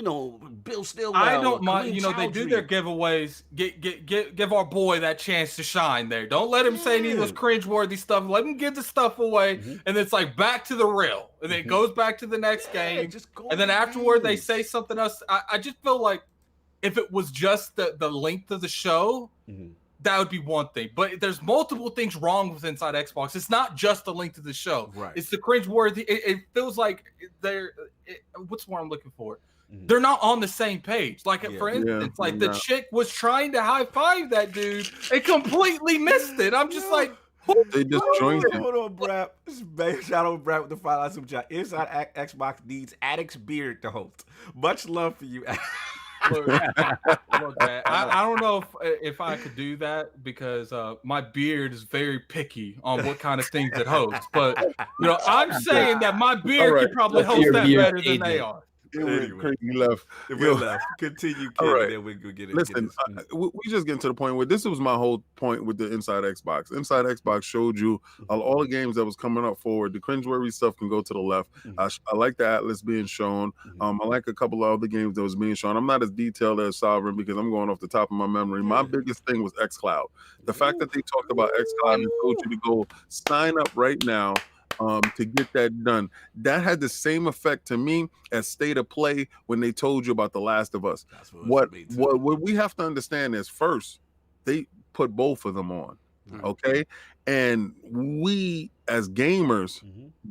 Bill Stillwell. I don't mind, they do their giveaways. Give our boy that chance to shine there. Don't let him say any of those cringeworthy stuff. Let him give the stuff away. And it's like back to the real. And then it goes back to the next game. And then afterward, they say something else. I just feel like if it was just the length of the show, that would be one thing. But there's multiple things wrong with InsideXbox. It's not just the length of the show. Right. It's the cringeworthy. It feels like what's the word I'm looking for? They're not on the same page. Like, for instance, the chick was trying to high five that dude and completely missed it. I'm just like, they just joined him. Hold on, Brap. Shout out Brap with the $5 super chat. InsideXbox needs Addict's beard to host. Much love for you. Look, man, I don't know if I could do that because my beard is very picky on what kind of things it hosts. But I'm saying that my beard could probably host that better than they are. Crazy left. Continue, kid, all right. Then we go get it. Listen, we just getting to the point where this was my whole point with the InsideXbox. InsideXbox showed you all the games that was coming up forward. The cringeworthy stuff can go to the left. I like the Atlas being shown. I like a couple of other games that was being shown. I'm not as detailed as Sovereign because I'm going off the top of my memory. My biggest thing was xCloud. The fact that they talked about xCloud and told you to go sign up right now to get that done. That had the same effect to me as State of Play when they told you about The Last of Us. What we have to understand is first, they put both of them on. Okay. And we as gamers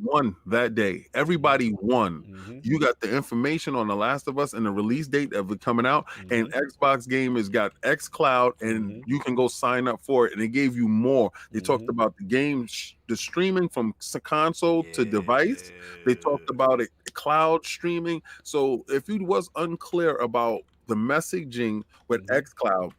won that day. Everybody won. You got the information on The Last of Us and the release date of it coming out. And Xbox Gamers got xCloud and you can go sign up for it. And they gave you more. They talked about the game, the streaming from console to device. They talked about it, cloud streaming. So if you was unclear about the messaging with xCloud,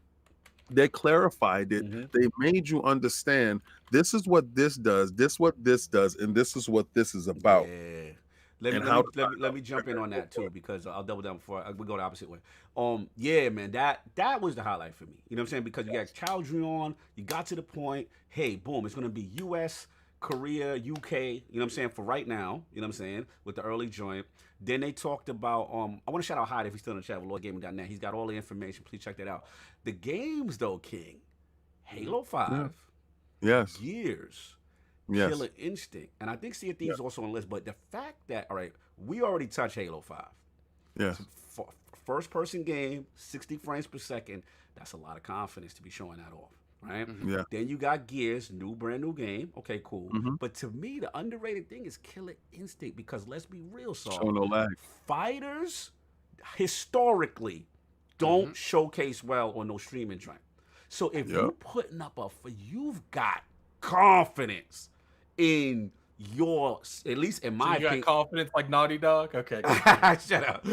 they clarified it. They made you understand this is what this does, this what this does, and this is what this is about. Let me jump in on that too, because I'll double down before we go the opposite way. Man, that was the highlight for me. You know what I'm saying? Because you got Chowdhury on, you got to the point. Hey, boom, it's gonna be U.S. Korea, UK, you know what I'm saying, for right now, you know what I'm saying, with the early joint. Then they talked about, I want to shout out Hyde if he's still in the chat with LordGaming.net. He's got all the information. Please check that out. The games, though, King, Halo 5, yes, Gears, yes, Killer Instinct, and I think Sea of Thieves also on the list. But the fact that, all right, we already touched Halo 5. Yes. First-person game, 60 frames per second. That's a lot of confidence to be showing that off, right? Yeah. Then you got Gears, brand new game. Okay, cool. But to me, the underrated thing is Killer Instinct because let's be real, Show no lag. Fighters historically don't showcase well on no streaming joint. So if you're putting up you've got confidence in your, at least in my opinion. You got confidence like Naughty Dog? Okay. Shut up.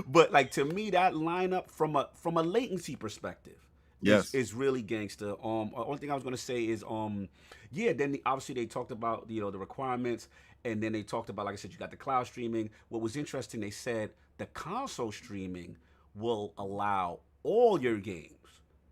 But like to me, that lineup from a latency perspective, is really gangster. Only thing I was gonna say is then obviously they talked about the requirements, and then they talked about, like I said, you got the cloud streaming. What was interesting, they said the console streaming will allow all your games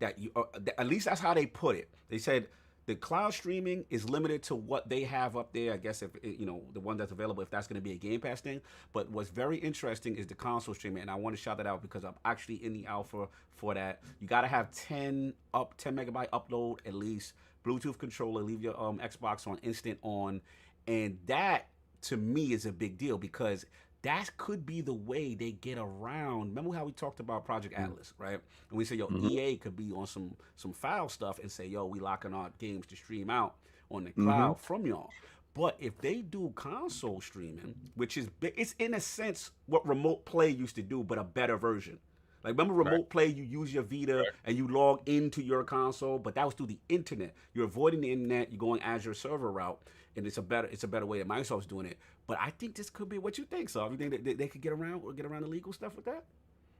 that you at least that's how they put it. They said the cloud streaming is limited to what they have up there. I guess if the one that's available, if that's going to be a Game Pass thing. But what's very interesting is the console streaming, and I want to shout that out because I'm actually in the alpha for that. You got to have 10 megabyte upload at least. Bluetooth controller. Leave your Xbox on instant on, and that to me is a big deal because that could be the way they get around. Remember how we talked about Project Atlas, right? And we said, EA could be on some foul stuff and say, we locking our games to stream out on the cloud from y'all. But if they do console streaming, which is it's in a sense what Remote Play used to do, but a better version. Like remember Remote Play, you use your Vita and you log into your console, but that was through the internet. You're avoiding the internet, you're going Azure server route, and it's a better way that Microsoft's doing it. But I think this could be what you think. So you think that they could get around the legal stuff with that?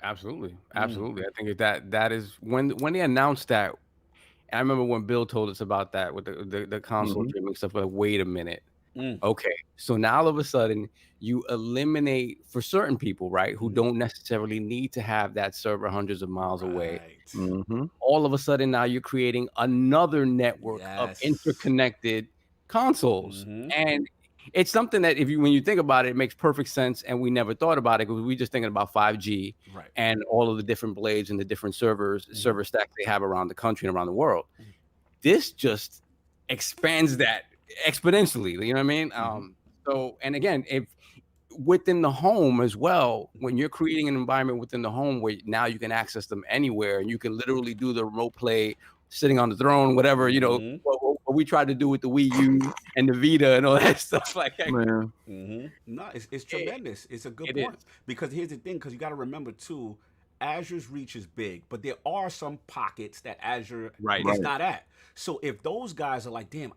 Absolutely. I think that is when they announced that. I remember when Bill told us about that with the console streaming stuff. Like, wait a minute. Okay, so now all of a sudden you eliminate for certain people, right, who don't necessarily need to have that server hundreds of miles away. All of a sudden now you're creating another network of interconnected consoles, and it's something that when you think about it, it makes perfect sense, and we never thought about it because we just thinking about 5G and all of the different blades and the different server stacks they have around the country and around the world. This just expands that exponentially, you know what I mean? So, and again, if within the home as well, when you're creating an environment within the home where now you can access them anywhere and you can literally do the remote play sitting on the throne, whatever, what we tried to do with the Wii U and the Vita and all that stuff like that. No, it's tremendous. It's a good point. Because here's the thing, because you got to remember too, Azure's reach is big, but there are some pockets that Azure is not at. So if those guys are like, damn,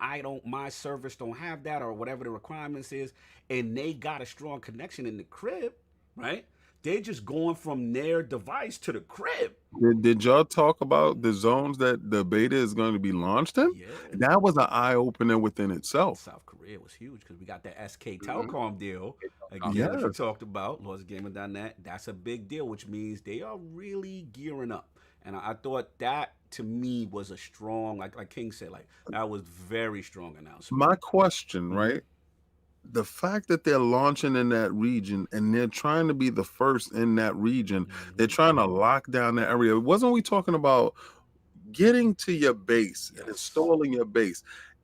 my service don't have that or whatever the requirements is, and they got a strong connection in the crib, right? They're just going from their device to the crib. Did y'all talk about the zones that the beta is going to be launched in? Yeah. That was an eye-opener within itself. South Korea was huge because we got that SK Telecom deal. Again, that you talked about, LordCognito. That's a big deal, which means they are really gearing up. And I thought that, to me, was a strong, like King said, that was very strong announcement. My question, right? The fact that they're launching in that region and they're trying to be the first in that region, they're trying to lock down the area. Wasn't we talking about getting to your base and installing your base?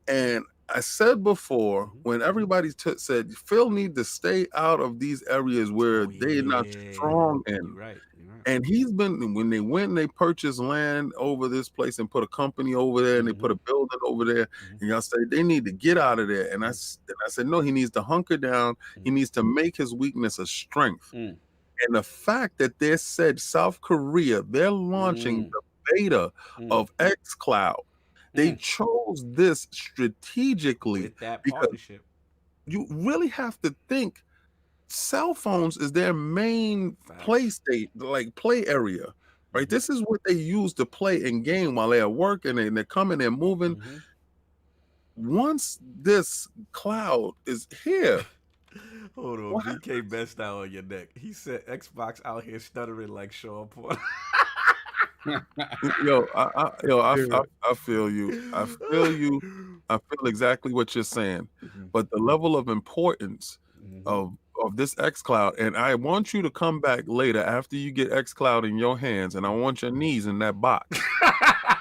And I said before, when everybody said Phil need to stay out of these areas where they're not strong in. You're right. And he's been, when they went and they purchased land over this place and put a company over there and they put a building over there, and y'all say they need to get out of there. And I said, no, he needs to hunker down. He needs to make his weakness a strength. And the fact that they said South Korea, they're launching the beta of xCloud. They chose this strategically with that because partnership. You really have to think cell phones is their main play area, right? This is what they use to play in game while they're working and they're coming and moving. Once this cloud is here, hold on, BK Best out on your neck. He said Xbox out here stuttering like Sean Paul. I feel you. I feel you. I feel exactly what you're saying. But the level of importance of this xCloud, and I want you to come back later after you get xCloud in your hands, and I want your knees in that box.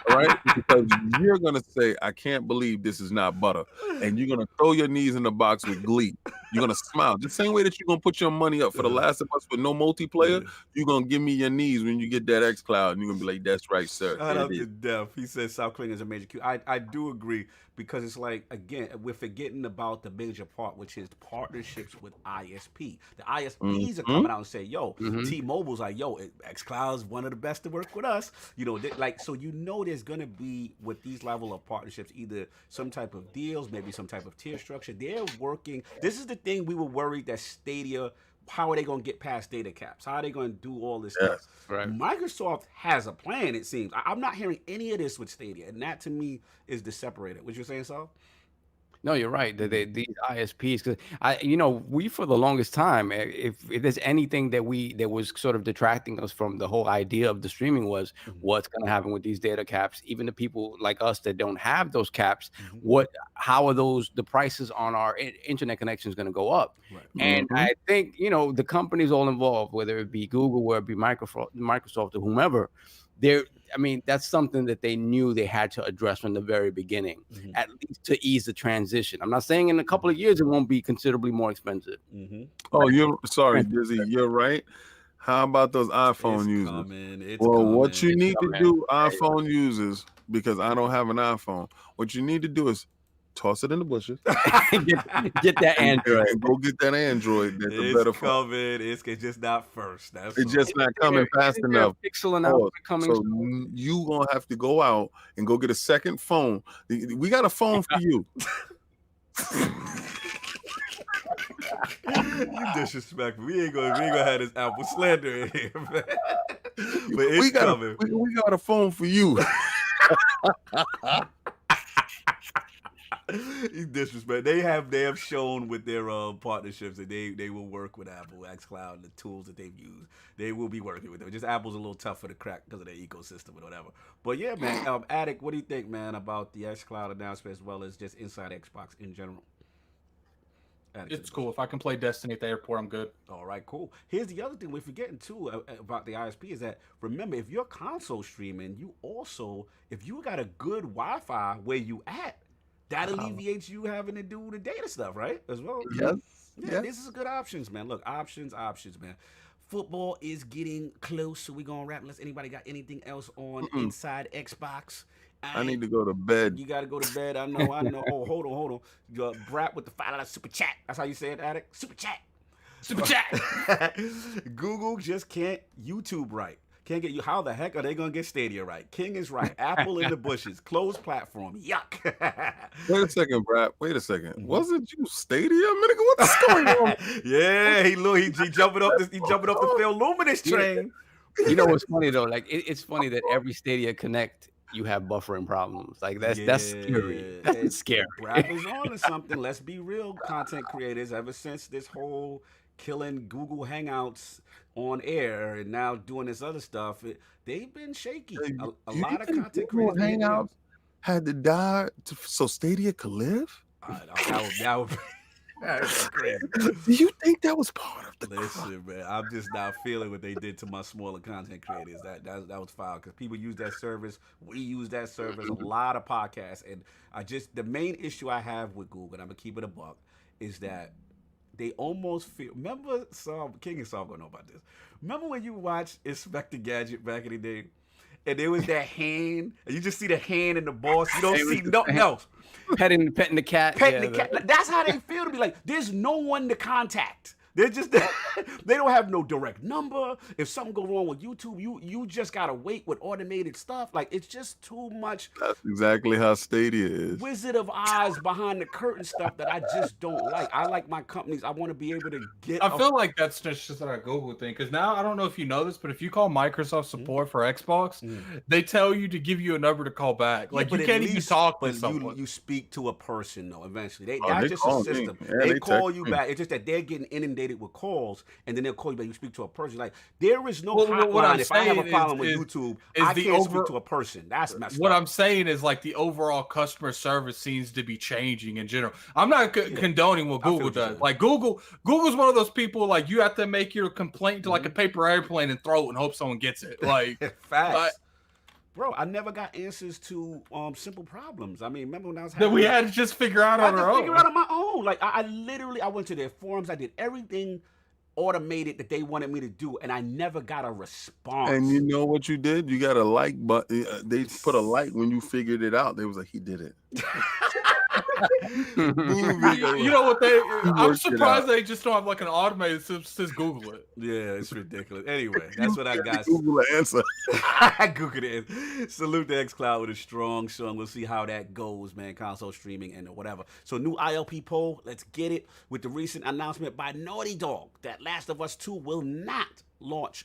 All right, because you're gonna say, "I can't believe this is not butter," and you're gonna throw your knees in the box with glee. You're gonna smile the same way that you're gonna put your money up for The Last of Us with no multiplayer. You're gonna give me your knees when you get that xCloud, and you're gonna be like, "That's right, sir." Shout out to Def. He says South Korea is a major Q. I do agree, because it's like, again, we're forgetting about the major part, which is partnerships with ISP. The ISPs are coming out and say, "Yo, T-Mobile's like, yo, xCloud's one of the best to work with us." You know, so there's gonna be, with these level of partnerships, either some type of deals, maybe some type of tier structure. They're working. This is the thing we were worried that Stadia. How are they going to get past data caps? How are they going to do all this stuff? Right. Microsoft has a plan, it seems. I'm not hearing any of this with Stadia, and that to me is the separator. What you saying, Saul? No, you're right. These ISPs, because we for the longest time, if there's anything that was sort of detracting us from the whole idea of the streaming was what's going to happen with these data caps. Even the people like us that don't have those caps, how are the prices on our internet connections going to go up? Right. And I think the companies all involved, whether it be Google, whether it be Microsoft or whomever, that's something that they knew they had to address from the very beginning, at least to ease the transition. I'm not saying in a couple of years it won't be considerably more expensive. Oh, you're sorry, Dizzy. You're right. How about those iPhone users? What you need to do, iPhone users, because I don't have an iPhone, what you need to do is toss it in the bushes. get that Android. And go get that Android. That's it's better coming. It's just not first. It's just not coming fast enough. Coming. So you gonna have to go out and go get a second phone. We got a phone for you. You disrespectful. We ain't gonna have this Apple slander in here, man. But it's coming. We got a phone for you. He's disrespect. They have shown with their partnerships that they will work with Apple, xCloud, and the tools that they've used. They will be working with them. Just Apple's a little tougher to crack because of their ecosystem and whatever. But yeah, man, Attic, what do you think, man, about the xCloud announcement as well as just InsideXbox in general? It's cool. If I can play Destiny at the airport, I'm good. All right, cool. Here's the other thing we're forgetting too about the ISP is that, remember, if you're console streaming, if you got a good Wi-Fi where you at, that alleviates you having to do the data stuff, right? As well. Yes. Yeah, this is good options, man. Look, options, man. Football is getting close, so we're gonna wrap. Unless anybody got anything else on InsideXbox. I need to go to bed. You got to go to bed. I know. Oh, hold on. Brat with the $5 super chat. That's how you say it, Addict? Super chat. Google just can't YouTube right. Can't get you. How the heck are they going to get Stadia right? King is right. Apple in the bushes. Closed platform. Yuck. Wait a second, Brat. Wait a second. Wasn't you Stadia a minute ago? What's going on? Yeah, he jumping up the Phil Luminous train. You know what's funny though? Like it's funny that every Stadia Connect you have buffering problems. Like that's scary. That's scary. Brad is on to something. Let's be real, content creators. Ever since this whole killing Google Hangouts on air and now doing this other stuff, they've been shaky. A lot of content creators. Hangouts had to die so Stadia could live? That would that's crazy. Do you think that was part of the Listen, man, I'm just not feeling what they did to my smaller content creators. That was foul because people use that service. We use that service. A lot of podcasts, and the main issue I have with Google, and I'm gonna keep it a buck, is that they almost feel. Remember, King and Saul gonna know about this. Remember when you watched Inspector Gadget back in the day? And there was that hand, and you just see the hand and the boss. You don't see nothing else. Petting the cat. The cat. That's how they feel to be like, there's no one to contact. They're just they don't have no direct number. If something go wrong with YouTube, you just gotta wait with automated stuff. Like it's just too much. That's exactly how Stadia is. Wizard of Oz behind the curtain stuff that I just don't like. I like my companies. I want to be able to get. I feel like that's just a Google thing because now I don't know if you know this, but if you call Microsoft support for Xbox, they tell you to give you a number to call back. Like you can't even talk to someone. You speak to a person though. Eventually, that's just a system. They call you back. It's just that they're getting inundated inundated with calls, and then they'll call you back. You speak to a person. Like there is no hotline. If I have a problem with YouTube, I can't speak to a person. That's messed up. What I'm saying is like the overall customer service seems to be changing in general. I'm not condoning what Google does. Like Google's one of those people like you have to make your complaint to like a paper airplane and throw it and hope someone gets it. Like facts. Bro, I never got answers to simple problems. I mean, remember when I was that we had to just figure out on our own. Figure out on my own. Like I literally went to their forums. I did everything automated that they wanted me to do, and I never got a response. And you know what you did? You got a like button. They put a like when you figured it out. They was like, he did it. You know what I'm surprised they just don't have like an automated says Google it. Yeah, it's ridiculous. Anyway, that's what I got. Google the answer. I Googled it. Salute to xCloud with a strong song. We'll see how that goes, man. Console streaming and whatever. So new ILP poll. Let's get it with the recent announcement by Naughty Dog that Last of Us 2 will not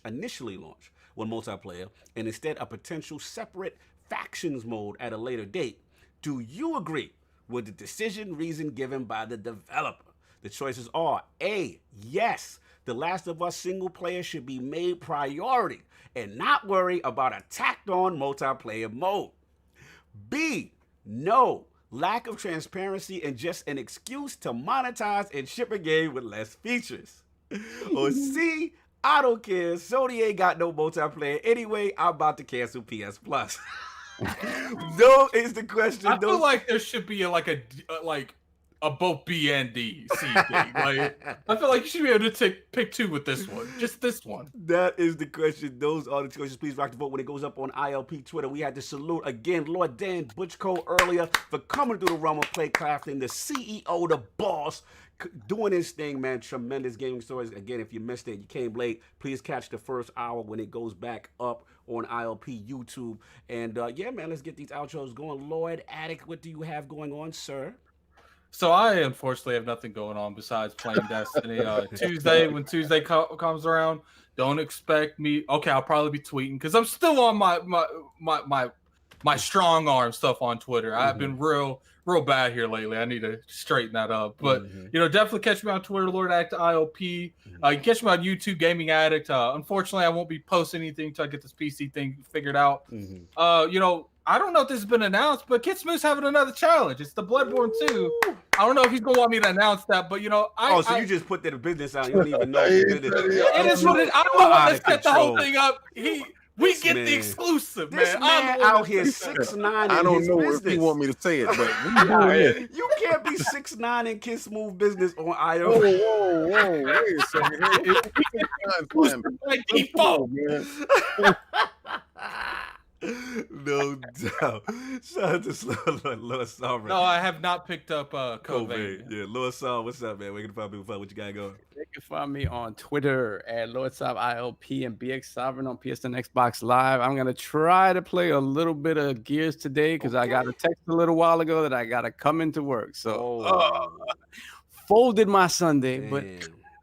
initially launch with multiplayer, and instead a potential separate factions mode at a later date. Do you agree with the reason given by the developer? The choices are A, yes, The Last of Us single player should be made priority and not worry about a tacked on multiplayer mode. B, no, lack of transparency and just an excuse to monetize and ship a game with less features. Or C, I don't care, Sony ain't got no multiplayer anyway, I'm about to cancel PS Plus. No is the question. I feel like there should be a both B and D C thing. Like I feel like you should be able to pick two with this one. Just this one. That is the question. Those are the choices. Please rock the vote when it goes up on ILP Twitter. We had to salute again Lord Dan Butchko earlier for coming through the realm of Playcrafting, the CEO, the boss, doing his thing, man. Tremendous gaming stories. Again, if you missed it, you came late, please catch the first hour when it goes back up on ILP YouTube. And yeah, man, let's get these outros going. Lord Attic, what do you have going on, sir? So I unfortunately have nothing going on besides playing Destiny. Tuesday, when Tuesday comes around, don't expect me. Okay, I'll probably be tweeting because I'm still on my strong arm stuff on Twitter. I've been real bad here lately. I need to straighten that up. But definitely catch me on Twitter, Lord Addict IOP. You can catch me on YouTube, Gaming Addict. Unfortunately, I won't be posting anything until I get this PC thing figured out. I don't know if this has been announced, but Kid Smooth's having another challenge. It's the Bloodborne 2. I don't know if he's gonna want me to announce that, but you just put that business out. You don't even know. It is what it. I don't want to set the whole thing up. We get the exclusive, man. This man out here 6'9". I don't know if you want me to say it, but you can't be 6'9" and Kiss Smooth business on IO. Whoa, wait a second. No doubt. Shout out to Lord Sovereign. No, I have not picked up COVID. Yeah, Lord Sovereign, what's up, man? Where can find people? What you got going? They can find me on Twitter at LordSov ILP and BX Sovereign on PSN Xbox Live. I'm gonna try to play a little bit of Gears today because I got a text a little while ago that I gotta come into work. So folded my Sunday, but.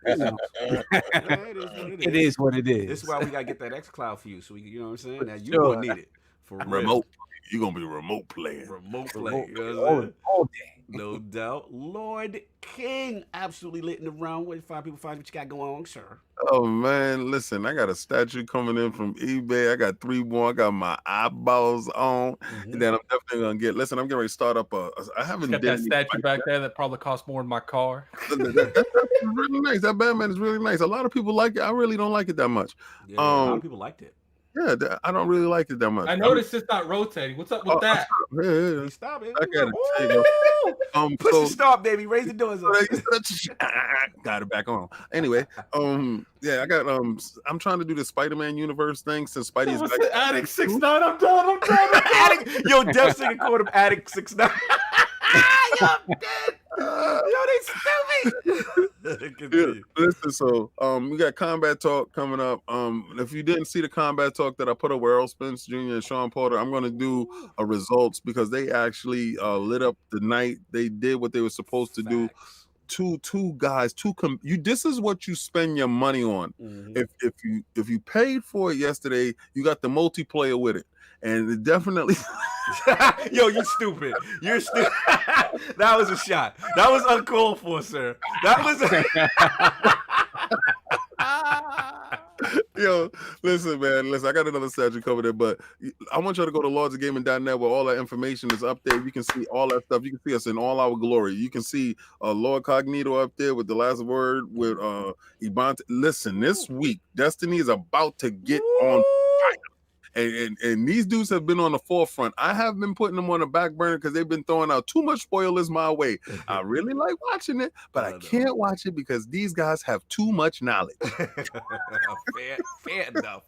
You know. It is what it is. This is why we gotta get that xCloud for you. So you know what I'm saying? Now you gonna need it for remote. You're gonna be remote playing. Remote play. You know what I'm saying? All day. No doubt. Lord King, absolutely lit in the round. Where find people find what you got going on, sir? Oh man, listen, I got a statue coming in from eBay. I got 3 more. I got my eyeballs on. And then I'm definitely gonna get. Listen, I'm getting ready to start up I haven't got that statue back there that probably costs more than my car. That's really nice. That Batman is really nice. A lot of people like it. I really don't like it that much. Yeah, a lot of people liked it. Yeah, I don't really like it that much. I noticed it's not rotating. What's up with that? Yeah. Stop it. I got it. Push the stop, baby. Raise the doors up. Got it back on. Anyway, yeah, I got I'm trying to do the Spider-Man universe thing since Spidey's back. Addict 6'9". I'm done. Addict. Yo, Def Singer called him Addict 6'9". Yo, I'm dead. Yo, they stupid. Listen, so we got Combat Talk coming up. If you didn't see the Combat Talk that I put up with Errol Spence Jr. and Sean Porter, I'm gonna do a results because they actually lit up the night. They did what they were supposed to do. Two guys, this is what you spend your money on. If you paid for it yesterday, you got the multiplayer with it. And it definitely Yo, you stupid. You're stupid. That was a shot. That was uncalled for, sir. That was Yo, listen, man. Listen, I got another statue cover there, but I want y'all to go to lordsofgaming.net where all that information is up there. You can see all that stuff. You can see us in all our glory. You can see LordCognito up there with the last word with Ibante. Listen, this week, Destiny is about to get on fire. And these dudes have been on the forefront. I have been putting them on the back burner because they've been throwing out too much spoilers my way. I really like watching it, but I can't watch it because these guys have too much knowledge. fair enough.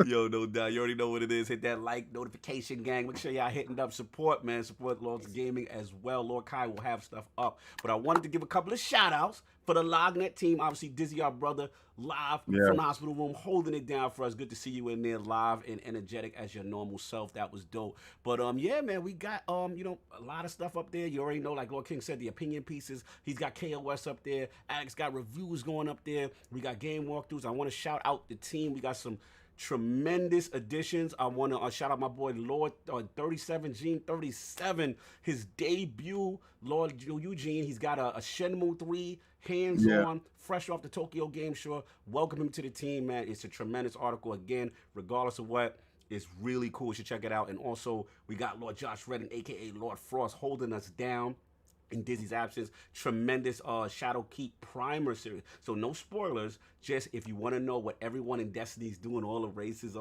Yo, no doubt. You already know what it is. Hit that like, notification, gang. Make sure y'all hitting up support, man. Support Lord's Gaming as well. Lord Kai will have stuff up. But I wanted to give a couple of shout outs for the LogNet team. Obviously, Dizzy, our brother, live from the hospital room, holding it down for us. Good to see you in there live and energetic as your normal self. That was dope. But yeah, man, we got you know, a lot of stuff up there. You already know, like Lord King said, the opinion pieces. He's got KOS up there. Alex got reviews going up there. We got game walkthroughs. I want to shout out the team. We got some tremendous additions. I want to shout out my boy Lord 37 Gene 37, his debut. Lord Eugene, he's got a Shenmue 3 hands-on, fresh off the Tokyo Game Show. Welcome him to the team, man. It's a tremendous article. Again, regardless of what, it's really cool. You should check it out. And also, we got Lord Josh Redden, aka Lord Frost, holding us down in Dizzy's absence. Tremendous Shadowkeep primer series. So no spoilers, just if you want to know what everyone in Destiny's doing, all the races,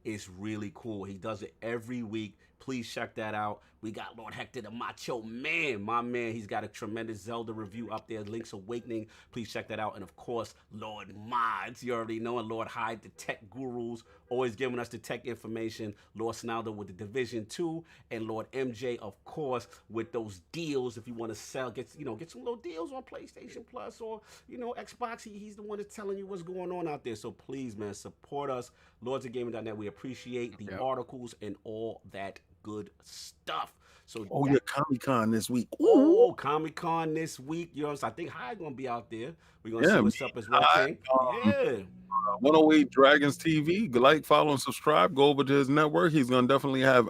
it's really cool. He does it every week. Please check that out. We got Lord Hector, the Macho Man. My man, he's got a tremendous Zelda review up there, Link's Awakening. Please check that out. And of course, Lord Mods, you already know, and Lord Hyde, the tech gurus, always giving us the tech information. Lord Snaldo with the Division 2, and Lord MJ, of course, with those deals. If you want to sell, get some little deals on PlayStation Plus or, Xbox. He's the one that's telling you what's going on out there. So please, man, support us. LordsOfGaming.net. We appreciate the articles and all that good stuff. So Comic-Con this week. Oh, Comic-Con this week. I think Hyde gonna be out there. We're gonna see what's up as well, King. 108 Dragons TV. Like, follow, and subscribe. Go over to his network. He's gonna definitely have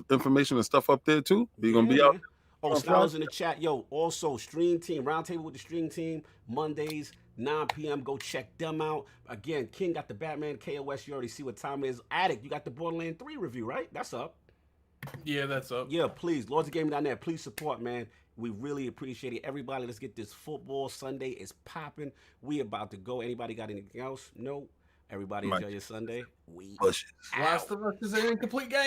information and stuff up there too. He's gonna be out there. Oh, Styles in the chat. Yo, also Stream Team, Roundtable with the Stream Team, Mondays, 9 p.m. Go check them out. Again, King got the Batman KOS. You already see what time it is. Addict, you got the Borderlands 3 review, right? That's up. Yeah, that's up. Yeah, please. LordsOfGaming.net. Please support, man. We really appreciate it. Everybody, let's get this football. Sunday is popping. We about to go. Anybody got anything else? No. Everybody enjoy your Sunday. We Last of Us is an incomplete game.